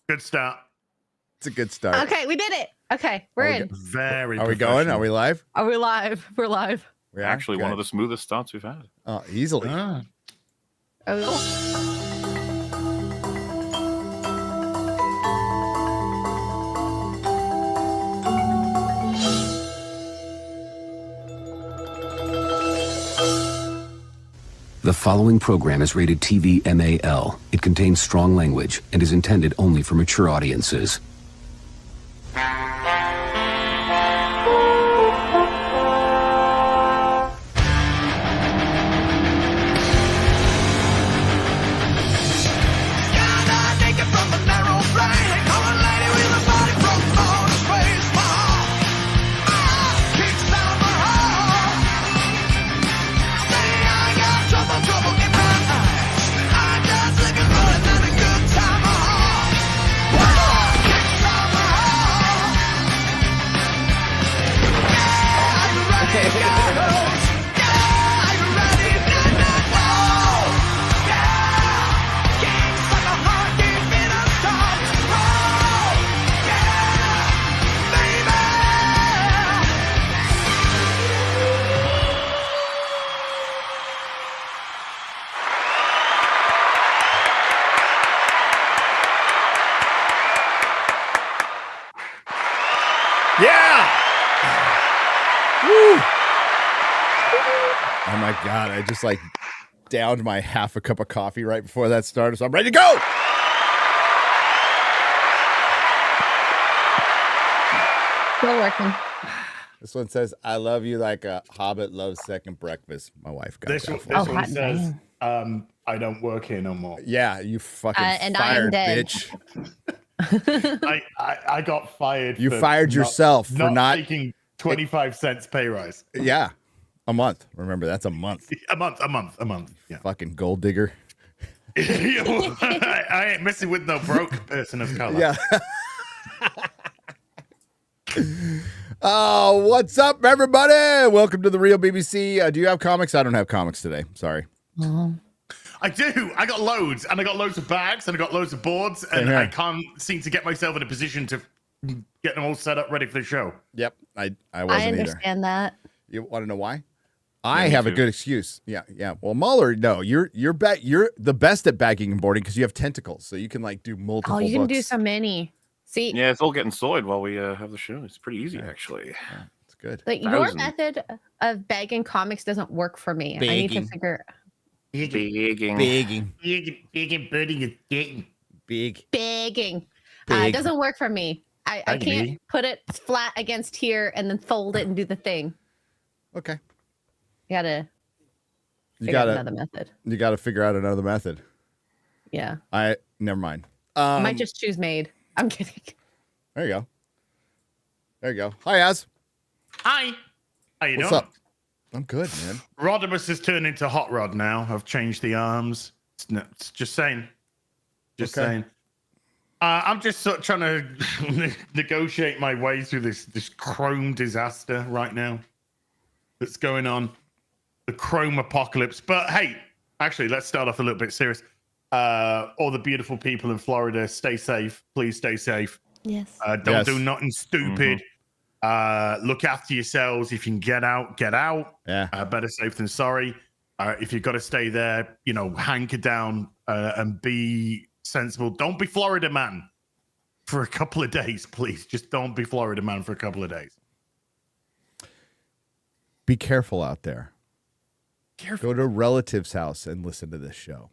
Good start. It's a good start. Okay, we did it. Okay, we're in. Very. Are we going? Are we live? Are we live? We're live. We are? Actually, one of the smoothest starts we've had. Oh, easily. Oh. The following program is rated TV MAL. It contains strong language and is intended only for mature audiences. Oh my God, I just like downed my half a cup of coffee right before that started, so I'm ready to go. Still working. This one says, I love you like a hobbit loves second breakfast. My wife got This that for one me. hot says, I don't work here no more. Yeah, you fucking And I am fired, dead. bitch. I got fired. You for fired yourself for not taking 25 cents pay rise. Yeah, a month. Remember, that's a month. A month. Yeah. Fucking gold digger. I ain't messing with no broke person of color. Yeah. Oh, what's up, everybody? Welcome to the Real BBC. Do you have comics? I don't have comics today. Sorry. I do. I got loads, and I got loads of bags, and I got loads of boards, and I can't seem to get myself in a position to get them all set up ready for the show. Yep, I wasn't I understand that. You want to know why? I have a good excuse. Yeah. Well, MauLer, no, you're the best at bagging and boarding because you have tentacles, so you can like do multiple. Oh, you can do books. so many. See, Yeah, it's all getting sorted while we have the show. It's pretty easy, actually. Yeah, it's good. like your method of bagging comics doesn't work for me. I need to figure. Bagging. Bagging. Bagging. It doesn't work for me. I can't put it flat against here and then fold it and do the thing. Okay. You gotta another method. You gotta figure out another method. Yeah. Never mind. I might just choose made. I'm kidding. There you go. Hi, Az. Hi. How you What's doing? up? I'm good, man. Rodimus has turned into Hot Rod now. I've changed the arms. It's just saying. Saying. I'm just sort of trying to negotiate my way through this chrome disaster right now that's going on. The chrome apocalypse. But hey, actually, let's start off a little bit serious. All the beautiful people in Florida, stay safe. Please stay safe. Yes. Don't do nothing stupid. Look after yourselves. If you can get out, get out. Yeah. Better safe than sorry. If you've got to stay there, hanker down and be sensible. Don't be Florida man for a couple of days, please. Just don't be Florida man for a couple of days. Be careful out there. Careful. Go to a relative's house and listen to this show.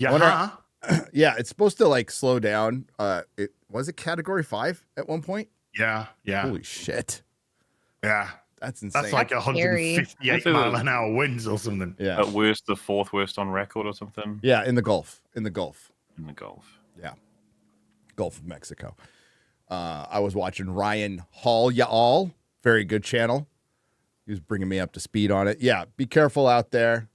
Yeah. Yeah, it's supposed to like slow down. It was it category 5 at one point? Yeah. Holy shit. Yeah. That's insane. That's like 158 mile an hour winds or something. Yeah. At worst, the 4th worst on record or something. Yeah, in the Gulf. In the Gulf. Yeah. Gulf of Mexico. I was watching Ryan Hall Y'all. Very good channel. He was bringing me up to speed on it. Yeah, be careful out there.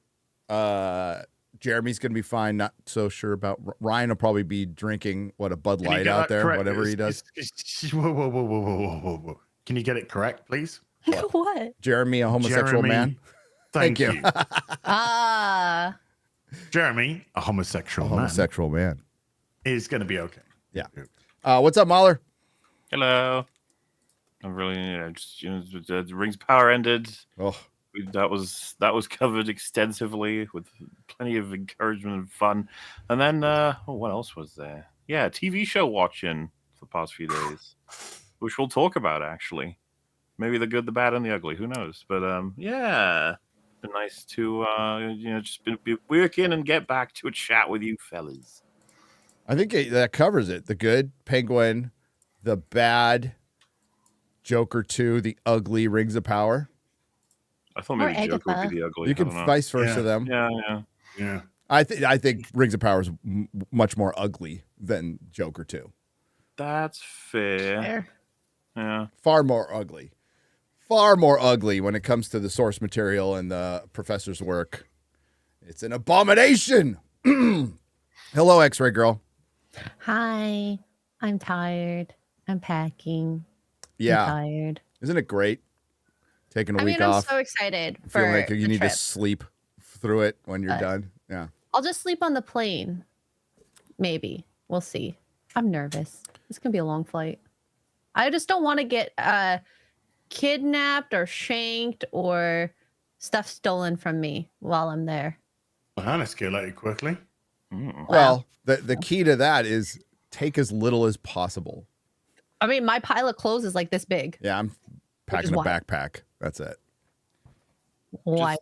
Jeremy's going to be fine. Not so sure about Ryan. Will probably be drinking a Bud Light out there, correct? whatever he does. Whoa. Can you get it correct, please? What? Jeremy, a homosexual man. Thank you. Ah. Jeremy, a homosexual man. Homosexual man. is going to be okay. Yeah. What's up, MauLer? Hello. I'm really, just, the Rings of Power ended. Oh, That was covered extensively with plenty of encouragement and fun. And then, what else was there? Yeah, TV show watching for the past few days, which we'll talk about actually. Maybe the good, the bad, and the ugly. Who knows? But yeah, been nice to just be working and get back to a chat with you fellas. I think that covers it. The good, Penguin, the bad, Joker 2, the ugly, Rings of Power. I thought maybe Joker would be the ugly. You can vice versa them. Yeah. I think Rings of Power is much more ugly than Joker 2. That's fair. Yeah. Far more ugly. Far more ugly when it comes to the source material and the professor's work. It's an abomination. Hello, X-Ray Girl. Hi. I'm tired. I'm packing. Yeah. I'm tired. Isn't it great? Taking a week off. I'm so excited for feeling like you need trip. to sleep through it when you're done. Yeah. I'll just sleep on the plane. Maybe. We'll see. I'm nervous. It's going to be a long flight. I just don't want to get kidnapped or shanked or stuff stolen from me while I'm there. Well, that escalated quickly. Well, the key to that is take as little as possible. I mean, my pile of clothes is like this big. Yeah, I'm packing a backpack. That's it. Why?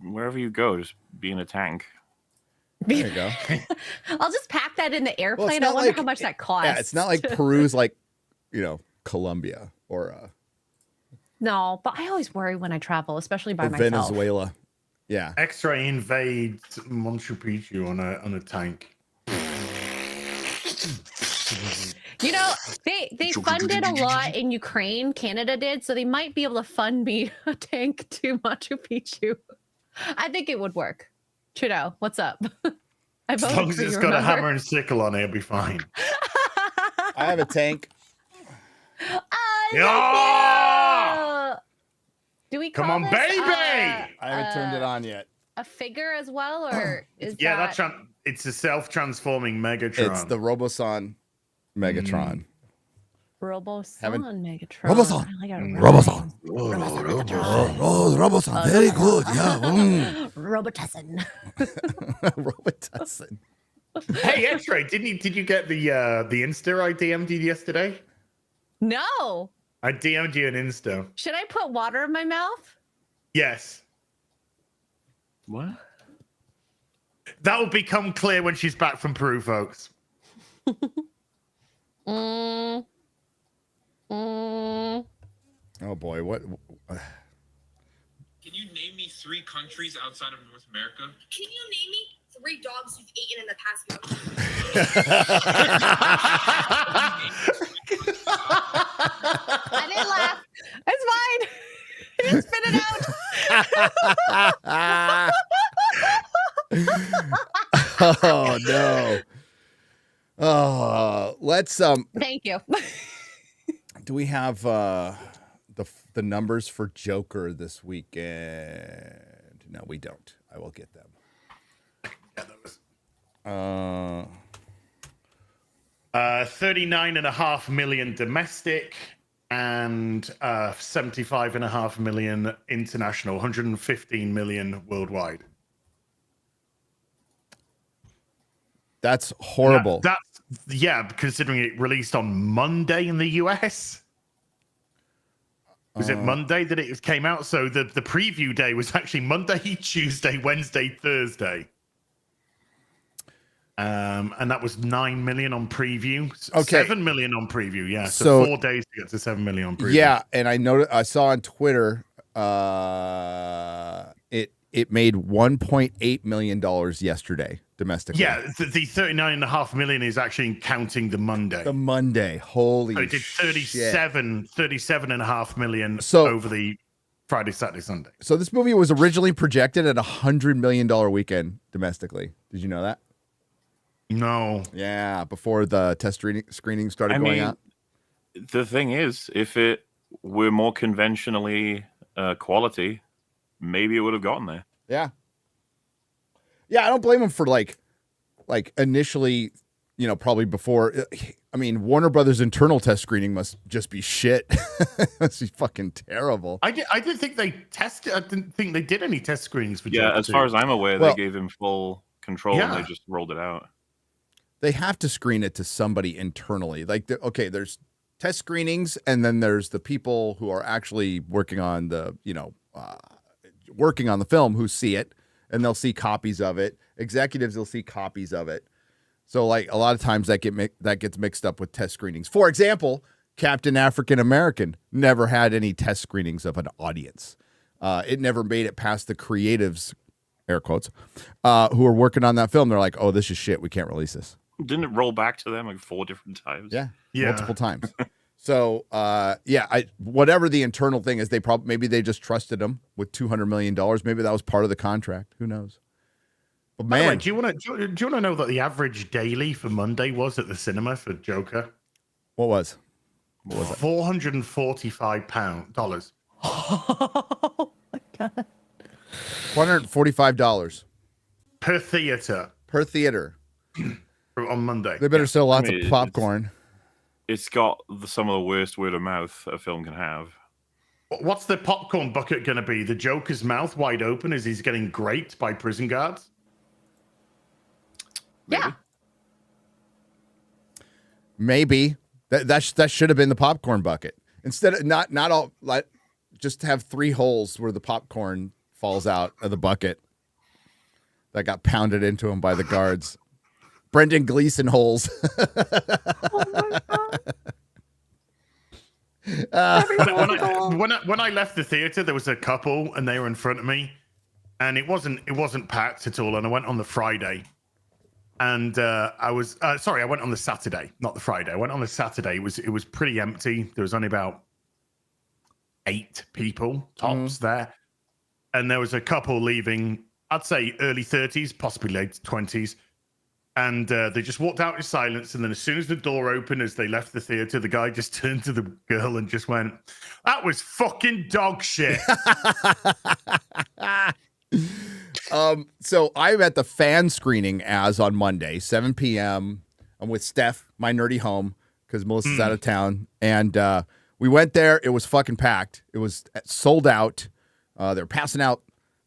Wherever you go, just be in a tank. There you go. I'll just pack that in the airplane. Well, I wonder how much that costs. Yeah, it's not like Peru's like, Colombia or No, but I always worry when I travel, especially by myself. Venezuela. Yeah. X-Ray invades Machu Picchu on a tank. They funded a lot in Ukraine. Canada did, so they might be able to fund me a tank to Machu Picchu. I think it would work. Trudeau, what's up? As long as it's got a hammer and sickle on it, it'll be fine. I have a tank. Yeah! Do we come call on, this, baby? I haven't turned it on yet. A figure as well, or is that's it's a self-transforming Megatron. It's the Roboson Megatron. Roboson Megatron? Roboson. I like it. Roboson. Roboson. Very good. Yeah. Robotussin. Robotussin. Hey, X-Ray, did you get the Insta I DM'd you yesterday? No. I DM'd you an Insta. Should I put water in my mouth? Yes. What? That will become clear when she's back from Peru, folks. Oh boy, what? Can you name me 3 countries outside of North America? Can you name me 3 dogs you've eaten in the past month? I didn't laugh. It's fine. Just spit it out. Oh no. Oh, let's Thank you. do we have the numbers for Joker this weekend? No, we don't. I will get them. Yeah, that was 39.5 million domestic and 75.5 million international, 115 million worldwide. That's horrible. Considering it released on Monday in the US. Was it Monday that it came out? So the preview day was actually Monday, Tuesday, Wednesday, Thursday. And that was 9 million on preview. Okay. 7 million on preview. Yeah. So 4 days to get to 7 million on preview. Yeah, and I saw on Twitter it made $1.8 million yesterday domestically. Yeah, the 39.5 million is actually counting the Monday. The Monday. Holy So it did 37.5 million So- over the Friday, Saturday, Sunday. So this movie was originally projected at $100 million weekend domestically. Did you know that? No. Yeah, before the test screening started going out. The thing is, if it were more conventionally quality, maybe it would have gotten there. Yeah. Yeah, I don't blame him for like initially you know, probably before. I mean, Warner Brothers internal test screening must just be shit. Must be fucking terrible. I didn't think they tested. I didn't think they did any test screenings for Yeah, Joker as 2. far as I'm aware, Well- they gave him full control and Yeah. they just rolled it out. They have to screen it to somebody internally. Like, okay, there's test screenings, and then there's the people who are actually working on the, you know, working on the film who see it, and they'll see copies of it. Executives will see copies of it. So, like, a lot of times that gets mixed up with test screenings. For example, Captain African American never had any test screenings of an audience. It never made it past the creatives, air quotes, who were working on that film. They're like, "Oh, this is shit. We can't release this." Didn't it roll back to them like 4 different times? Yeah, Yeah. multiple times. So, whatever the internal thing is, maybe they just trusted him with $200 million. Maybe that was part of the contract. Who knows? But By the way, man, do you want to know that the average daily for Monday was at the cinema for Joker? what was it? $445. Oh my god. $145 Per theater per theater. on Monday. They better sell lots I mean, of popcorn. It's got some of the worst word of mouth a film can have. What's the popcorn bucket going to be? The Joker's mouth wide open as he's getting raped by prison guards? Yeah. Maybe that should have been the popcorn bucket instead of not all. Like, just have 3 holes where the popcorn falls out of the bucket that got pounded into him by the guards. Brendan Gleeson holes. When I left the theater, there was a couple and they were in front of me, and it wasn't packed at all. And I went on the Friday, and I went on the Saturday, not the Friday. I went on the Saturday. It was pretty empty. There was only about 8 people tops there, and there was a couple leaving. I'd say early 30s, possibly late 20s. And they just walked out in silence. And then as soon as the door opened, as they left the theater, the guy just turned to the girl and just went, "That was fucking dog shit." So I'm at the fan screening as on Monday, 7 p.m. I'm with Steph, my nerdy home, because Melissa's out of town. And we went there. It was fucking packed. It was sold out. They were passing out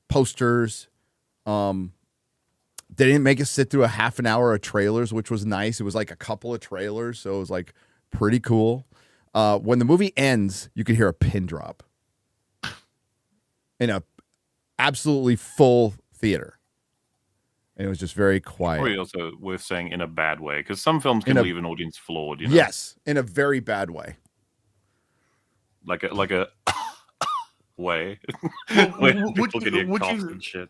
posters. They didn't make us sit through a half an hour of trailers, which was nice. It was like a couple of trailers, so it was like pretty cool. When the movie ends, you could hear a pin drop in a absolutely full theater. And it was just very quiet. Probably also worth saying in a bad way, because some films can leave an audience floored. You know? Yes, in a very bad way. Like a way. Would People can hear you- coughs and shit.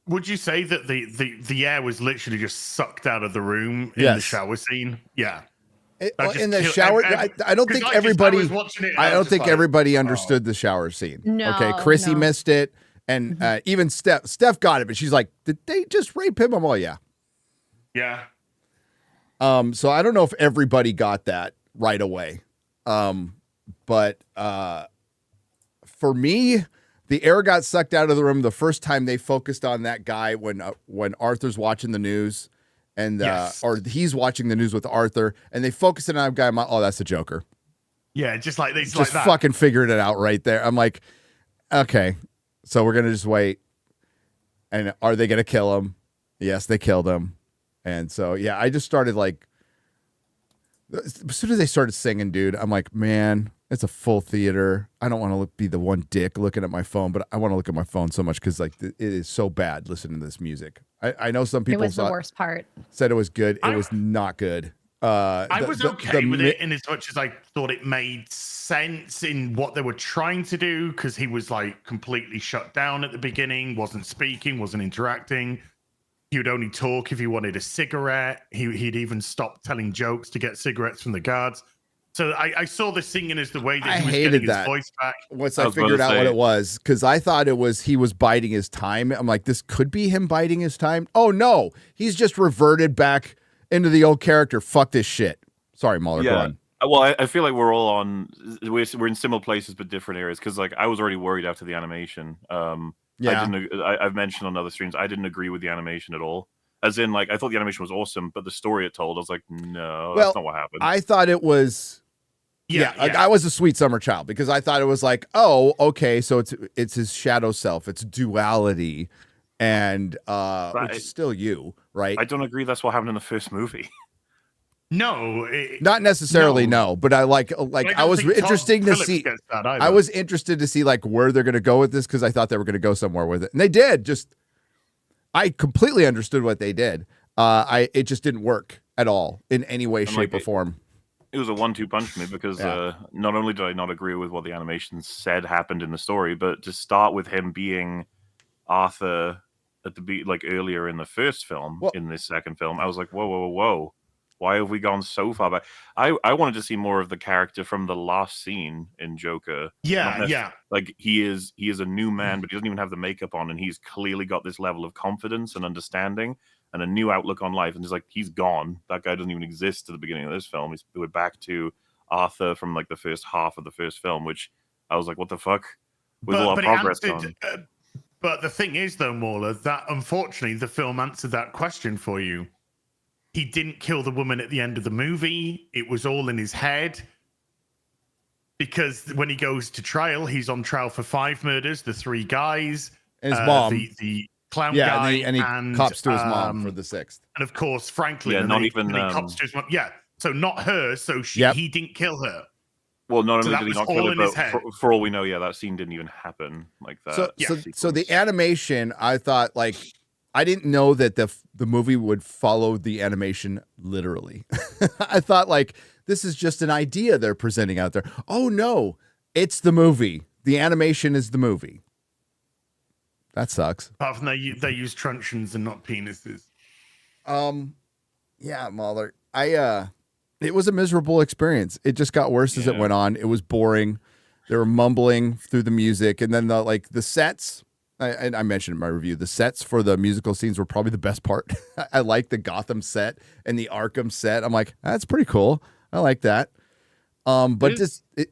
Would you say that the air was literally just sucked out of the room in the Yes. shower scene? Yeah. In the shower, I don't think everybody. I don't think everybody understood the shower scene. No, okay, Chrissy no. missed it, and even Steph got it, but she's like, "Did they just rape him?" I'm all, yeah. Yeah. So I don't know if everybody got that right away, but for me, the air got sucked out of the room the first time they focused on that guy when Arthur's watching the news, and Yes. or he's watching the news with Arthur, and they focused on that guy. I'm like, oh, that's the Joker. Yeah, just like Just like that. fucking figured it out right there. I'm like, okay, so we're gonna just wait, and are they gonna kill him? Yes, they killed him, and so yeah, I just started like, as soon as they started singing, dude, I'm like, man, it's a full theater. I don't want to be the one dick looking at my phone, but I want to look at my phone so much because like it is so bad listening to this music. I know some people It was the worst part. said it was good. It was not good. I was okay with it in as much as I thought it made sense in what they were trying to do, because he was like completely shut down at the beginning, wasn't speaking, wasn't interacting. He would only talk if he wanted a cigarette. He'd even stop telling jokes to get cigarettes from the guards. So I saw the singing as the way that he was hated getting that. his voice back. Once I I was about figured to out what say- it was, because I thought it was he was biding his time. I'm like, this could be him biding his time. Oh no, he's just reverted back into the old character. Fuck this shit. Sorry, MauLer. Go Yeah. on. Well, I feel like we're all we're in similar places but different areas, because like I was already worried after the animation. Yeah. I've mentioned on other streams I didn't agree with the animation at all. As in, like, I thought the animation was awesome, but the story it told, I was like, no, Well, that's not what happened. I thought it was. Like, I was a sweet summer child because I thought it was like, oh, okay, so it's his shadow self, it's duality, and which is still you, right? I don't agree. That's what happened in the first movie. No, not necessarily. No, but I I was interesting to see. I was interested to see like where they're going to go with this because I thought they were going to go somewhere with it, and they did. I completely understood what they did. It just didn't work at all in any way, shape, or form. It was a 1-2 punch for me because not only did I not agree with what the animation said happened in the story, but to start with him being Arthur at the earlier in the first film, in this second film, I was like, whoa. Why have we gone so far back? I wanted to see more of the character from the last scene in Joker. Yeah. Like he is a new man, but he doesn't even have the makeup on, and he's clearly got this level of confidence and understanding and a new outlook on life. And he's gone. That guy doesn't even exist at the beginning of this film. We're back to Arthur from like the first half of the first film, which I was like, what the fuck? With a lot of progress on. But the thing is, though, MauLer, that unfortunately the film answered that question for you. He didn't kill the woman at the end of the movie. It was all in his head. Because when he goes to trial, he's on trial for 5 murders, the 3 guys. And his mom. The clown guy. And he cops to his mom for the 6th. And of course, Franklin. Yeah, not even... he cops to his mom. Yeah, so not her, so he didn't kill her. Well, not only did he not kill her, but for all we know, that scene didn't even happen like that. So the animation, I thought, like... I didn't know that the movie would follow the animation literally. I thought like this is just an idea they're presenting out there. Oh no, it's the movie. The animation is the movie. That sucks. Apart from they use truncheons and not penises. Yeah, MauLer. It was a miserable experience. It just got worse as it went on. It was boring. They were mumbling through the music, and then the sets. I mentioned in my review, the sets for the musical scenes were probably the best part. I like the Gotham set and the Arkham set. I'm like, that's pretty cool. I like that. But there's a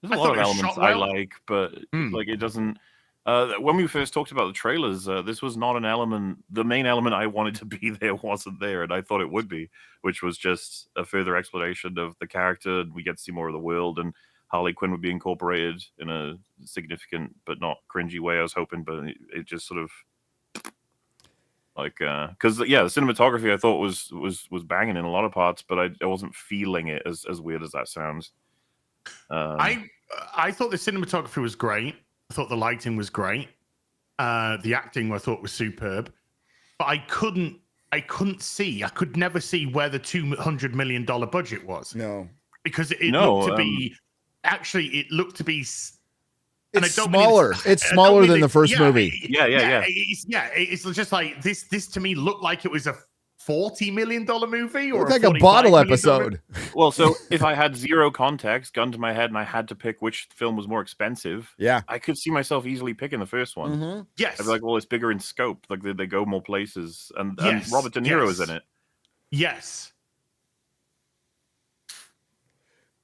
lot of elements I like, but like it doesn't. When we first talked about the trailers, this was not an element. The main element I wanted to be there wasn't there, and I thought it would be, which was just a further exploration of the character. We get to see more of the world, and Harley Quinn would be incorporated in a significant but not cringy way. I was hoping, but it just sort of like because the cinematography I thought was banging in a lot of parts, but I wasn't feeling it as weird as that sounds. I thought the cinematography was great. I thought the lighting was great. The acting I thought was superb, but I could never see where the $200 million budget was. No, because it looked to be. Actually, it looked to be. It's smaller. It's smaller than the first movie. Yeah. It's just like this to me looked like it was a $40 million movie or like a bottle episode. Well, so if I had zero context, gun to my head, and I had to pick which film was more expensive, I could see myself easily picking the first one. Mm-hmm. Yes, I'd be like, well, it's bigger in scope. Like they go more places, and Robert De Niro is in it. Yes.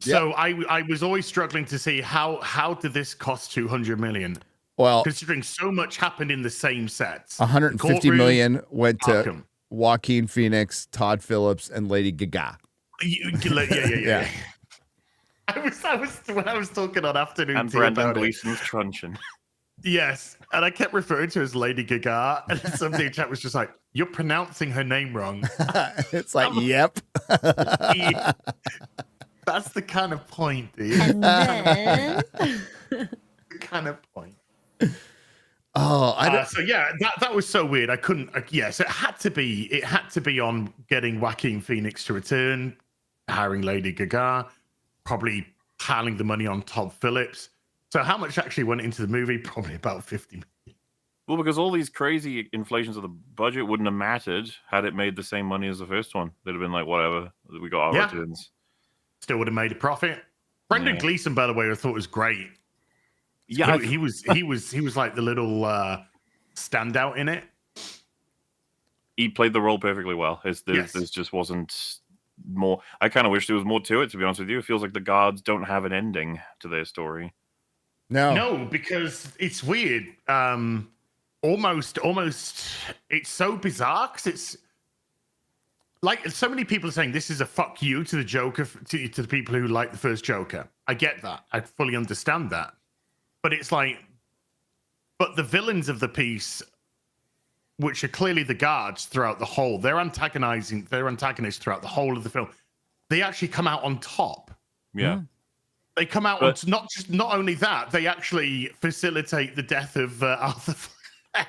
So I was always struggling to see how did this cost $200 million? Well, considering so much happened in the same sets. $150 million went to Joaquin Phoenix, Todd Phillips, and Lady Gaga. Yeah. I was when I was talking on Afternoon and Tea Brendan about Gleeson's truncheon. Yes, and I kept referring to her as Lady Gaga, and somebody in chat was just like, "You're pronouncing her name wrong." It's like, yep. That's the kind of point, dude. And then... the kind of point. Oh, so yeah, that was so weird. I couldn't. Yes, it had to be on getting Joaquin Phoenix to return, hiring Lady Gaga, probably piling the money on Todd Phillips. So how much actually went into the movie? Probably about $50 million. Well, because all these crazy inflations of the budget wouldn't have mattered had it made the same money as the first one. They'd have been like, whatever, we got our returns. Still would have made a profit. Brendan Gleeson, by the way, I thought was great. Yeah, he was like the little standout in it. He played the role perfectly well. There just wasn't more. I kind of wish there was more to it, to be honest with you. It feels like the guards don't have an ending to their story. No, because it's weird. almost it's so bizarre because it's like so many people are saying this is a fuck you to the Joker, to the people who like the first Joker. I get that. I fully understand that. But it's like, but the villains of the piece, which are clearly the guards throughout the whole, they're antagonists throughout the whole of the film. They actually come out on top. Yeah. They come out on not only that, they actually facilitate the death of Arthur Fleck.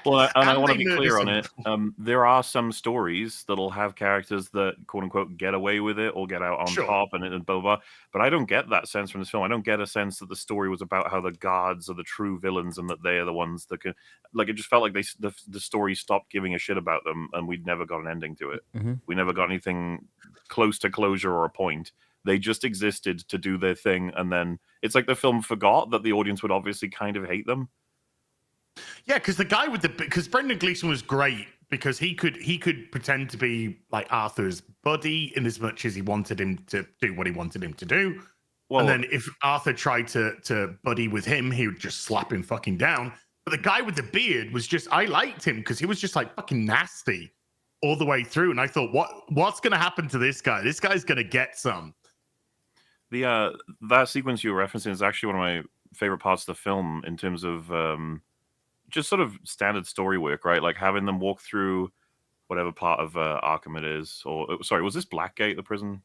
Well, and I want to they be murder clear on some- it. There are some stories that'll have characters that quote unquote get away with it or get out on top and blah, blah blah. But I don't get that sense from this film. I don't get a sense that the story was about how the guards are the true villains and that they are the ones that can. Like it just felt like the story stopped giving a shit about them, and we'd never got an ending to it. Mm-hmm. We never got anything close to closure or a point. They just existed to do their thing, and then it's like the film forgot that the audience would obviously kind of hate them. Yeah, because because Brendan Gleeson was great because he could pretend to be like Arthur's buddy in as much as he wanted him to do what he wanted him to do. Well, and then if Arthur tried to buddy with him, he would just slap him fucking down. But the guy with the beard was just, I liked him because he was just like fucking nasty all the way through. And I thought, what's going to happen to this guy? This guy's going to get some. That sequence you were referencing is actually one of my favorite parts of the film in terms of just sort of standard story work, right? Like having them walk through whatever part of Arkham it is, or sorry, was this Blackgate, the prison?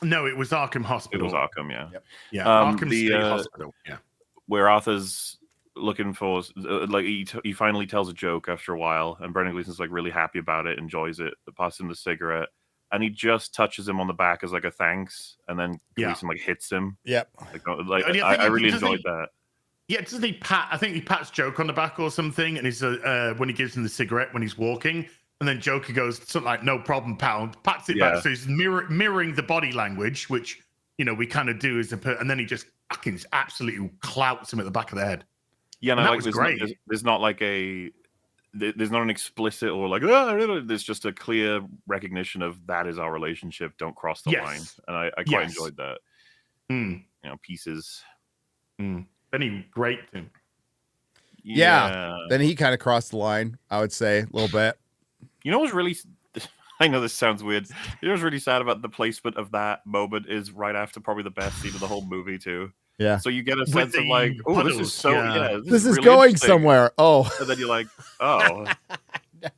No, it was Arkham Hospital. It was Arkham, yeah. Yep. Yeah, Arkham State Hospital. Yeah, where Arthur's looking for, like, he finally tells a joke after a while, and Brendan Gleeson's like really happy about it, enjoys it, passes him the cigarette, and he just touches him on the back as like a thanks, and then Gleeson like hits him. Yep. Like I really enjoyed that. Yeah, doesn't he pat? I think he pats Joker on the back or something, and he's when he gives him the cigarette when he's walking, and then Joker goes something like "No problem, pal," pats it back. So he's mirroring the body language, which we kind of do as and then he just fucking absolutely clouts him at the back of the head. Yeah, and that was great. There's not like there's not an explicit or like there's just a clear recognition of that is our relationship. Don't cross the line, and I quite enjoyed that. Pieces. Then he raped him. Yeah. Then he kind of crossed the line, I would say, a little bit. What's really... I know this sounds weird. What's really sad about the placement of that moment is right after probably the best scene of the whole movie, too. Yeah. So you get a sense of like, oh, this is so... Yeah, this is really going somewhere. Oh. And then you're like, oh...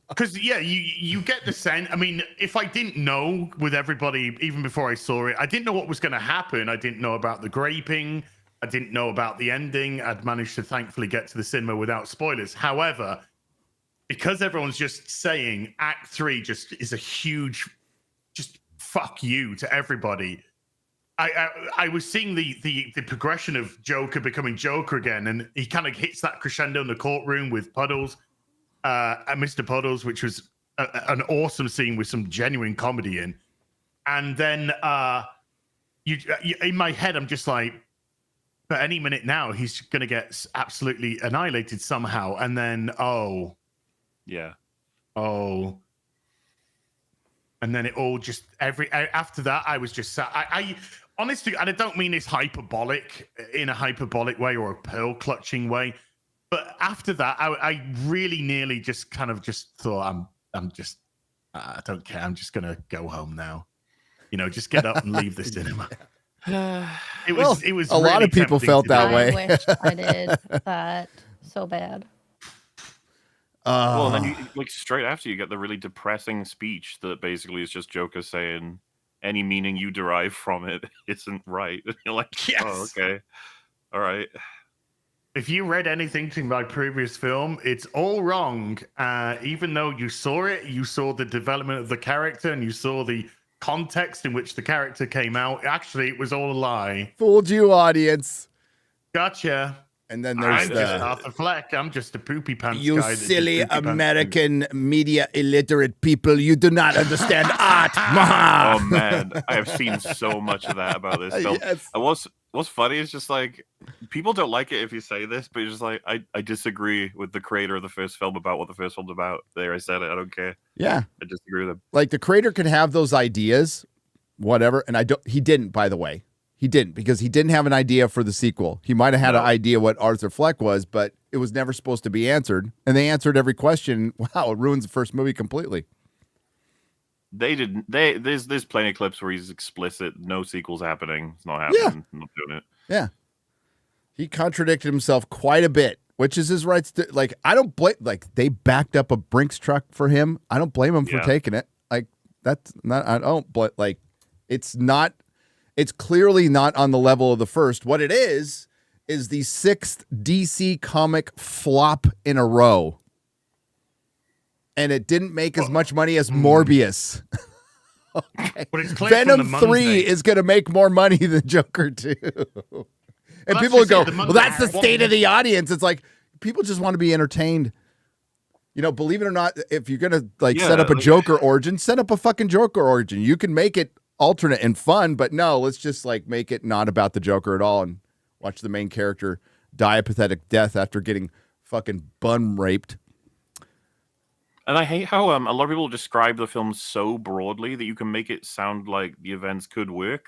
Because you get the sense. I mean, if I didn't know with everybody, even before I saw it, I didn't know what was going to happen. I didn't know about the graping. I didn't know about the ending. I'd managed to thankfully get to the cinema without spoilers. However, because everyone's just saying Act 3 just is a huge, just fuck you to everybody. I was seeing the progression of Joker becoming Joker again, and he kind of hits that crescendo in the courtroom with Puddles, Mr. Puddles, which was an awesome scene with some genuine comedy in. And then you in my head, I'm just like, but any minute now, he's going to get absolutely annihilated somehow. And then, and then it all just, after that, I was just, I honestly, and I don't mean this hyperbolic in a hyperbolic way or a pearl clutching way, but after that, I really nearly just kind of just thought, I don't care. I'm just going to go home now. Just get up and leave the cinema. It was a really lot of people felt that way. I wish I did that so bad. Well, and then you, like straight after, you get the really depressing speech that basically is just Joker saying any meaning you derive from it isn't right. And you're like, yes. Oh, okay, all right. If you read anything to my previous film, it's all wrong. Even though you saw it, you saw the development of the character, and you saw the context in which the character came out. Actually, it was all a lie. Fooled you, audience. Gotcha. And then there's just Arthur Fleck. I'm just a poopy pants you guy. You silly American media illiterate people. You do not understand art. Oh man, I have seen so much of that about this film. Yes. What's funny is just like people don't like it if you say this, but it's just like I disagree with the creator of the first film about what the first film's about. There, I said it. I don't care. Yeah, I disagree with him. Like the creator can have those ideas, whatever. And he didn't, by the way. He didn't, because he didn't have an idea for the sequel. He might have had an idea what Arthur Fleck was, but it was never supposed to be answered. And they answered every question. Wow, it ruins the first movie completely. They didn't. There's plenty of clips where he's explicit. No sequels happening. It's not happening. Yeah. I'm not doing it. Yeah. He contradicted himself quite a bit, which is his rights to, like, I don't blame, like, they backed up a Brinks truck for him. I don't blame him for taking it. Like, that's not, I don't, but like, it's clearly not on the level of the first. What it is the 6th DC comic flop in a row. And it didn't make as much money as Morbius. Okay. But it's clear Venom from the 3 is going to make more money than Joker 2. And people would go, well, that's the state of the audience. It's like, people just want to be entertained. You know, believe it or not, if you're going to set up a Joker origin, set up a fucking Joker origin. You can make it alternate and fun, but no, let's just make it not about the Joker at all and watch the main character die a pathetic death after getting fucking bun raped. And I hate how a lot of people describe the film so broadly that you can make it sound like the events could work.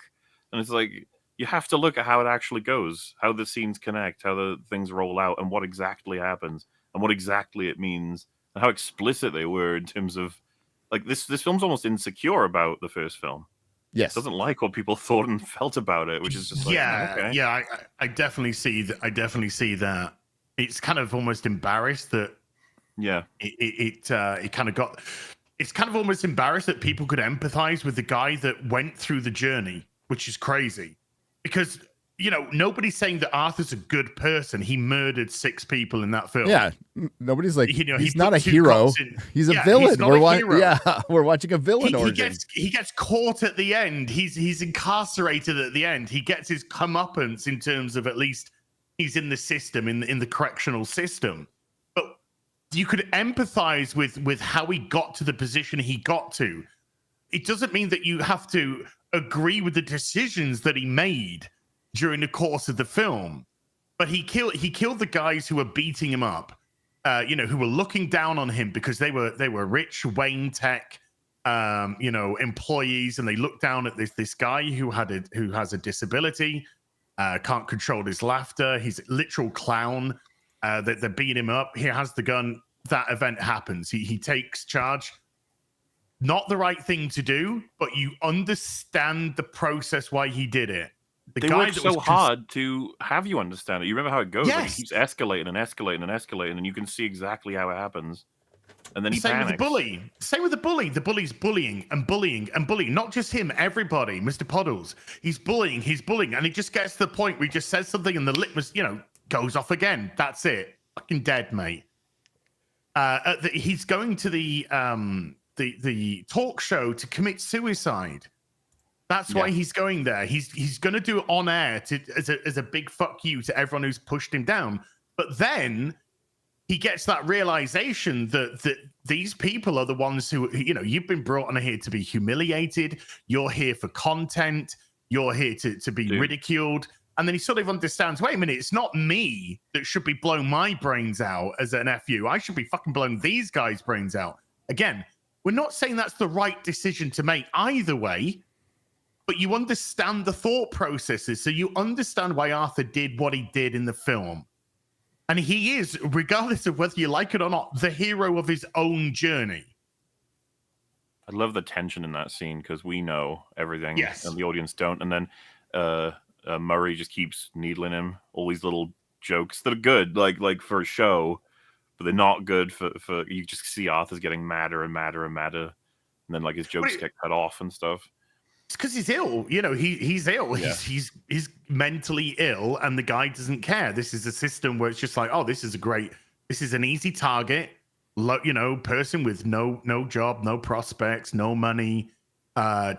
And it's like, you have to look at how it actually goes, how the scenes connect, how the things roll out, and what exactly happens, and what exactly it means, and how explicit they were in terms of, like, this film's almost insecure about the first film. Yes. It doesn't like what people thought and felt about it, which is just like, okay. I definitely see that. I definitely see that. It's kind of almost embarrassed that. Yeah. It kind of got. It's kind of almost embarrassed that people could empathize with the guy that went through the journey, which is crazy. Because, you know, nobody's saying that Arthur's a good person. He murdered 6 people in that film. Yeah, nobody's like, you know, he's not a hero. He's a villain. We're watching a villain origin. He gets caught at the end. He's incarcerated at the end. He gets his comeuppance in terms of, at least he's in the system, in the correctional system. But you could empathize with how he got to the position he got to. It doesn't mean that you have to agree with the decisions that he made during the course of the film, but he killed the guys who were beating him up, who were looking down on him because they were rich Wayne Tech, employees, and they looked down at this guy who has a disability, can't control his laughter. He's a literal clown. They're beating him up. He has the gun. That event happens. He takes charge. Not the right thing to do, but you understand the process why he did it. They work so hard to have you understand it. You remember how it goes? Yes. Like, it keeps escalating and escalating and escalating, and you can see exactly how it happens. And then he Same panics. with the bully. Same with the bully. The bully's bullying and bullying and bullying. Not just him, everybody. Mr. Puddles. He's bullying, and he just gets to the point where he just says something and the litmus, goes off again. That's it. Fucking dead, mate. He's going to the talk show to commit suicide. That's why he's going there. He's going to do it on air as a big fuck you to everyone who's pushed him down. But then he gets that realization that these people are the ones who, you've been brought on here to be humiliated. You're here for content. You're here to be ridiculed. And then he sort of understands, wait a minute, it's not me that should be blowing my brains out as an FU. I should be fucking blowing these guys' brains out. Again, we're not saying that's the right decision to make either way, but you understand the thought processes. So you understand why Arthur did what he did in the film. And he is, regardless of whether you like it or not, the hero of his own journey. I love the tension in that scene because we know everything and the audience don't. And then Murray just keeps needling him. All these little jokes that are good, like for a show, but they're not good for you just see Arthur's getting madder and madder and madder. And then his jokes get cut off and stuff. It's because he's ill. He's ill. Yeah. He's mentally ill, and the guy doesn't care. This is a system where it's just like, oh, this is an easy target. Person with no job, no prospects, no money,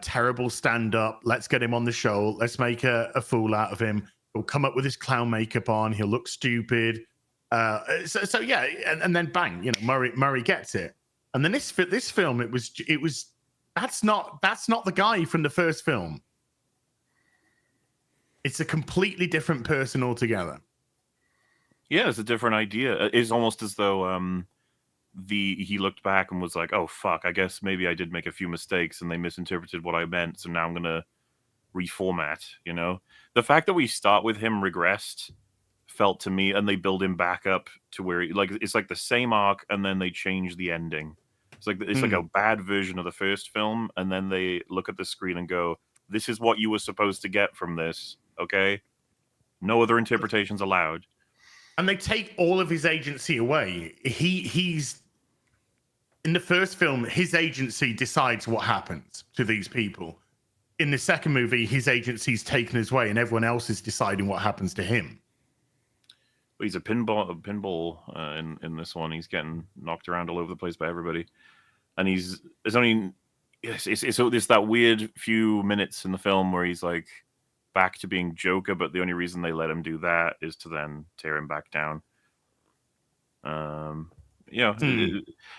terrible stand-up. Let's get him on the show. Let's make a fool out of him. He'll come up with his clown makeup on. He'll look stupid. So yeah, and then bang, Murray gets it. And then this film, it was. That's not the guy from the first film. It's a completely different person altogether. Yeah, it's a different idea. It's almost as though he looked back and was like, "Oh fuck, I guess maybe I did make a few mistakes and they misinterpreted what I meant. So now I'm gonna reformat. You know, the fact that we start with him regressed felt to me, and they build him back up to where it's like the same arc, and then they change the ending. It's like a bad version of the first film, and then they look at the screen and go, "This is what you were supposed to get from this." Okay, no other interpretations allowed. And they take all of his agency away. He's in the first film, his agency decides what happens to these people. In the second movie, his agency's taken away, and everyone else is deciding what happens to him. But he's a pinball in this one. He's getting knocked around all over the place by everybody, and it's that weird few minutes in the film where he's like back to being Joker, but the only reason they let him do that is to then tear him back down.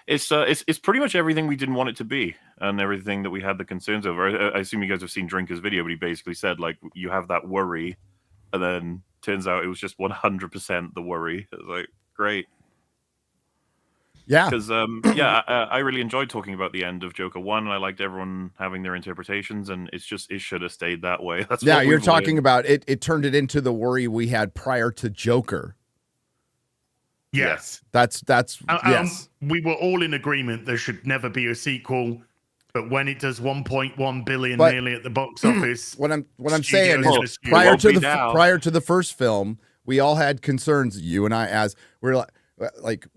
It's pretty much everything we didn't want it to be, and everything that we had the concerns over. I assume you guys have seen Drinker's video, but he basically said, like, you have that worry, and then turns out it was just 100% the worry. It was like, great. Yeah. Because, I really enjoyed talking about the end of Joker 1, and I liked everyone having their interpretations, and it should have stayed that way. That's yeah, you're talking about it. It turned it into the worry we had prior to Joker. Yes. That's yes. We were all in agreement there should never be a sequel, but when it does 1.1 billion nearly at the box office, what I'm saying is prior to the first film, we all had concerns. You and I, as we're like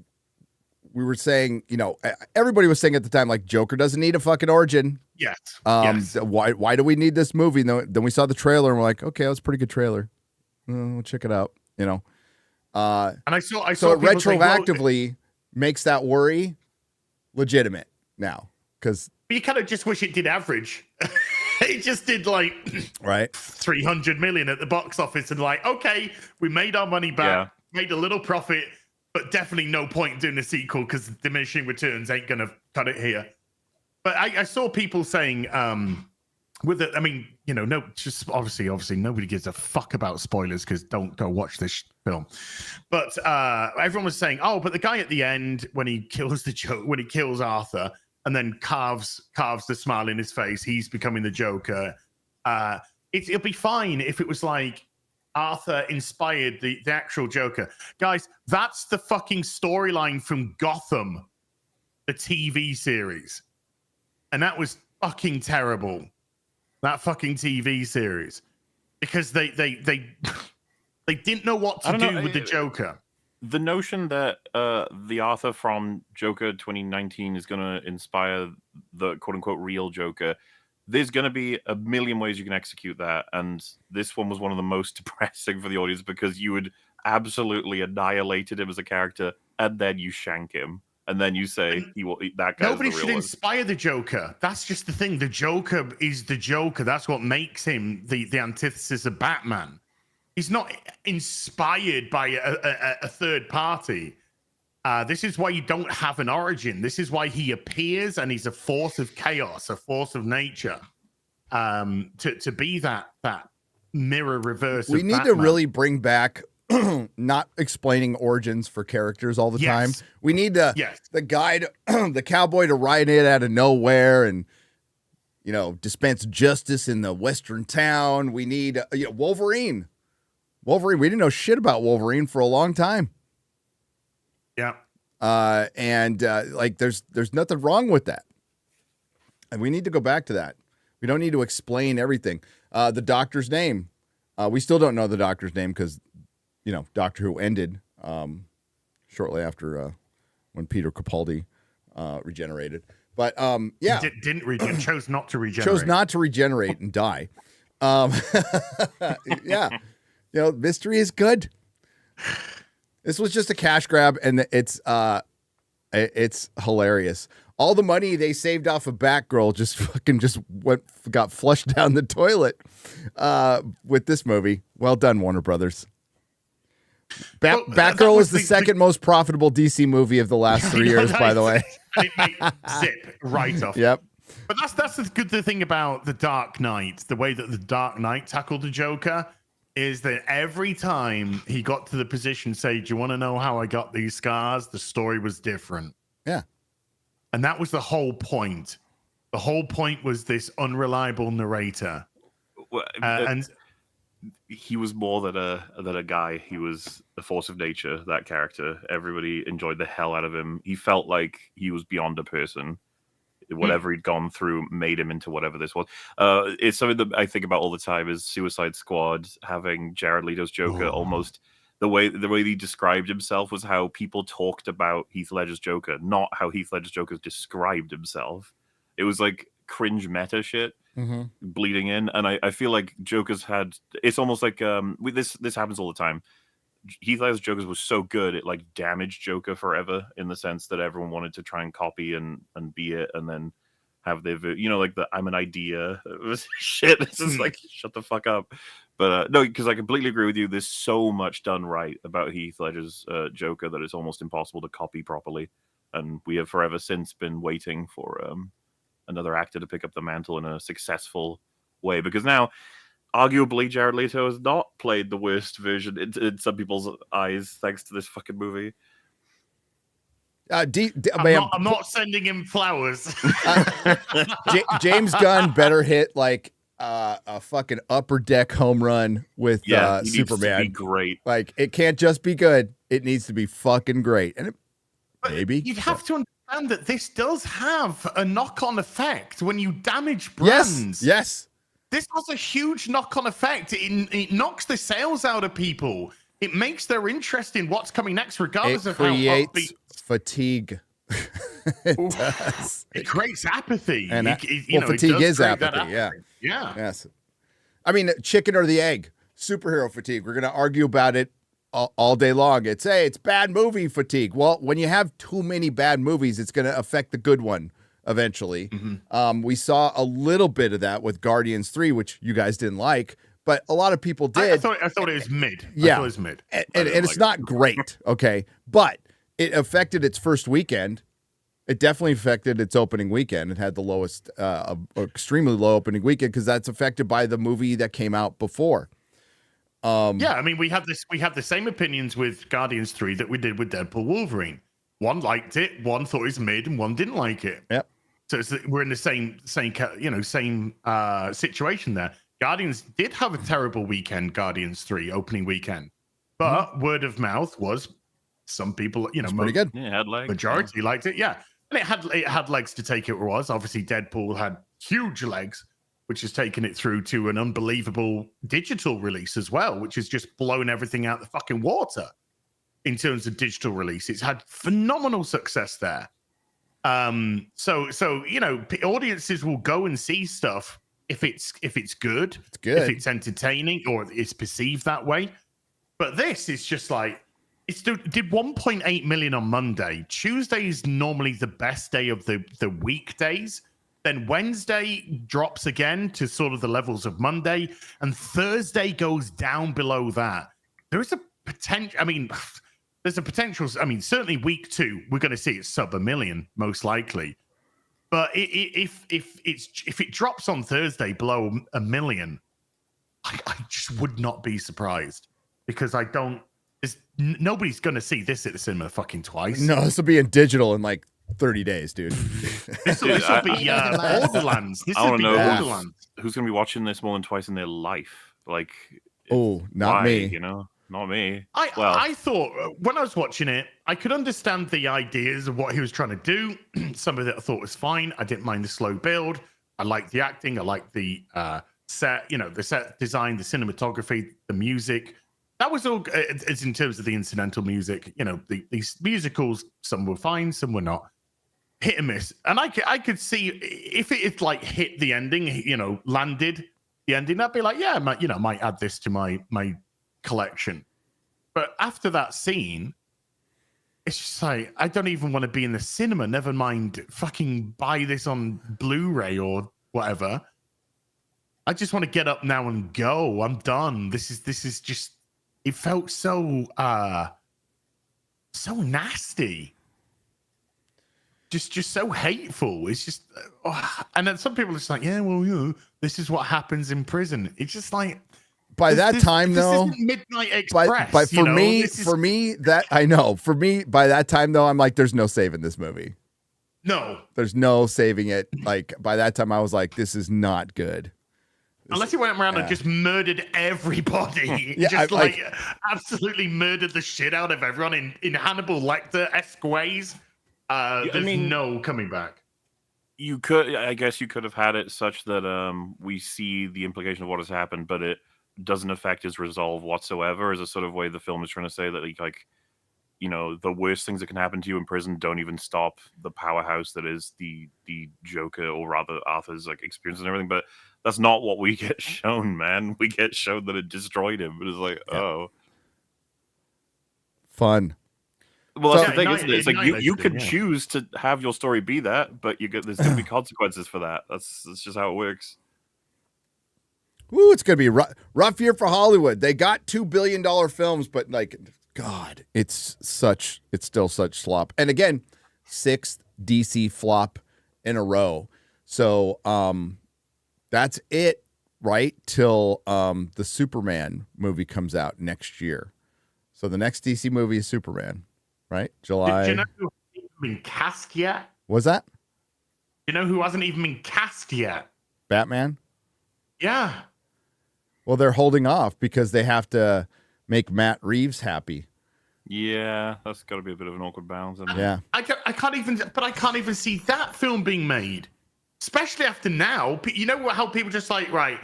we were saying, you know, everybody was saying at the time, like, Joker doesn't need a fucking origin. Yes. Yes. Why do we need this movie? Then we saw the trailer and we're like, okay, that was a pretty good trailer. We'll check it out. You know. And I saw so it retroactively makes that worry legitimate now, because you kind of just wish it did average. It just did like 300 million at the box office, and like, okay, we made our money back, made a little profit, but definitely no point in doing a sequel because diminishing returns ain't gonna cut it here. But I saw people saying, with it, I mean, you know, no, just obviously nobody gives a fuck about spoilers because don't go watch this film. But everyone was saying, oh, but the guy at the end when he kills Arthur and then carves the smile in his face, he's becoming the Joker. It'll be fine if it was like Arthur inspired the actual Joker. Guys, that's the fucking storyline from Gotham, the TV series, and that was fucking terrible. That fucking TV series, because they didn't know what to do with the Joker. The notion that the Arthur from Joker 2019 is going to inspire the quote-unquote real Joker, there's going to be a million ways you can execute that, and this one was one of the most depressing for the audience because you would absolutely annihilated him as a character, and then you shank him. And then you say that guy. Nobody should inspire the Joker. That's just the thing. The Joker is the Joker. That's what makes him the antithesis of Batman. He's not inspired by a third party. This is why you don't have an origin. This is why he appears and he's a force of chaos, a force of nature. To be that mirror reverse. We need to really bring back not explaining origins for characters all the time. We need the guy, the cowboy to ride in out of nowhere and, you know, dispense justice in the western town. We need Wolverine. We didn't know shit about Wolverine for a long time. Yeah. Like there's nothing wrong with that. And we need to go back to that. We don't need to explain everything. The Doctor's name. We still don't know the Doctor's name because, you know, Doctor Who ended shortly after when Peter Capaldi regenerated. But yeah, chose not to regenerate. Chose not to regenerate and die. Yeah, you know, mystery is good. This was just a cash grab, and it's hilarious. All the money they saved off of Batgirl got flushed down the toilet with this movie. Well done, Warner Brothers. Batgirl is the second most profitable DC movie of the last 3 years, by the way. It made zip right off. Yep. But that's the good thing about The Dark Knight. The way that The Dark Knight tackled the Joker is that every time he got to the position, say, do you want to know how I got these scars? The story was different. Yeah. And that was the whole point. The whole point was this unreliable narrator. Well, and he was more than a guy. He was a force of nature. That character, everybody enjoyed the hell out of him. He felt like he was beyond a person. Whatever he'd gone through made him into whatever this was. It's something that I think about all the time. Is Suicide Squad having Jared Leto's Joker almost the way he described himself was how people talked about Heath Ledger's Joker, not how Heath Ledger's Joker described himself. It was like cringe meta shit. Bleeding in, and I feel like Joker's had. It's almost like this happens all the time. Heath Ledger's Joker was so good it like damaged Joker forever in the sense that everyone wanted to try and copy and be it, and then have their like the I'm an idea shit. It's just like shut the fuck up. But no, because I completely agree with you. There's so much done right about Heath Ledger's Joker that it's almost impossible to copy properly, and we have forever since been waiting for another actor to pick up the mantle in a successful way, because now arguably Jared Leto has not played the worst version in some people's eyes thanks to this fucking movie. I'm not sending him flowers. James Gunn better hit like a fucking upper deck home run with Superman. Superman. Be great. Like it can't just be good; it needs to be fucking great. And maybe you'd have to understand that this does have a knock-on effect when you damage brands. Yes. This has a huge knock-on effect. It knocks the sales out of people. It makes their interest in what's coming next, regardless of how creates fatigue. It does. It creates apathy. And fatigue is apathy. Yeah. Yes. I mean, chicken or the egg. Superhero fatigue. We're going to argue about it all day long. It's bad movie fatigue. Well, when you have too many bad movies, it's going to affect the good one eventually. We saw a little bit of that with Guardians 3, which you guys didn't like, but a lot of people did. I thought it was mid. Yeah. I thought it was mid. And it's not great, okay? But it affected its first weekend. It definitely affected its opening weekend. It had the lowest, extremely low opening weekend because that's affected by the movie that came out before. Yeah, I mean, we had the same opinions with Guardians 3 that we did with Deadpool Wolverine. One liked it, one thought it was mid, and one didn't like it. Yep. So we're in the same situation there. Guardians did have a terrible weekend, Guardians 3 opening weekend, but word of mouth was some people, pretty good. Yeah, it had legs. Majority liked it, yeah, and it had legs to take it. Was obviously Deadpool had huge legs, which has taken it through to an unbelievable digital release as well, which has just blown everything out the fucking water in terms of digital release. It's had phenomenal success there. So audiences will go and see stuff if it's good, if it's entertaining, or it's perceived that way. But this is just like did 1.8 million on Monday. Tuesday is normally the best day of the weekdays. Then Wednesday drops again to sort of the levels of Monday, and Thursday goes down below that. There is a potential. I mean, there's a potential. I mean, certainly week 2, we're going to see it sub 1 million, most likely. But if it drops on Thursday below 1 million, I just would not be surprised, because nobody's going to see this at the cinema fucking twice. No, this will be in digital in like 30 days, dude. This will be Borderlands. I want to know who's going to be watching this more than twice in their life. Like, not me. Not me. I thought when I was watching it, I could understand the ideas of what he was trying to do. Some of it I thought was fine. I didn't mind the slow build. I liked the acting. I liked the set, the set design, the cinematography, the music. That was all. It's in terms of the incidental music. These musicals, some were fine, some were not. Hit and miss. And I could see if it like hit the ending, landed the ending, I'd be like, yeah, I might add this to my collection. But after that scene, it's just like, I don't even want to be in the cinema, never mind fucking buy this on Blu-ray or whatever. I just want to get up now and go. I'm done. This is just, it felt so nasty. Just so hateful. It's just, and then some people are just like, yeah, well, this is what happens in prison. It's just like, by that time, though, Midnight Express. But for me, by that time, though, I'm like, there's no saving this movie. No, there's no saving it. Like by that time, I was like, this is not good. Unless he went around and just murdered everybody. Yeah, just like absolutely murdered the shit out of everyone in Hannibal Lecter-esque ways. There's no coming back. You could, I guess, you could have had it such that we see the implication of what has happened, but it doesn't affect his resolve whatsoever. As a sort of way the film is trying to say that, like, you know, the worst things that can happen to you in prison don't even stop the powerhouse that is the Joker, or rather Arthur's like experience and everything. But that's not what we get shown, man. We get shown that it destroyed him. It is like, fun. Well, that's the thing, isn't it? It's like you could choose to have your story be that, but there's going to be consequences for that. That's just how it works. Woo, it's going to be rough year for Hollywood. They got $2 billion films, but like, God, it's still such slop. And again, 6th DC flop in a row. So that's it, right? Till the Superman movie comes out next year. So the next DC movie is Superman. Right? July. Do you know who hasn't even been cast yet? Was that? You know who hasn't even been cast yet? Batman? Yeah. Well, they're holding off because they have to make Matt Reeves happy. Yeah, that's got to be a bit of an awkward balance. Isn't it? Yeah. I can't even see that film being made, especially after now. You know how people just like, right,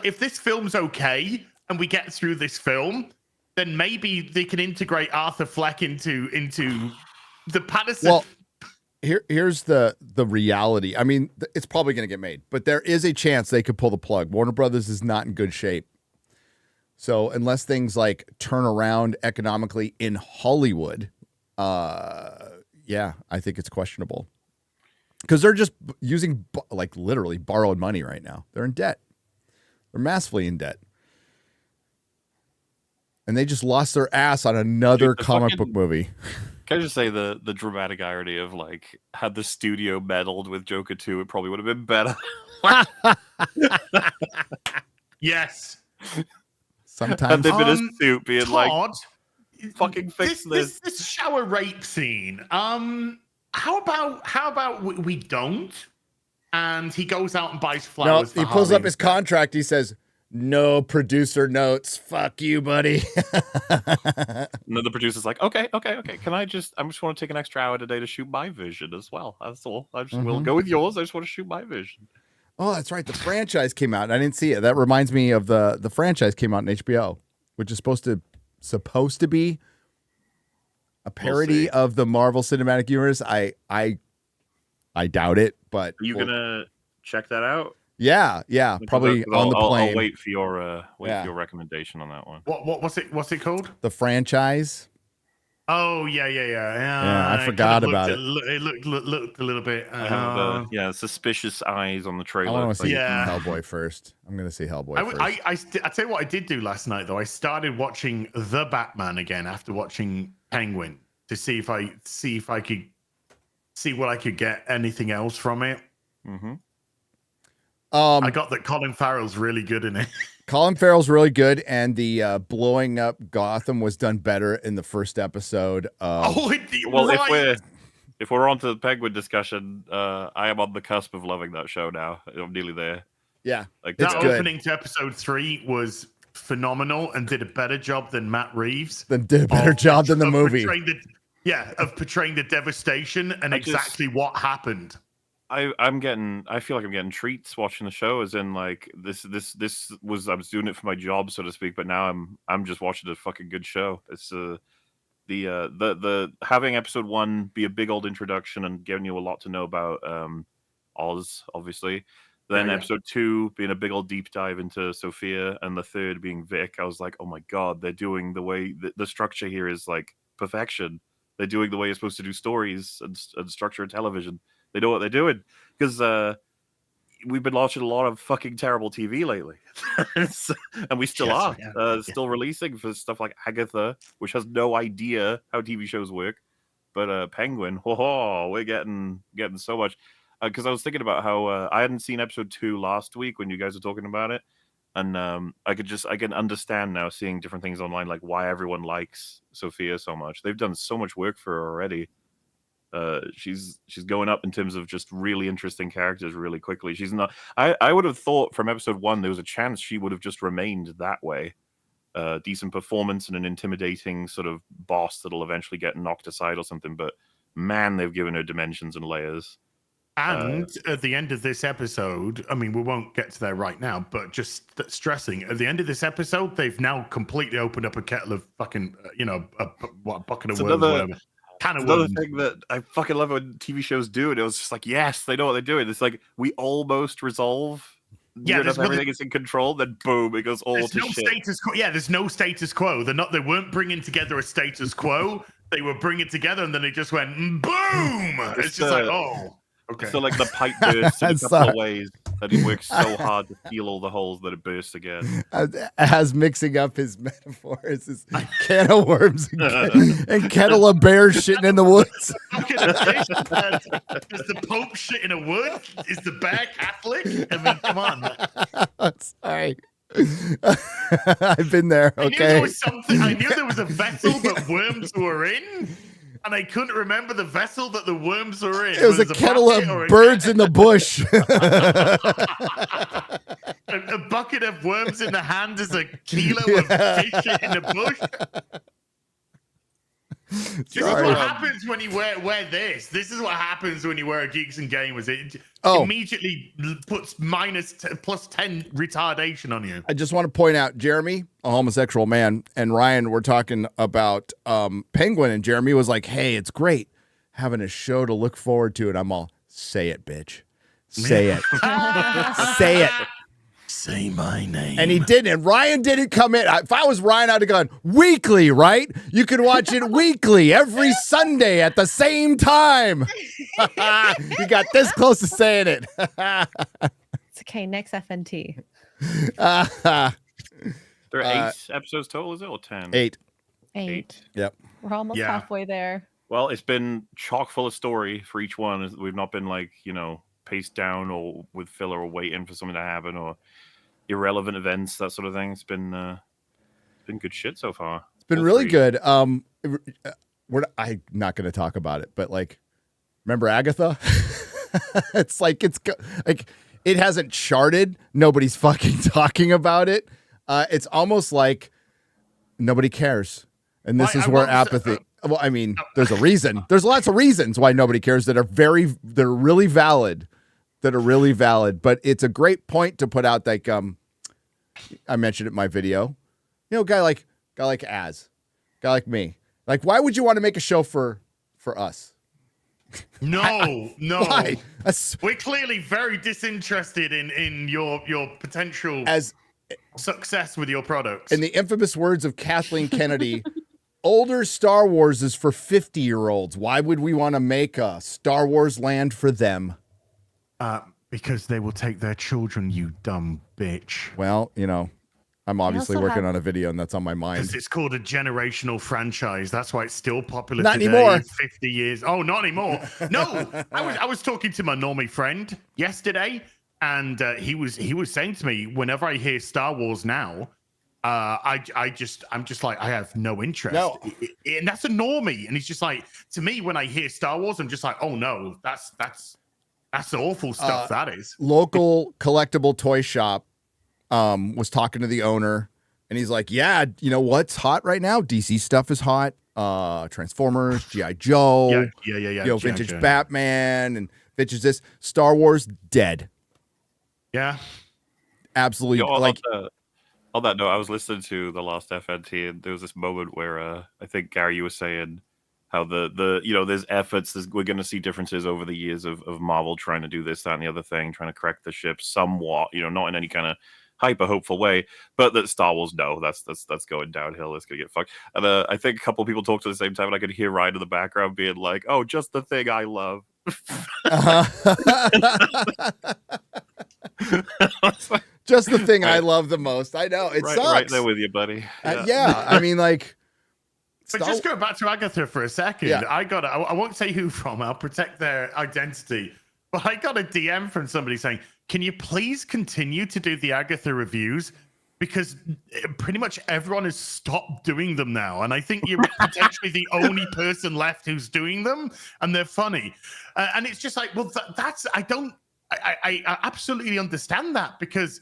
if this film's okay and we get through this film, then maybe they can integrate Arthur Fleck into the Patterson. Well, here's the reality. I mean, it's probably going to get made, but there is a chance they could pull the plug. Warner Brothers is not in good shape. So unless things like turn around economically in Hollywood, yeah, I think it's questionable. Because they're just using, like, literally borrowed money right now. They're in debt. They're massively in debt. And they just lost their ass on another comic book movie. Can I just say the dramatic irony of, like, had the studio meddled with Joker 2, it probably would have been better. Yes. Sometimes they've been a suit being Todd, like, fucking fix this. This shower rape scene. How about we don't? And he goes out and buys flowers. No, he pulls up his contract. He says, "No producer notes. Fuck you, buddy." And then the producer's like, okay. I just want to take an extra hour today to shoot my vision as well. That's all. We'll go with yours. I just want to shoot my vision. Oh, that's right. The franchise came out. I didn't see it. That reminds me of the franchise came out in HBO, which is supposed to be a parody of the Marvel Cinematic Universe. I doubt it, but are you gonna check that out? Yeah, probably on the plane. I'll wait for your your recommendation on that one. What's it called? The franchise. Oh yeah. I forgot about it. It looked a little bit. I have suspicious eyes on the trailer. I want to see Hellboy first. I'm going to see Hellboy first. I tell you what I did do last night though. I started watching The Batman again after watching Penguin to see if I could see what I could get anything else from it. Mm-hmm. I got that Colin Farrell's really good in it. Colin Farrell's really good, and the blowing up Gotham was done better in the first episode. If we're on to the Penguin discussion, I am on the cusp of loving that show now. I'm nearly there. Yeah, like that opening to episode 3 was phenomenal and did a better job than Matt Reeves. Did a better job than the movie. Portraying the devastation and exactly what happened. I feel like I'm getting treats watching the show, as in like this was, I was doing it for my job, so to speak, but now I'm just watching a fucking good show. It's the having episode 1 be a big old introduction and giving you a lot to know about Oz, obviously. Then episode 2 being a big old deep dive into Sophia, and the third being Vic. I was like, oh my god, they're doing the way the structure here is like perfection. They're doing the way you're supposed to do stories and structure television. They know what they're doing, because we've been watching a lot of fucking terrible TV lately, and we still are still releasing for stuff like Agatha, which has no idea how TV shows work. But Penguin, we're getting so much. Because I was thinking about how I hadn't seen episode 2 last week when you guys were talking about it, and I can understand now, seeing different things online, like why everyone likes Sophia so much. They've done so much work for her already. She's going up in terms of just really interesting characters really quickly. She's not. I would have thought from episode 1 there was a chance she would have just remained that way. Decent performance and an intimidating sort of boss that'll eventually get knocked aside or something. But man, they've given her dimensions and layers. And at the end of this episode, I mean, we won't get to there right now, but just stressing, at the end of this episode, they've now completely opened up a kettle of fucking, a bucket of worms, whatever. Another thing that I fucking love when TV shows do, and it was just like, yes, they know what they're doing. It's like we almost resolve. Yeah, everything is in control. Then boom, it goes all there's to no shit. status quo. Yeah, there's no status quo. They weren't bringing together a status quo. They were bringing together, and then it just went boom. It's just like, oh. Okay. So like the pipe bursts in a couple of ways that he works so hard to seal all the holes that it bursts again. As mixing up his metaphors, his can of worms and kettle of bears shitting in the woods. Does the Pope shit in a wood? Is the bear Catholic? I mean, come on. Sorry. I've been there. Okay. I knew there was a vessel that worms were in. And I couldn't remember the vessel that the worms were in. It was a kettle of birds in the bush. A bucket of worms in the hand is a kilo of fish in the bush. This is what happens when you wear this. This is what happens when you wear a Geeks and Gamers. It immediately puts plus 10 retardation on you. I just want to point out, Jeremy, a homosexual man, and Ryan were talking about Penguin, and Jeremy was like, hey, it's great having a show to look forward to. And I'm all, say it, bitch. Say it. Say it. Say my name. And he didn't. And Ryan didn't come in. If I was Ryan, I'd have gone, weekly, right? You can watch it weekly, every Sunday at the same time. You got this close to saying it. It's okay. Next FNT. There are 8 episodes total, is it? Or 10? 8. 8. Yep. We're almost halfway there. Well, it's been chock full of story for each one. We've not been like, paced down or with filler or waiting for something to happen or irrelevant events, that sort of thing. It's been good shit so far. It's been really good. I'm not going to talk about it, but like, remember Agatha? It's like it hasn't charted. Nobody's fucking talking about it. It's almost like nobody cares, and this is where apathy. Well, I mean, there's a reason. There's lots of reasons why nobody cares that are really valid. But it's a great point to put out. Like, I mentioned it in my video. Guy like Az, guy like me. Like, why would you want to make a show for us? No. Why? We're clearly very disinterested in your potential success with your products. In the infamous words of Kathleen Kennedy, older Star Wars is for 50-year-olds. Why would we want to make a Star Wars land for them? Because they will take their children, you dumb bitch. Well, I'm obviously working on a video, and that's on my mind. Because it's called a generational franchise. That's why it's still popular not today. Anymore. 50 years. Oh, not anymore. No, I was talking to my normie friend yesterday, and he was saying to me, whenever I hear Star Wars now, I'm just like, I have no interest. No. And that's a normie. And he's just like, to me, when I hear Star Wars, I'm just like, oh no, that's awful stuff. That is. Local collectible toy shop was talking to the owner, and he's like, yeah, what's hot right now? DC stuff is hot. Transformers, G.I. Joe. Yeah. Vintage Batman and vintage this. Star Wars, dead. Yeah. Absolutely. On that note, I was listening to the last FNT, and there was this moment where I think, Gary, you were saying how there's efforts, we're going to see differences over the years of Marvel trying to do this, that, and the other thing, trying to correct the ship somewhat, not in any kind of hyper hopeful way, but that Star Wars, no, that's going downhill. It's going to get fucked. And I think a couple of people talked at the same time, and I could hear Ryan in the background being like, oh, just the thing I love. Just the thing I love the most. I know it sucks. Right there with you, buddy. Yeah. I mean, like. But just go back to Agatha for a second. Yeah. I won't say who from. I'll protect their identity. But I got a DM from somebody saying, "Can you please continue to do the Agatha reviews? because pretty much everyone has stopped doing them now, and I think you're potentially the only person left who's doing them, and they're funny. And it's just like, well, that's I absolutely understand that, because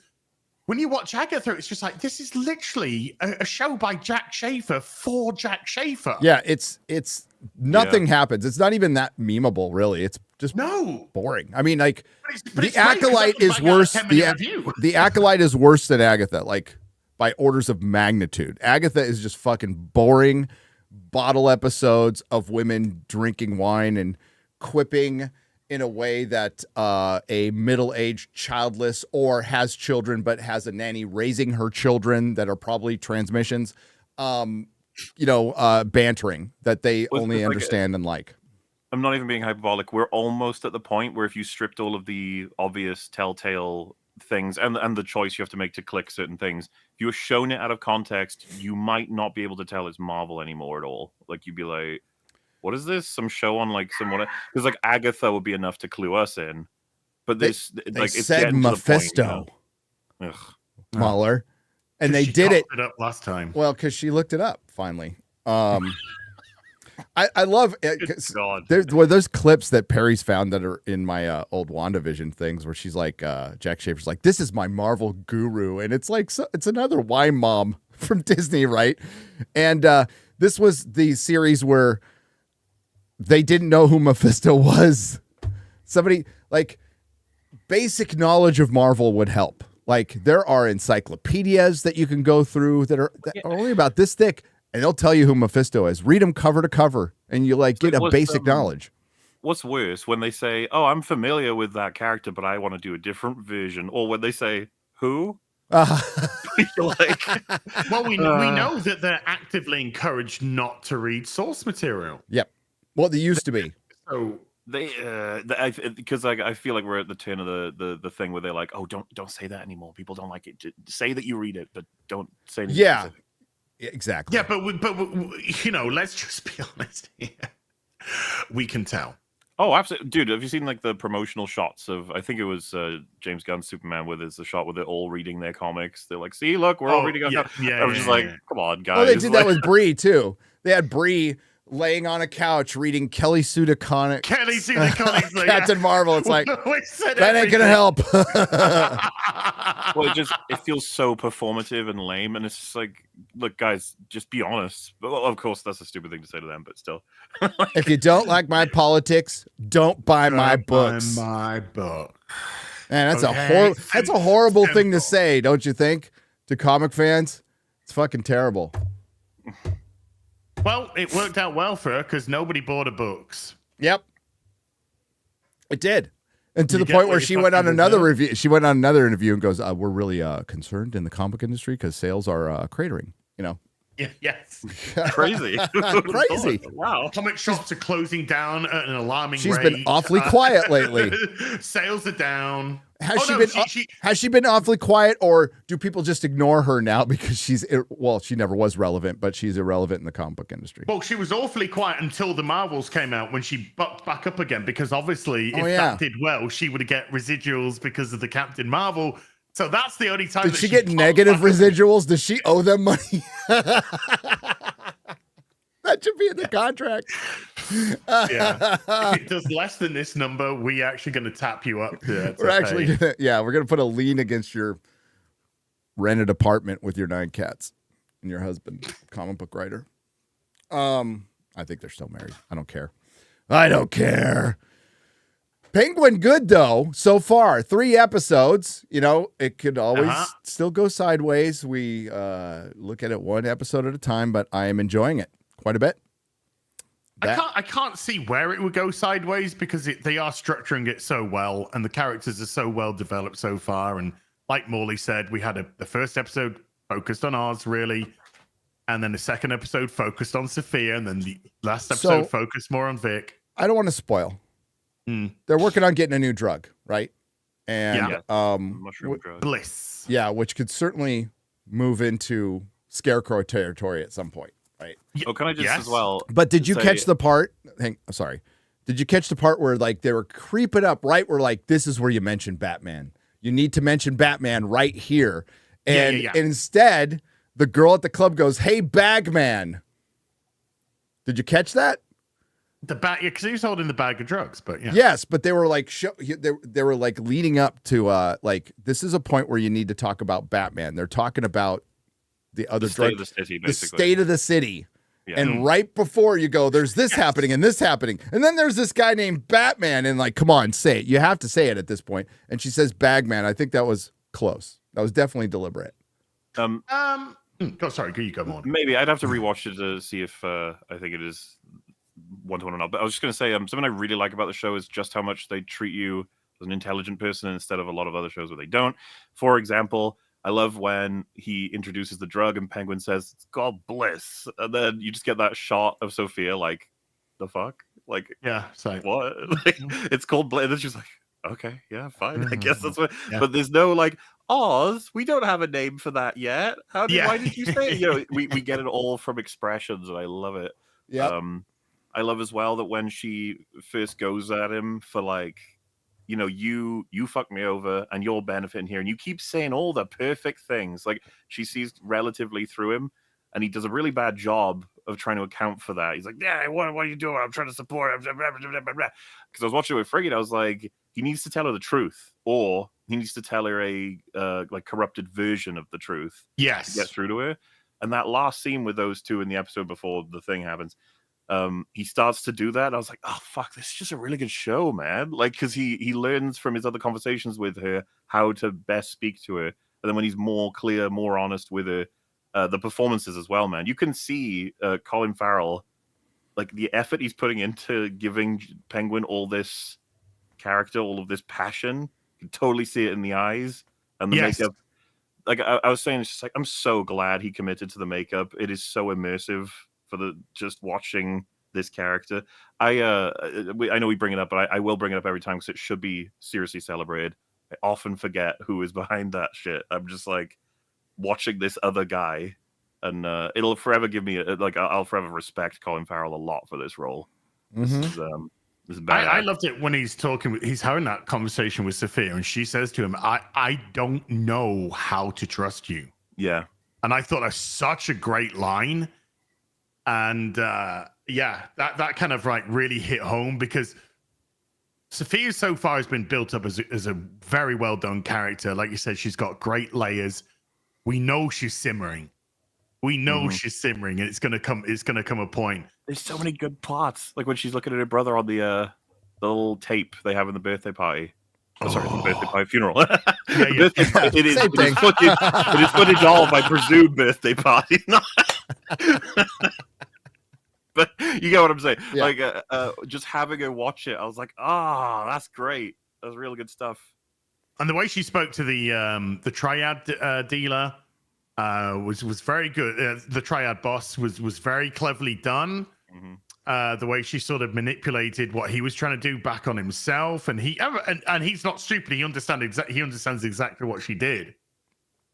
when you watch Agatha, it's just like, this is literally a show by Jack Schaefer for Jack Schaefer. Yeah, it's nothing happens. It's not even that memeable, really. It's just boring. I mean, like, the Acolyte is worse. The Acolyte is worse than Agatha, like, by orders of magnitude. Agatha is just fucking boring bottle episodes of women drinking wine and quipping in a way that a middle-aged childless or has children but has a nanny raising her children that are probably transmissions, bantering that they only understand and like. I'm not even being hyperbolic. We're almost at the point where if you stripped all of the obvious telltale things and the choice you have to make to click certain things, if you were shown it out of context, you might not be able to tell it's Marvel anymore at all. Like, you'd be like, what is this? Some show on like someone? Because like Agatha would be enough to clue us in, but this they like it's said Mephisto, Ugh. MauLer, and they did it up last time. Well, because she looked it up finally. I love it. There's clips that Perry's found that are in my old WandaVision things where she's like, Jack Schaefer's like, this is my Marvel guru, and it's like it's another wine mom from Disney, right? And this was the series where they didn't know who Mephisto was. Somebody, like, basic knowledge of Marvel would help. Like, there are encyclopedias that you can go through that are only about this thick, and they'll tell you who Mephisto is. Read them cover to cover, and you like get a basic knowledge. What's worse, when they say, "Oh, I'm familiar with that character, but I want to do a different version," or when they say, "Who?" You're like, well, we know that they're actively encouraged not to read source material. Yep. Well, they used to be. So because I feel like we're at the turn of the thing where they're like, oh, don't say that anymore. People don't like it. Just say that you read it, but don't say anything. Yeah, specific. exactly. Yeah, but let's just be honest here. We can tell. Oh, absolutely, dude. Have you seen like the promotional shots of? I think it was James Gunn's Superman, where there's a shot where they're all reading their comics. They're like, "See, look, we're all reading our." I was just like, "Come on, guys!" Oh, they did that with Bree too. They had Bree laying on a couch reading Kelly Sue DeConnick. Captain Marvel. It's like, that ain't gonna help. Well, it feels so performative and lame, and it's just like, look, guys, just be honest. Well, of course, that's a stupid thing to say to them, but still. If you don't like my politics, don't buy my books. My book. Man, that's a horrible thing to say, don't you think? To comic fans, it's fucking terrible. Well, it worked out well for her because nobody bought her books. Yep, it did, and to the point where she went on another review. She went on another interview and goes, "We're really concerned in the comic industry because sales are cratering." You know. Yeah, yes. Crazy. Crazy. Wow. Comic shops are closing down at an alarming rate. She's been awfully quiet lately. Sales are down. Has she been awfully quiet, or do people just ignore her now because she never was relevant, but she's irrelevant in the comic book industry? Well, she was awfully quiet until the Marvels came out when she bucked back up again, because obviously if that did well, she would get residuals because of the Captain Marvel. So that's the only time. Did she get negative residuals? Does she owe them money? That should be in the contract. Yeah. If it does less than this number, we actually going to tap you up. We're going to put a lien against your rented apartment with your 9 cats and your husband, comic book writer. I think they're still married. I don't care. Penguin good though so far. 3 episodes. You know, it could always still go sideways. We look at it 1 episode at a time, but I am enjoying it quite a bit. I can't see where it would go sideways because they are structuring it so well, and the characters are so well developed so far. And like Morley said, we had the first episode focused on Oz, really, and then the second episode focused on Sophia, and then the last episode focused more on Vic. I don't want to spoil. They're working on getting a new drug, right? And mushroom drug. Bliss. Yeah, which could certainly move into Scarecrow territory at some point, right? Oh, can I just as well? But did you catch the part? Did you catch the part where like they were creeping up right where like this is where you mention Batman? You need to mention Batman right here. And instead, the girl at the club goes, "Hey, Bagman." Did you catch that? The bag, because he was holding the bag of drugs, but yeah. Yes, but they were like they were like leading up to like this is a point where you need to talk about Batman. They're talking about the other state of the city, basically. The state of the city. Yeah. And right before you go, there's this happening and this happening. And then there's this guy named Batman. And like, come on, say it. You have to say it at this point. And she says Bagman. I think that was close. That was definitely deliberate. Sorry, you go on. Maybe I'd have to rewatch it to see if I think it is one-to-one or not. But I was just going to say something I really like about the show is just how much they treat you as an intelligent person instead of a lot of other shows where they don't. For example, I love when he introduces the drug and Penguin says, "It's called bliss." And then you just get that shot of Sophia like, the fuck? Like, yeah, so what? Like, it's called bliss. And then she's like, okay, yeah, fine. I guess that's what. Yeah. But there's no like, Oz, we don't have a name for that yet. Why did you say it? You know, we get it all from expressions, and I love it. Yeah. I love as well that when she first goes at him for like, you know, you fucked me over and you're benefiting here. And you keep saying all the perfect things. Like she sees relatively through him and he does a really bad job of trying to account for that. He's like, yeah, what are you doing? I'm trying to support him. Because I was watching it with Frigid. I was like, he needs to tell her the truth or he needs to tell her a like corrupted version of the truth. Yes. To get through to her. And that last scene with those two in the episode before the thing happens, he starts to do that. I was like, oh fuck, this is just a really good show, man. Like, because he learns from his other conversations with her how to best speak to her, and then when he's more clear, more honest with her, the performances as well, man. You can see Colin Farrell, like the effort he's putting into giving Penguin all this character, all of this passion. You can totally see it in the eyes and the makeup. Like I was saying, it's just like I'm so glad he committed to the makeup. It is so immersive. For the just watching this character, I know we bring it up, but I will bring it up every time because it should be seriously celebrated. I often forget who is behind that shit. I'm just like watching this other guy, and it'll forever give me I'll forever respect Colin Farrell a lot for this role. Mm-hmm. This is bad. I loved it when he's having that conversation with Sophia, and she says to him, "I don't know how to trust you." Yeah, and I thought that's such a great line. And that kind of like really hit home because Sophia so far has been built up as a very well done character. Like you said, she's got great layers. We know she's simmering. She's simmering, and it's gonna come a point. There's so many good plots. Like when she's looking at her brother on the little tape they have in the birthday party. Oh, sorry, the birthday party funeral. Birthday party. It is footage of, I presume, birthday party. But you get what I'm saying. Yeah. Like just having her watch it, I was like, that's great. That's really good stuff. And the way she spoke to the triad dealer was very good. The triad boss was very cleverly done. Mm-hmm. The way she sort of manipulated what he was trying to do back on himself, and he's not stupid. He understands exactly what she did.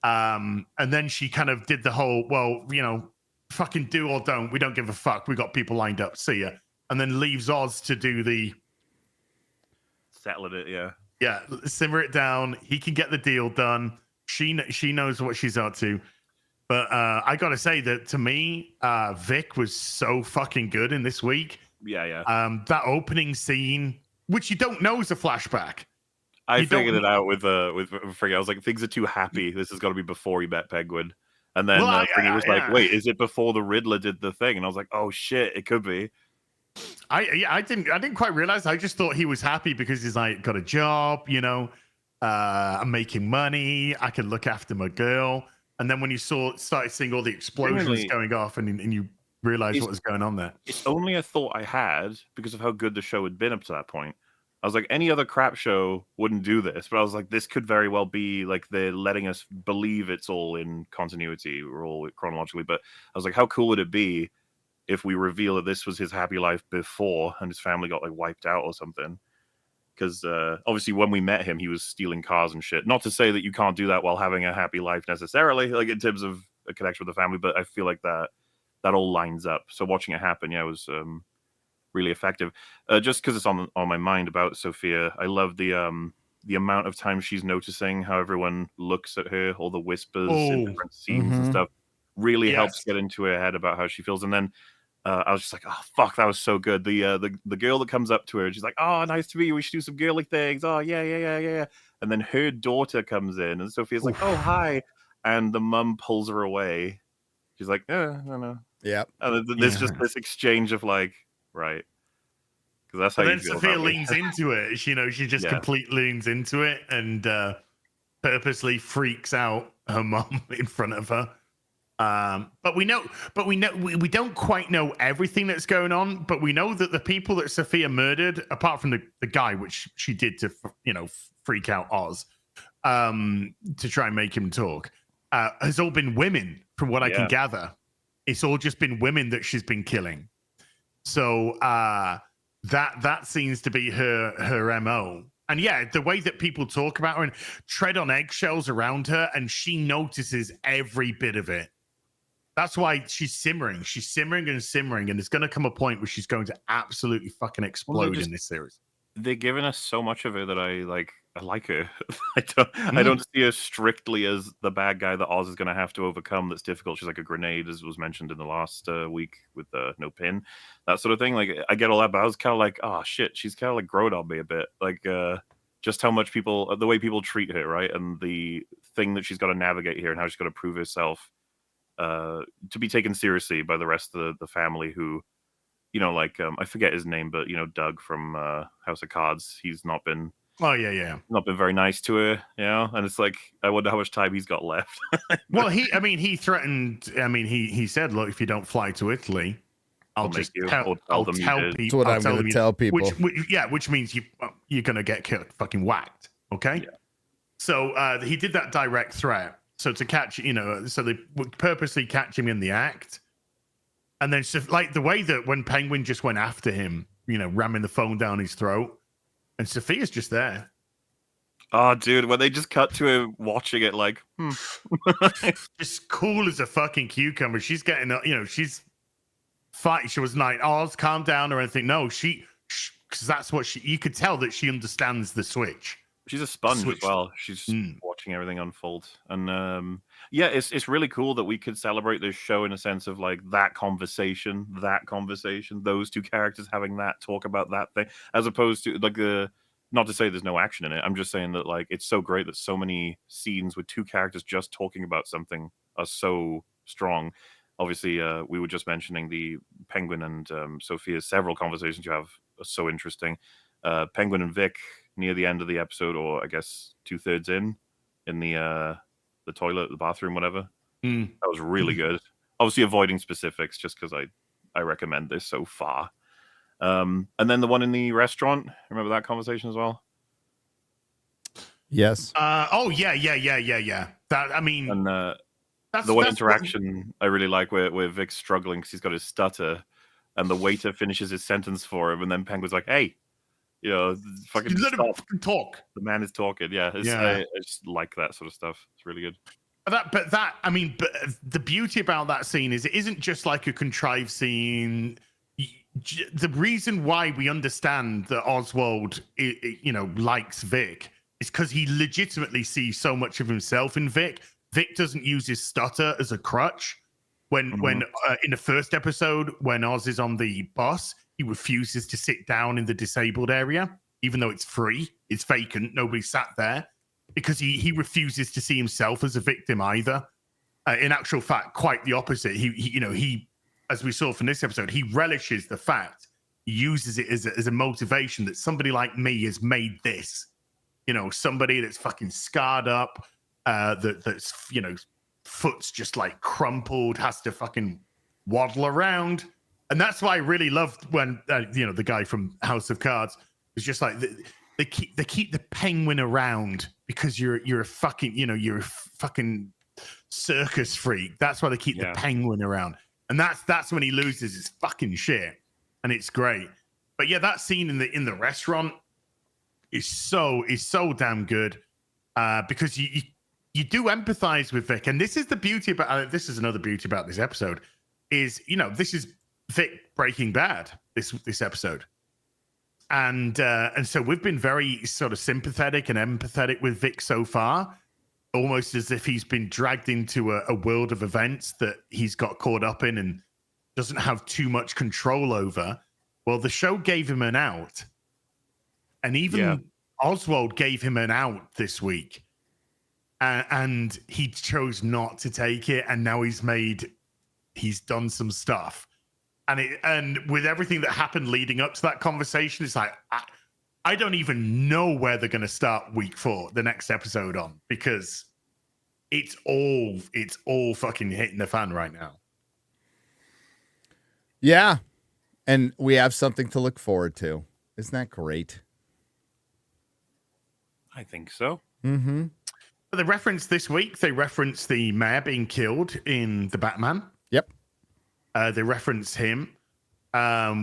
And then she kind of did the whole, well, you know, fucking do or don't. We don't give a fuck. We got people lined up. See ya. And then leaves Oz to do the settling it. Yeah. Simmer it down. He can get the deal done. She knows what she's up to. But I gotta say that to me, Vic was so fucking good in this week. Yeah. That opening scene, which you don't know is a flashback. I figured it out with Frigga. I was like, things are too happy. This has got to be before he met Penguin. And then Frigga was like, wait, is it before the Riddler did the thing? And I was like, oh shit, it could be. I didn't quite realize. I just thought he was happy because he's like got a job, you know. I'm making money. I can look after my girl. And then when you started seeing all the explosions going off, and you realized what was going on there. It's only a thought I had because of how good the show had been up to that point. I was like, any other crap show wouldn't do this, but I was like, this could very well be like they're letting us believe it's all in continuity or all chronologically. But I was like, how cool would it be if we reveal that this was his happy life before and his family got like wiped out or something? Because obviously when we met him, he was stealing cars and shit. Not to say that you can't do that while having a happy life necessarily, like in terms of a connection with the family, but I feel like that all lines up. So watching it happen, was really effective. Just because it's on my mind about Sophia, I love the the amount of time she's noticing how everyone looks at her, all the whispers in different scenes and stuff, really helps get into her head about how she feels. And then I was just like, oh fuck, that was so good. The girl that comes up to her, she's like, oh, nice to meet you. We should do some girly things. Oh yeah. And then her daughter comes in, and Sophia's like, oh hi, and the mum pulls her away. She's like, no. Yeah. And there's just this exchange of like, right. Because that's how But you then feel Sophia about me. leans into it. She just completely leans into it and purposely freaks out her mom in front of her. But we don't quite know everything that's going on. But we know that the people that Sophia murdered, apart from the guy, which she did to freak out Oz, to try and make him talk, has all been women. From what I can gather, it's all just been women that she's been killing. So that seems to be her MO. And yeah, the way that people talk about her and tread on eggshells around her, and she notices every bit of it. That's why she's simmering. She's simmering and simmering, and there's going to come a point where she's going to absolutely fucking explode in this series. They're giving us so much of her that I like her. I don't see her strictly as the bad guy that Oz is going to have to overcome. That's difficult. She's like a grenade, as was mentioned in the last week with no pin, that sort of thing. Like I get all that, but I was kind of like, oh shit, she's kind of like grown on me a bit. Like just how much the way people treat her, right, and the thing that she's got to navigate here, and how she's got to prove herself to be taken seriously by the rest of the family who. I forget his name, but Doug from House of Cards. He's not been not been very nice to her, and it's like I wonder how much time he's got left. Well, he threatened. He said, "Look, if you don't fly to Italy, I'll just tell people." That's what I'm going to tell people. Which means you're going to get fucking whacked. Okay. Yeah. So he did that direct threat. So to catch, so they would purposely catch him in the act. And then, like the way that when Penguin just went after him, ramming the phone down his throat, and Sophia's just there. Oh, dude, when they just cut to him watching it, like, just cool as a fucking cucumber. She's getting, she's fighting. She was like, Oz, calm down or anything. No, because that's what you could tell that she understands the switch. She's a sponge as well. She's watching everything unfold. And it's really cool that we could celebrate this show in a sense of like that conversation, those two characters having that talk about that thing, as opposed to like not to say there's no action in it. I'm just saying that like it's so great that so many scenes with two characters just talking about something are so strong. Obviously, we were just mentioning the Penguin and Sophia's several conversations you have are so interesting. Penguin and Vic near the end of the episode, or I guess 2/3 in the toilet, the bathroom, whatever. That was really good. Obviously, avoiding specifics just because I recommend this so far. And then the one in the restaurant. Remember that conversation as well? Yes. Yeah. That and the one interaction I really like where Vic's struggling because he's got his stutter, and the waiter finishes his sentence for him, and then Penguin's like, "Hey, fucking let him talk." The man is talking. Yeah, I just like that sort of stuff. It's really good. But the beauty about that scene is it isn't just like a contrived scene. The reason why we understand that Oswald, likes Vic is because he legitimately sees so much of himself in Vic. Vic doesn't use his stutter as a crutch. When in the first episode, when Oz is on the bus, he refuses to sit down in the disabled area, even though it's free, it's vacant, nobody sat there, because he refuses to see himself as a victim either. In actual fact, quite the opposite. He, as we saw from this episode, he relishes the fact, he uses it as a motivation that somebody like me has made this. Somebody that's fucking scarred up, that's foot's just like crumpled, has to fucking waddle around. And that's why I really loved when the guy from House of Cards was just like they keep the Penguin around because you're a fucking you're a fucking circus freak. That's why they keep the Penguin around, and that's when he loses his fucking shit, and it's great. But yeah, that scene in the restaurant is so damn good because you do empathize with Vic, and this is the beauty about this is another beauty about this episode is this is Vic Breaking Bad this episode, and so we've been very sort of sympathetic and empathetic with Vic so far, almost as if he's been dragged into a world of events that he's got caught up in and doesn't have too much control over. Well, the show gave him an out, and even Oswald gave him an out this week, and he chose not to take it, and now he's done some stuff. And with everything that happened leading up to that conversation, it's like I don't even know where they're going to start week 4, the next episode on, because it's all fucking hitting the fan right now. Yeah, and we have something to look forward to. Isn't that great? I think so. Mm-hmm. But they referenced this week. They referenced the mayor being killed in the Batman. Yep. They reference him,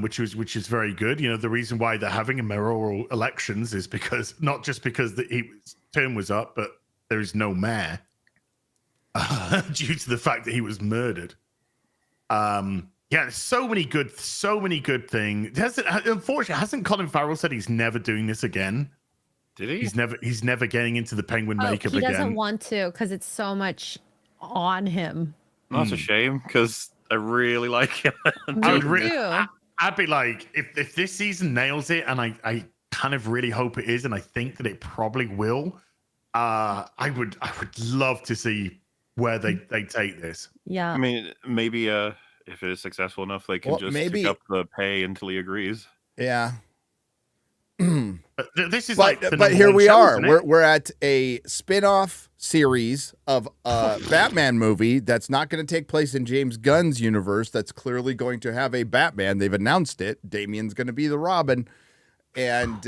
which is very good. You know, the reason why they're having a mayoral elections is because not just because his term was up, but there is no mayor due to the fact that he was murdered. Yeah, so many good things. Unfortunately, hasn't Colin Farrell said he's never doing this again? Did he? He's never getting into the penguin makeup again. He doesn't want to because it's so much on him. That's a shame because I really like him. I'd be like, if this season nails it, and I kind of really hope it is, and I think that it probably will. I would love to see where they take this. Yeah. I mean, maybe if it is successful enough, they can just pick up the pay until he agrees. Yeah. But this is but here we are. We're at a spin-off series of a Batman movie that's not going to take place in James Gunn's universe. That's clearly going to have a Batman. They've announced it. Damian's going to be the Robin. And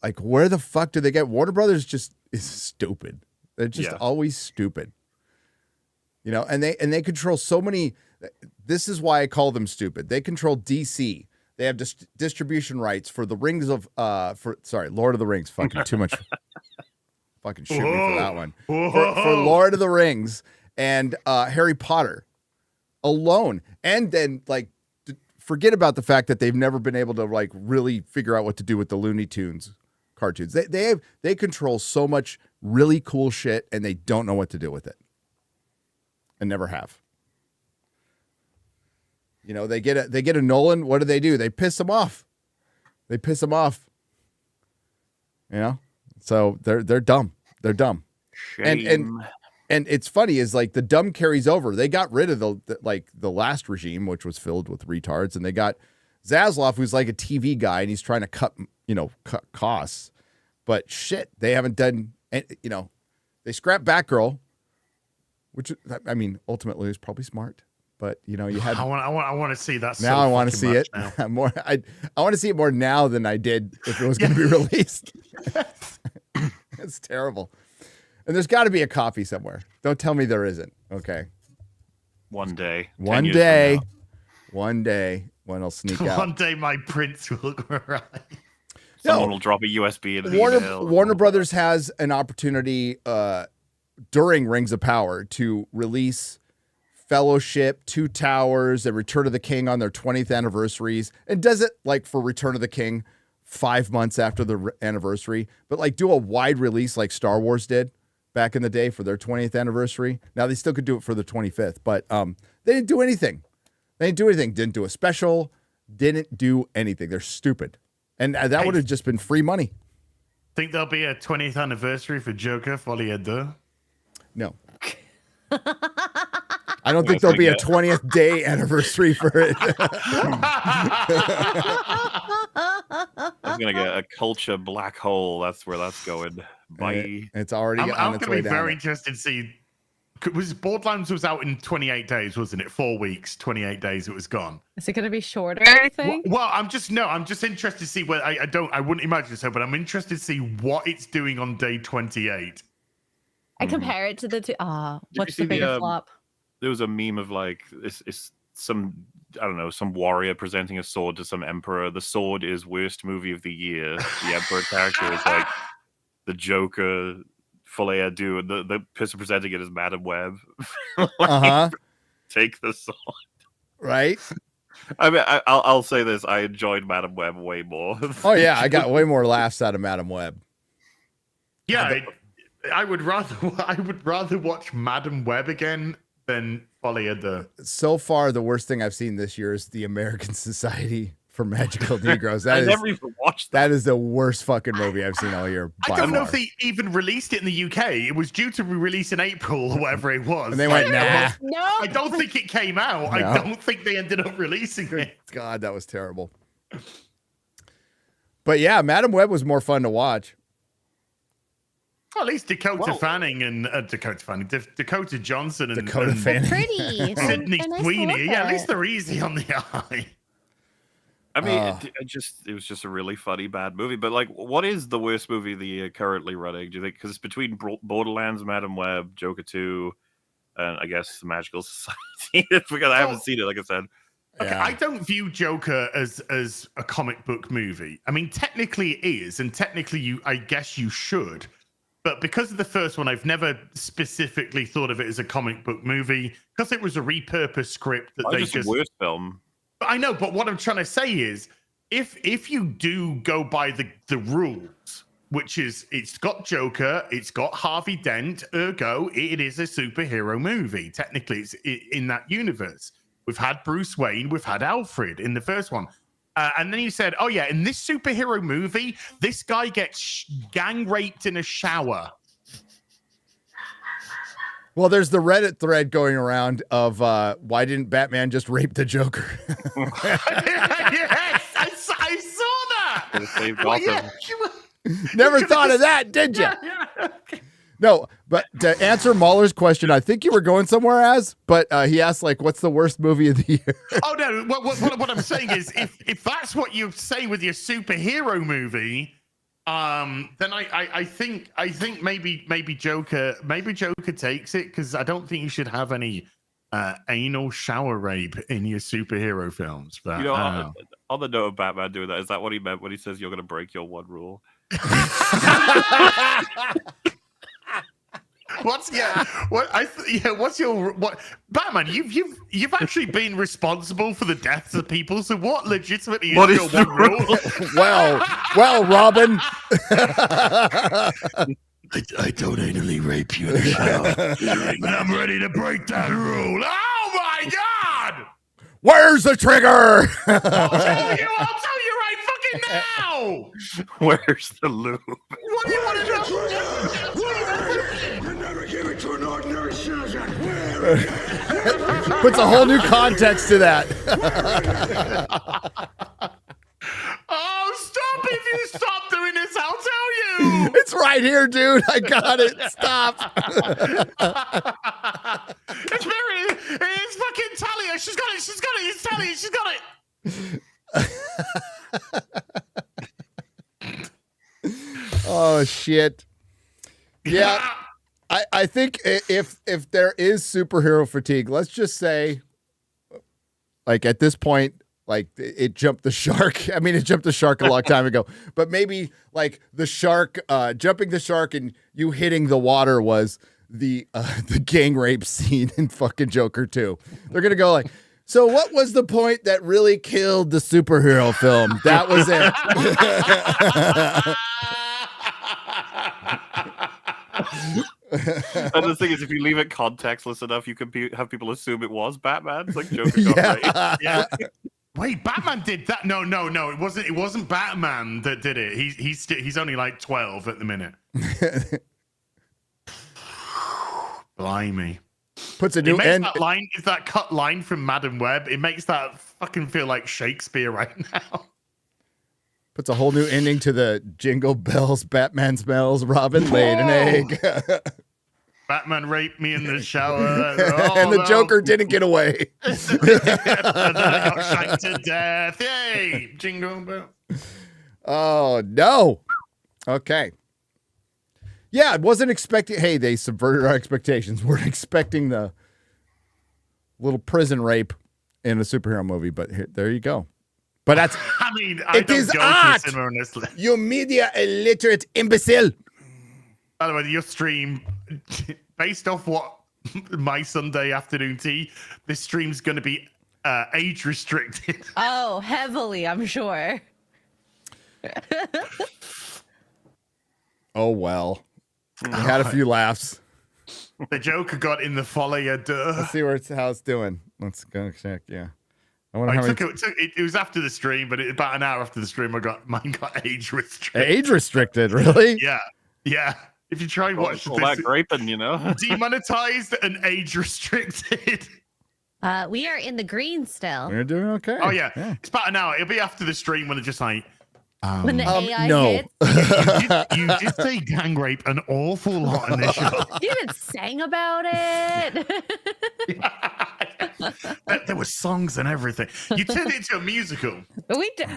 like, where the fuck do they get? Warner Brothers just is stupid. They're just always stupid. You know, and they control so many. This is why I call them stupid. They control DC. They have distribution rights for the Rings of Lord of the Rings. Fucking too much. Fucking shoot me for that one. For Lord of the Rings and Harry Potter alone. And then like forget about the fact that they've never been able to like really figure out what to do with the Looney Tunes cartoons. They control so much really cool shit and they don't know what to do with it. And never have. You know, they get a Nolan. What do? They piss him off. You know, so they're dumb. They're dumb. Shame. And it's funny is like the dumb carries over. They got rid of the last regime, which was filled with retards, and they got Zaslav, who's like a TV guy, and he's trying to cut costs. But shit, they haven't done. You know, they scrapped Batgirl, which I mean, ultimately is probably smart. But you know, you had. I want to see that. Now I want to see it more. I want to see it more now than I did if it was going to be released. It's terrible. And there's got to be a copy somewhere. Don't tell me there isn't. Okay. One day. One day when it'll sneak out. One day my prince will arrive. Someone will drop a USB into the email. Warner Brothers has an opportunity during Rings of Power to release Fellowship, Two Towers, and Return of the King on their 20th anniversaries, and does it like for Return of the King 5 months after the anniversary, but like do a wide release like Star Wars did back in the day for their 20th anniversary. Now they still could do it for the 25th, but they didn't do anything. Didn't do a special, didn't do anything. They're stupid. And that would have just been free money. Think there'll be a 20th anniversary for Joker Folie à Deux? No. I don't think there'll be a 20th day anniversary for it. I'm going to get a culture black hole. That's where that's going. Bye. It's already on its way down. I'm going to be very interested to see. Borderlands was out in 28 days, wasn't it? 4 weeks, 28 days, it was gone. Is it going to be shorter? I think. Well, I'm just interested to see where I wouldn't imagine so, but I'm interested to see what it's doing on day 28. I compare it to the two. What's the bigger flop? There was a meme of like it's some some warrior presenting a sword to some emperor. The sword is worst movie of the year. The emperor character is like the Joker, Folie à Deux. The person presenting it is Madam Web. Take the sword. Right. I mean, I'll say this: I enjoyed Madam Web way more. Oh yeah, I got way more laughs out of Madam Web. Yeah, I would rather watch Madam Web again than Folly of the. So far, the worst thing I've seen this year is the American Society for Magical Negroes. I never even watched that. That is the worst fucking movie I've seen all year. I don't know if they even released it in the UK. It was due to be released in April or whatever it was. And they went, nah. No. I don't think it came out. No. I don't think they ended up releasing it. God, that was terrible. But yeah, Madam Web was more fun to watch. Well, at least Dakota Fanning and Dakota Johnson and Dakota and Fanning. Pretty. Sydney They're nice to Sweeney. look Yeah, at least at. they're easy on the eye. I mean, it was just a really funny bad movie. But like, what is the worst movie of the year currently running? Do you think? Because it's between Borderlands, Madam Web, Joker 2, and I guess the Magical Society. Because I haven't seen it, like I said. Okay, Yeah. I don't view Joker as a comic book movie. I mean, technically it is, and technically I guess you should. But because of the first one, I've never specifically thought of it as a comic book movie because it was a repurposed script that they Just a worst film. I know, but what I'm trying to say is, if you do go by the rules, which is it's got Joker, it's got Harvey Dent, ergo it is a superhero movie. Technically, it's in that universe. We've had Bruce Wayne, we've had Alfred in the first one. And then you said, oh yeah, in this superhero movie, this guy gets gang raped in a shower. Well, there's the Reddit thread going around of why didn't Batman just rape the Joker? Yes, I saw that. Could've saved Well, Gotham. Never thought of that, did you? Yeah. No, but to answer MauLer's question, I think you were going somewhere but he asked, like, what's the worst movie of the year? Oh no! What I'm saying is, if that's what you say with your superhero movie, then I think maybe Joker takes it because I don't think you should have any anal shower rape in your superhero films. But You know, I don't know. on the note of Batman doing that, is that what he meant when he says you're going to break your one rule? What's Batman? You've actually been responsible for the deaths of people. So what legitimately is What your is the one rule? well, Robin. I don't anally rape you in the shower, and I'm ready to break that rule. Oh my god! Where's the trigger? I'll tell you right fucking now. Where's the lube? What do you want to know? Puts a whole new context to that. Oh, stop! If you stop doing this, I'll tell you. It's right here, dude. I got it. Stop. It's fucking Talia. She's got it. It's Talia. She's got it. Oh shit. Yeah. I think if there is superhero fatigue, let's just say, like at this point, like it jumped the shark. I mean, it jumped the shark a long time ago, but maybe like the shark, jumping the shark and you hitting the water was the gang rape scene in fucking Joker 2. They're gonna go like, so what was the point that really killed the superhero film? That was it. And the thing is, if you leave it contextless enough, you can have people assume it was Batman. It's like Joker got raped. Yeah. Wait, Batman did that? No. It wasn't Batman that did it. He's only like 12 at the minute. Blimey. Puts a new makes end. that line is that cut line from Madam Web. It makes that fucking feel like Shakespeare right now. Puts a whole new ending to the Jingle Bells, Batman smells, Robin laid an egg. Batman raped me in the shower. And the Joker didn't get away. And then I got shanked to death. Yay! Jingle bell. Oh, no. Okay. Yeah, I wasn't expecting. Hey, they subverted our expectations. We're expecting the little prison rape in a superhero movie, but there you go. But that's. I mean, I It don't is go art! to cinema honestly. You media illiterate imbecile. By the way, your stream, based off what my Sunday afternoon tea, this stream's going to be age restricted. Oh, heavily, I'm sure. Oh well, we had a few laughs. The Joker got in the folie de. Let's see how it's doing. Let's go check. Yeah, I wonder I how took many it was after the stream, but about an hour after the stream, mine got age restricted. age restricted. Really? Yeah. If you try and watch all that graping, you know. demonetized and age restricted. We are in the green still. We're doing okay. Oh yeah, it's about an hour. It'll be after the stream when it's just like. When the AI no. hits. You did say gang rape an awful lot in this show. You even sang about it. There were songs and everything. You turned it into a musical.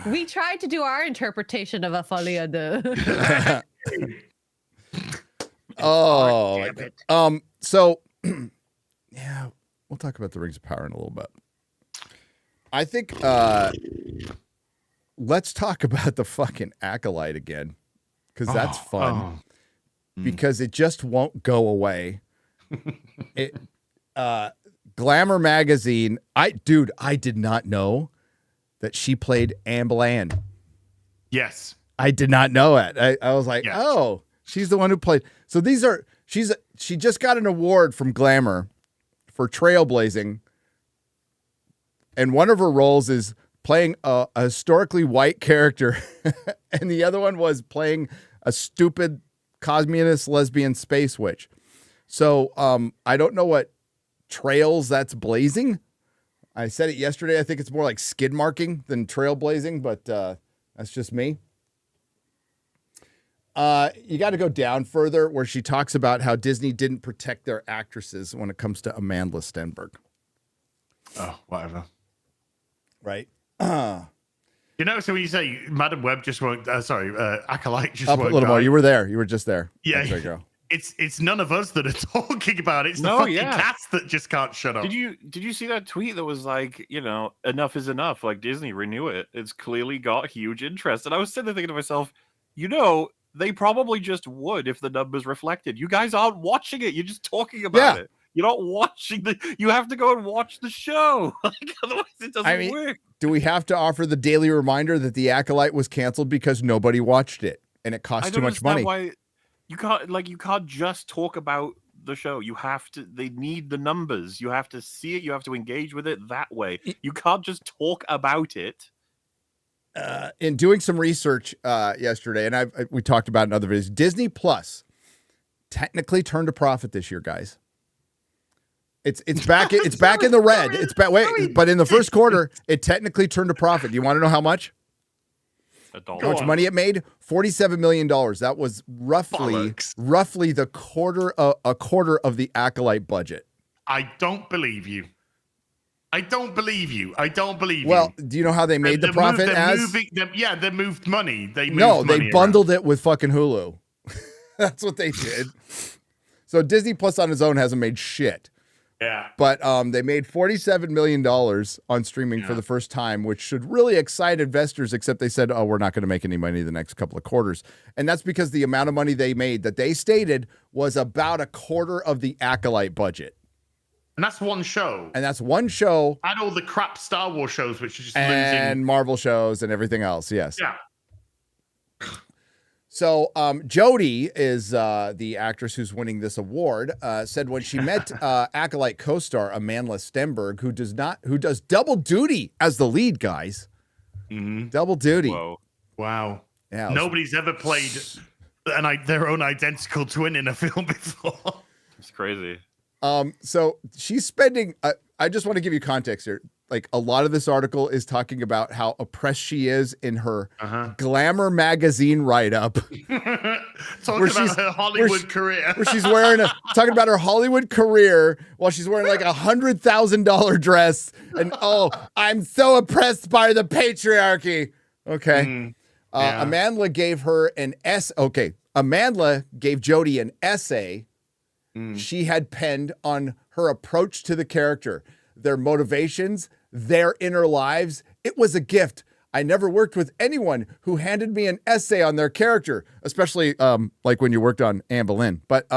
We tried to do our interpretation of a folie de. Oh, so yeah, we'll talk about the Rings of Power in a little bit. I think let's talk about the fucking Acolyte again, because that's fun. Because it just won't go away. It Glamour magazine. I did not know that she played Anne Boleyn. Yes. I did not know it. I was like, Yes. oh, she's the one who played. So she just got an award from Glamour for trailblazing. And one of her roles is playing a historically white character. And the other one was playing a stupid communist lesbian space witch. So I don't know what trails that's blazing. I said it yesterday. I think it's more like skid marking than trailblazing, but that's just me. You got to go down further where she talks about how Disney didn't protect their actresses when it comes to Amanda Stenberg. Oh, whatever. Right. You know, so when you say Madam Web just won't, Acolyte just Up won't a little die. more. You were there. You were just there. Yeah. There you go. It's none of us that are talking about it. It's the fucking cast that just can't shut up. Did you see that tweet that was like, enough is enough? Like, Disney, renew it. It's clearly got huge interest. And I was sitting there thinking to myself, they probably just would if the numbers reflected. You guys aren't watching it. You're just talking about it. You're not watching you have to go and watch the show. Like, otherwise it doesn't work. Do we have to offer the daily reminder that the Acolyte was canceled because nobody watched it and it cost too much money? Why you can't just talk about the show. You have to. They need the numbers. You have to see it. You have to engage with it that way. You can't just talk about it. In doing some research yesterday, and we talked about in other videos, Disney Plus technically turned a profit this year, guys. It's back. It's back in the red. It's back. Wait, but in the first quarter, it technically turned a profit. Do you want to know how much? $1. How much money it made? $47 million. That was roughly the quarter of the Acolyte budget. I don't believe you. Well, do you know how they made the profit? They moved money. They bundled it with fucking Hulu. That's what they did. So Disney Plus on its own hasn't made shit. Yeah. But they made $47 million on streaming for the first time, which should really excite investors, except they said, oh, we're not going to make any money the next couple of quarters. And that's because the amount of money they made that they stated was about a quarter of the Acolyte budget. And that's one show. Add all the crap Star Wars shows, which are just and losing. Marvel shows and everything else. Yes. Yeah. So Jodie is the actress who's winning this award. Said when she met Acolyte co-star Amanda Stenberg, who does double duty as the lead, guys. Mm-hmm. Double duty. Whoa. Wow. Yeah. Nobody's ever played their own identical twin in a film before. It's crazy. So she's spending. I just want to give you context here. Like, a lot of this article is talking about how oppressed she is in her Glamour magazine write-up. Talking about her Hollywood career. Where she's wearing talking about her Hollywood career while she's wearing like $100,000 dress. And, I'm so oppressed by the patriarchy. Okay. Amanda gave her an Amanda gave Jodie an essay she had penned on her approach to the character, their motivations, their inner lives. It was a gift. I never worked with anyone who handed me an essay on their character, especially like when you worked on Anne Boleyn. But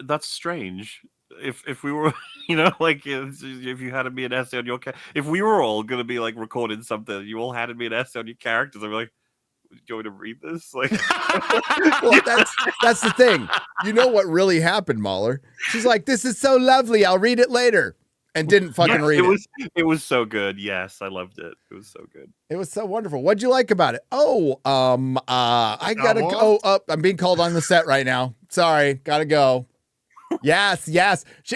that's strange. if we were, you know, like if you handed me an essay on your if we were all gonna be like recording something, you all handed me an essay on your characters, I'm like, do you want me to read this? Like, Well, that's the thing. You know what really happened, MauLer? She's like, "This is so lovely. I'll read it later," and didn't fucking read it. It was so good. Yes, I loved it. It was so good. It was so wonderful. What'd you like about it? I gotta go up. I'm being called on the set right now. Sorry, gotta go. Yes.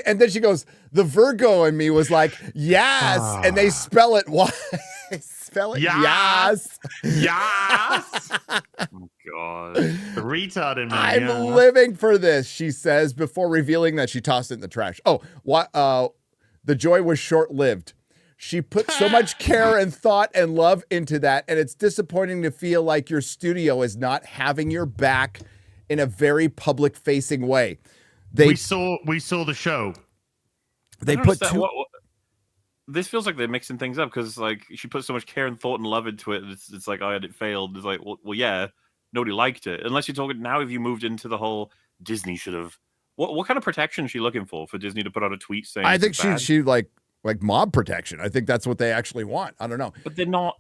And then she goes, the Virgo in me was like, yes. And they spell it. Why? Spell it. Yes. Oh, God. The retard in me. I'm living for this, she says, before revealing that she tossed it in the trash. Oh, what? The joy was short-lived. She put so much care and thought and love into that, and it's disappointing to feel like your studio is not having your back in a very public-facing way. We saw the show. They put this feels like they're mixing things up because like she put so much care and thought and love into it. And it's like, oh, it failed. It's like, well, yeah, nobody liked it. Unless you're talking now, if you moved into the whole Disney should have. What kind of protection is she looking for Disney to put out a tweet saying? I think she like mob protection. I think that's what they actually want. I don't know, but they're not.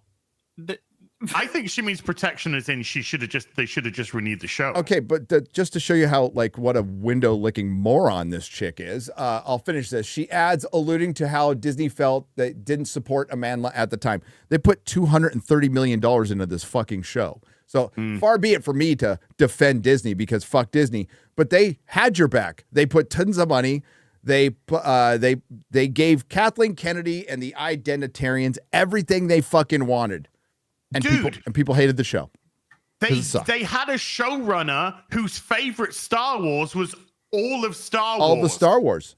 I think she means protection as in they should have just renewed the show. Okay, but just to show you how like what a window licking moron this chick is, I'll finish this. She adds, alluding to how Disney felt they didn't support Amanda at the time. They put $230 million into this fucking show. So far be it for me to defend Disney because fuck Disney, but they had your back. They put tons of money. They gave Kathleen Kennedy and the Identitarians everything they fucking wanted. And people hated the show. They had a showrunner whose favorite Star Wars was all of Star Wars. All the Star Wars.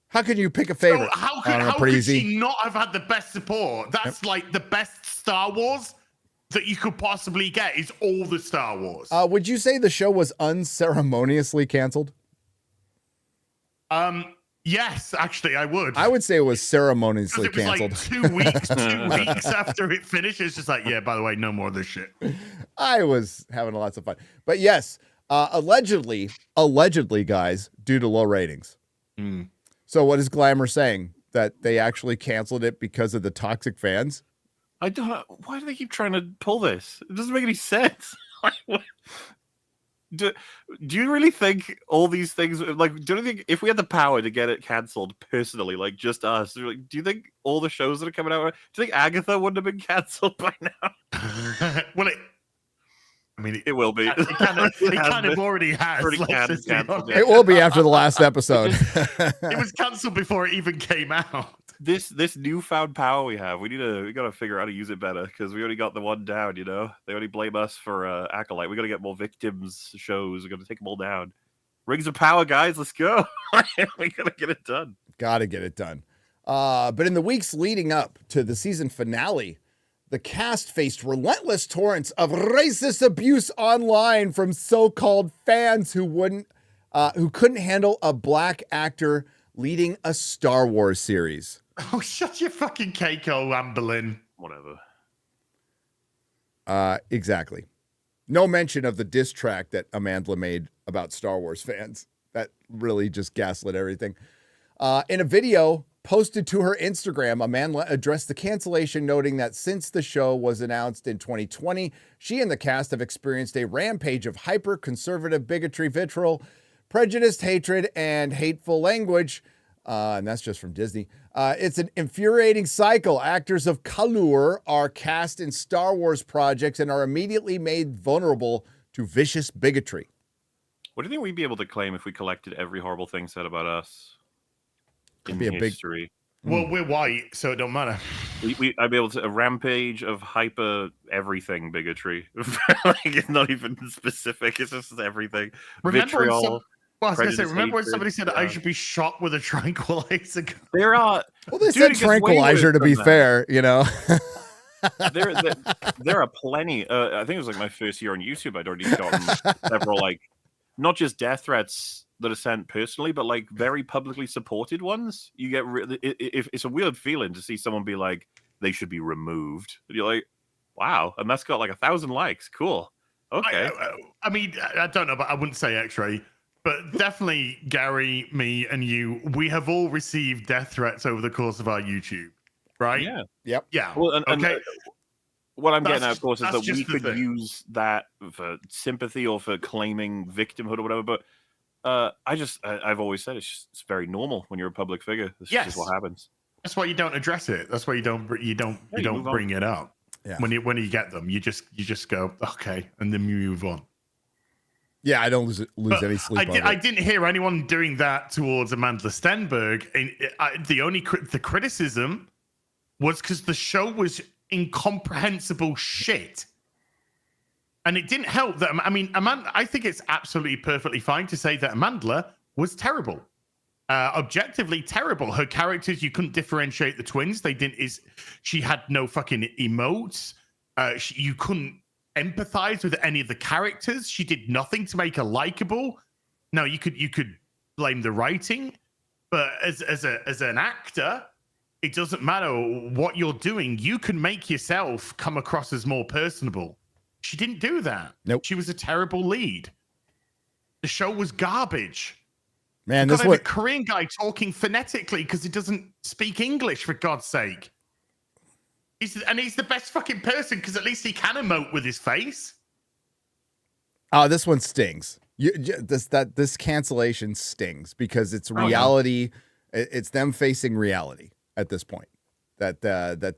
How can you pick a favorite? So how could she not have had the best support? That's like the best Star Wars that you could possibly get is all the Star Wars. Would you say the show was unceremoniously canceled? Yes, actually, I would. I would say it was ceremoniously canceled. Like 2 weeks after it finished, it's just like, yeah, by the way, no more of this shit. I was having lots of fun. But yes, allegedly, guys, due to low ratings. So what is Glamour saying? That they actually canceled it because of the toxic fans? I don't. Why do they keep trying to pull this? It doesn't make any sense. Do you really think all these things like? Do you think if we had the power to get it canceled personally, like just us, do you think all the shows that are coming out? Do you think Agatha wouldn't have been canceled by now? Well, it will be. It kind of already has. It will be after the last episode. It was canceled before it even came out. This newfound power we have, we gotta figure out how to use it better because we already got the one down. You know, they only blame us for Acolyte. We gotta get more victims shows. We gotta take them all down. Rings of power, guys. Let's go. We gotta get it done. Gotta get it done. But in the weeks leading up to the season finale, the cast faced relentless torrents of racist abuse online from so-called fans who couldn't handle a black actor leading a Star Wars series. Oh, shut your fucking cake, old Amberlin. Whatever. Exactly. No mention of the diss track that Amanda made about Star Wars fans. That really just gaslit everything. In a video posted to her Instagram, Amanda addressed the cancellation, noting that since the show was announced in 2020, she and the cast have experienced a rampage of hyper-conservative bigotry, vitriol, prejudice, hatred, and hateful language. And that's just from Disney. It's an infuriating cycle. Actors of color are cast in Star Wars projects and are immediately made vulnerable to vicious bigotry. What do you think we'd be able to claim if we collected every horrible thing said about us in be a history? Well, we're white, so it don't matter. I'd be able to a rampage of hyper everything bigotry. Like, it's not even specific. It's just everything. Vitriol. Well, I was going to say, remember when somebody said that I should be shot with a tranquilizer gun? There are... Well, they said tranquilizer, to be fair, you know. there are plenty. I think it was like my first year on YouTube. I'd already gotten several, like, not just death threats that are sent personally, but, like, very publicly supported ones. You get... It's a weird feeling to see someone be like, they should be removed. And you're like, wow. And that's got, like, 1,000 likes. Cool. Okay. I mean, I don't know, but I wouldn't say X-ray. But definitely, Gary, me, and you, we have all received death threats over the course of our YouTube, right? Yeah. Yep. Yeah. Well, Okay. What I'm That's getting at, of course, is that's that we just the could thing. use that for sympathy or for claiming victimhood or whatever. But I've always said it's very normal when you're a public figure. This is just what happens. That's why you don't address it. That's why you don't bring it up. Yeah. When you get them, you just go, okay, and then you move on. Yeah, I don't lose any sleep. I didn't hear anyone doing that towards Amanda Stenberg. And the criticism was because the show was incomprehensible shit. And it didn't help that, I mean, Amanda, I think it's absolutely perfectly fine to say that Amanda was terrible. Objectively terrible. Her characters, you couldn't differentiate the twins. She had no fucking emotes. You couldn't empathize with any of the characters. She did nothing to make her likable. Now you could blame the writing, but as an actor, it doesn't matter what you're doing. You can make yourself come across as more personable. She didn't do that. Nope. She was a terrible lead. The show was garbage. Man, This a Korean guy talking phonetically because he doesn't speak English, for God's sake. He's the best fucking person because at least he can emote with his face. Oh, this one stings. This cancellation stings because it's reality. It's them facing reality at this point. That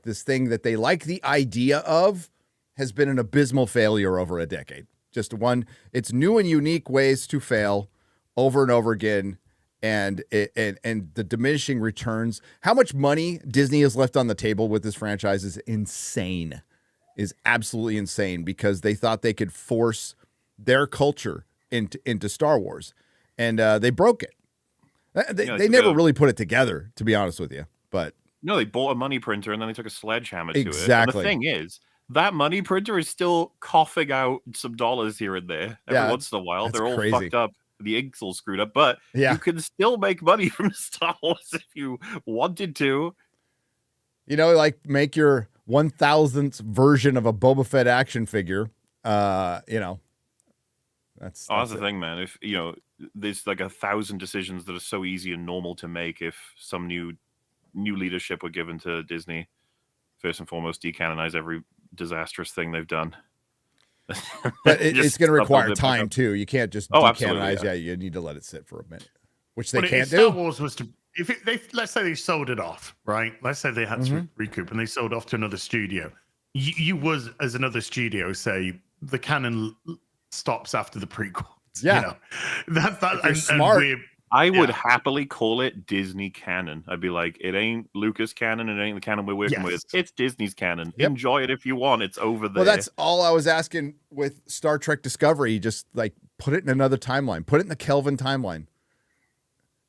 this thing that they like the idea of has been an abysmal failure over a decade. Just one. It's new and unique ways to fail over and over again, and the diminishing returns. How much money Disney has left on the table with this franchise is insane. Is absolutely insane because they thought they could force their culture into Star Wars, and they broke it. They never really put it together, to be honest with you. But no, they bought a money printer and then they took a sledgehammer to it. Exactly. And the thing is, that money printer is still coughing out some dollars here and there every once in a while. They're all crazy. fucked up. The ink's all screwed up, but Yeah. you can still make money from Star Wars if you wanted to. You know, like make your 1,000th version of a Boba Fett action figure. That's the thing, man. If there's like 1,000 decisions that are so easy and normal to make if some new leadership were given to Disney. First and foremost, decanonize every disastrous thing they've done. But it's going to require time up. too. You can't just absolutely, decanonize. yeah. You need to let it sit for a minute, which they But can't if do. Star Wars was to, let's say they sold it off, right? Let's say they had Mm-hmm. to recoup and they sold off to another studio. You was as another studio say the canon stops after the prequels. Yeah. That If you're smart. I would happily call it Disney canon. I'd be like, it ain't Lucas canon, it ain't the canon we're working with. It's Disney's canon. Yep. Enjoy it if you want. It's over there. Well, that's all I was asking with Star Trek Discovery. Just like put it in another timeline. Put it in the Kelvin timeline.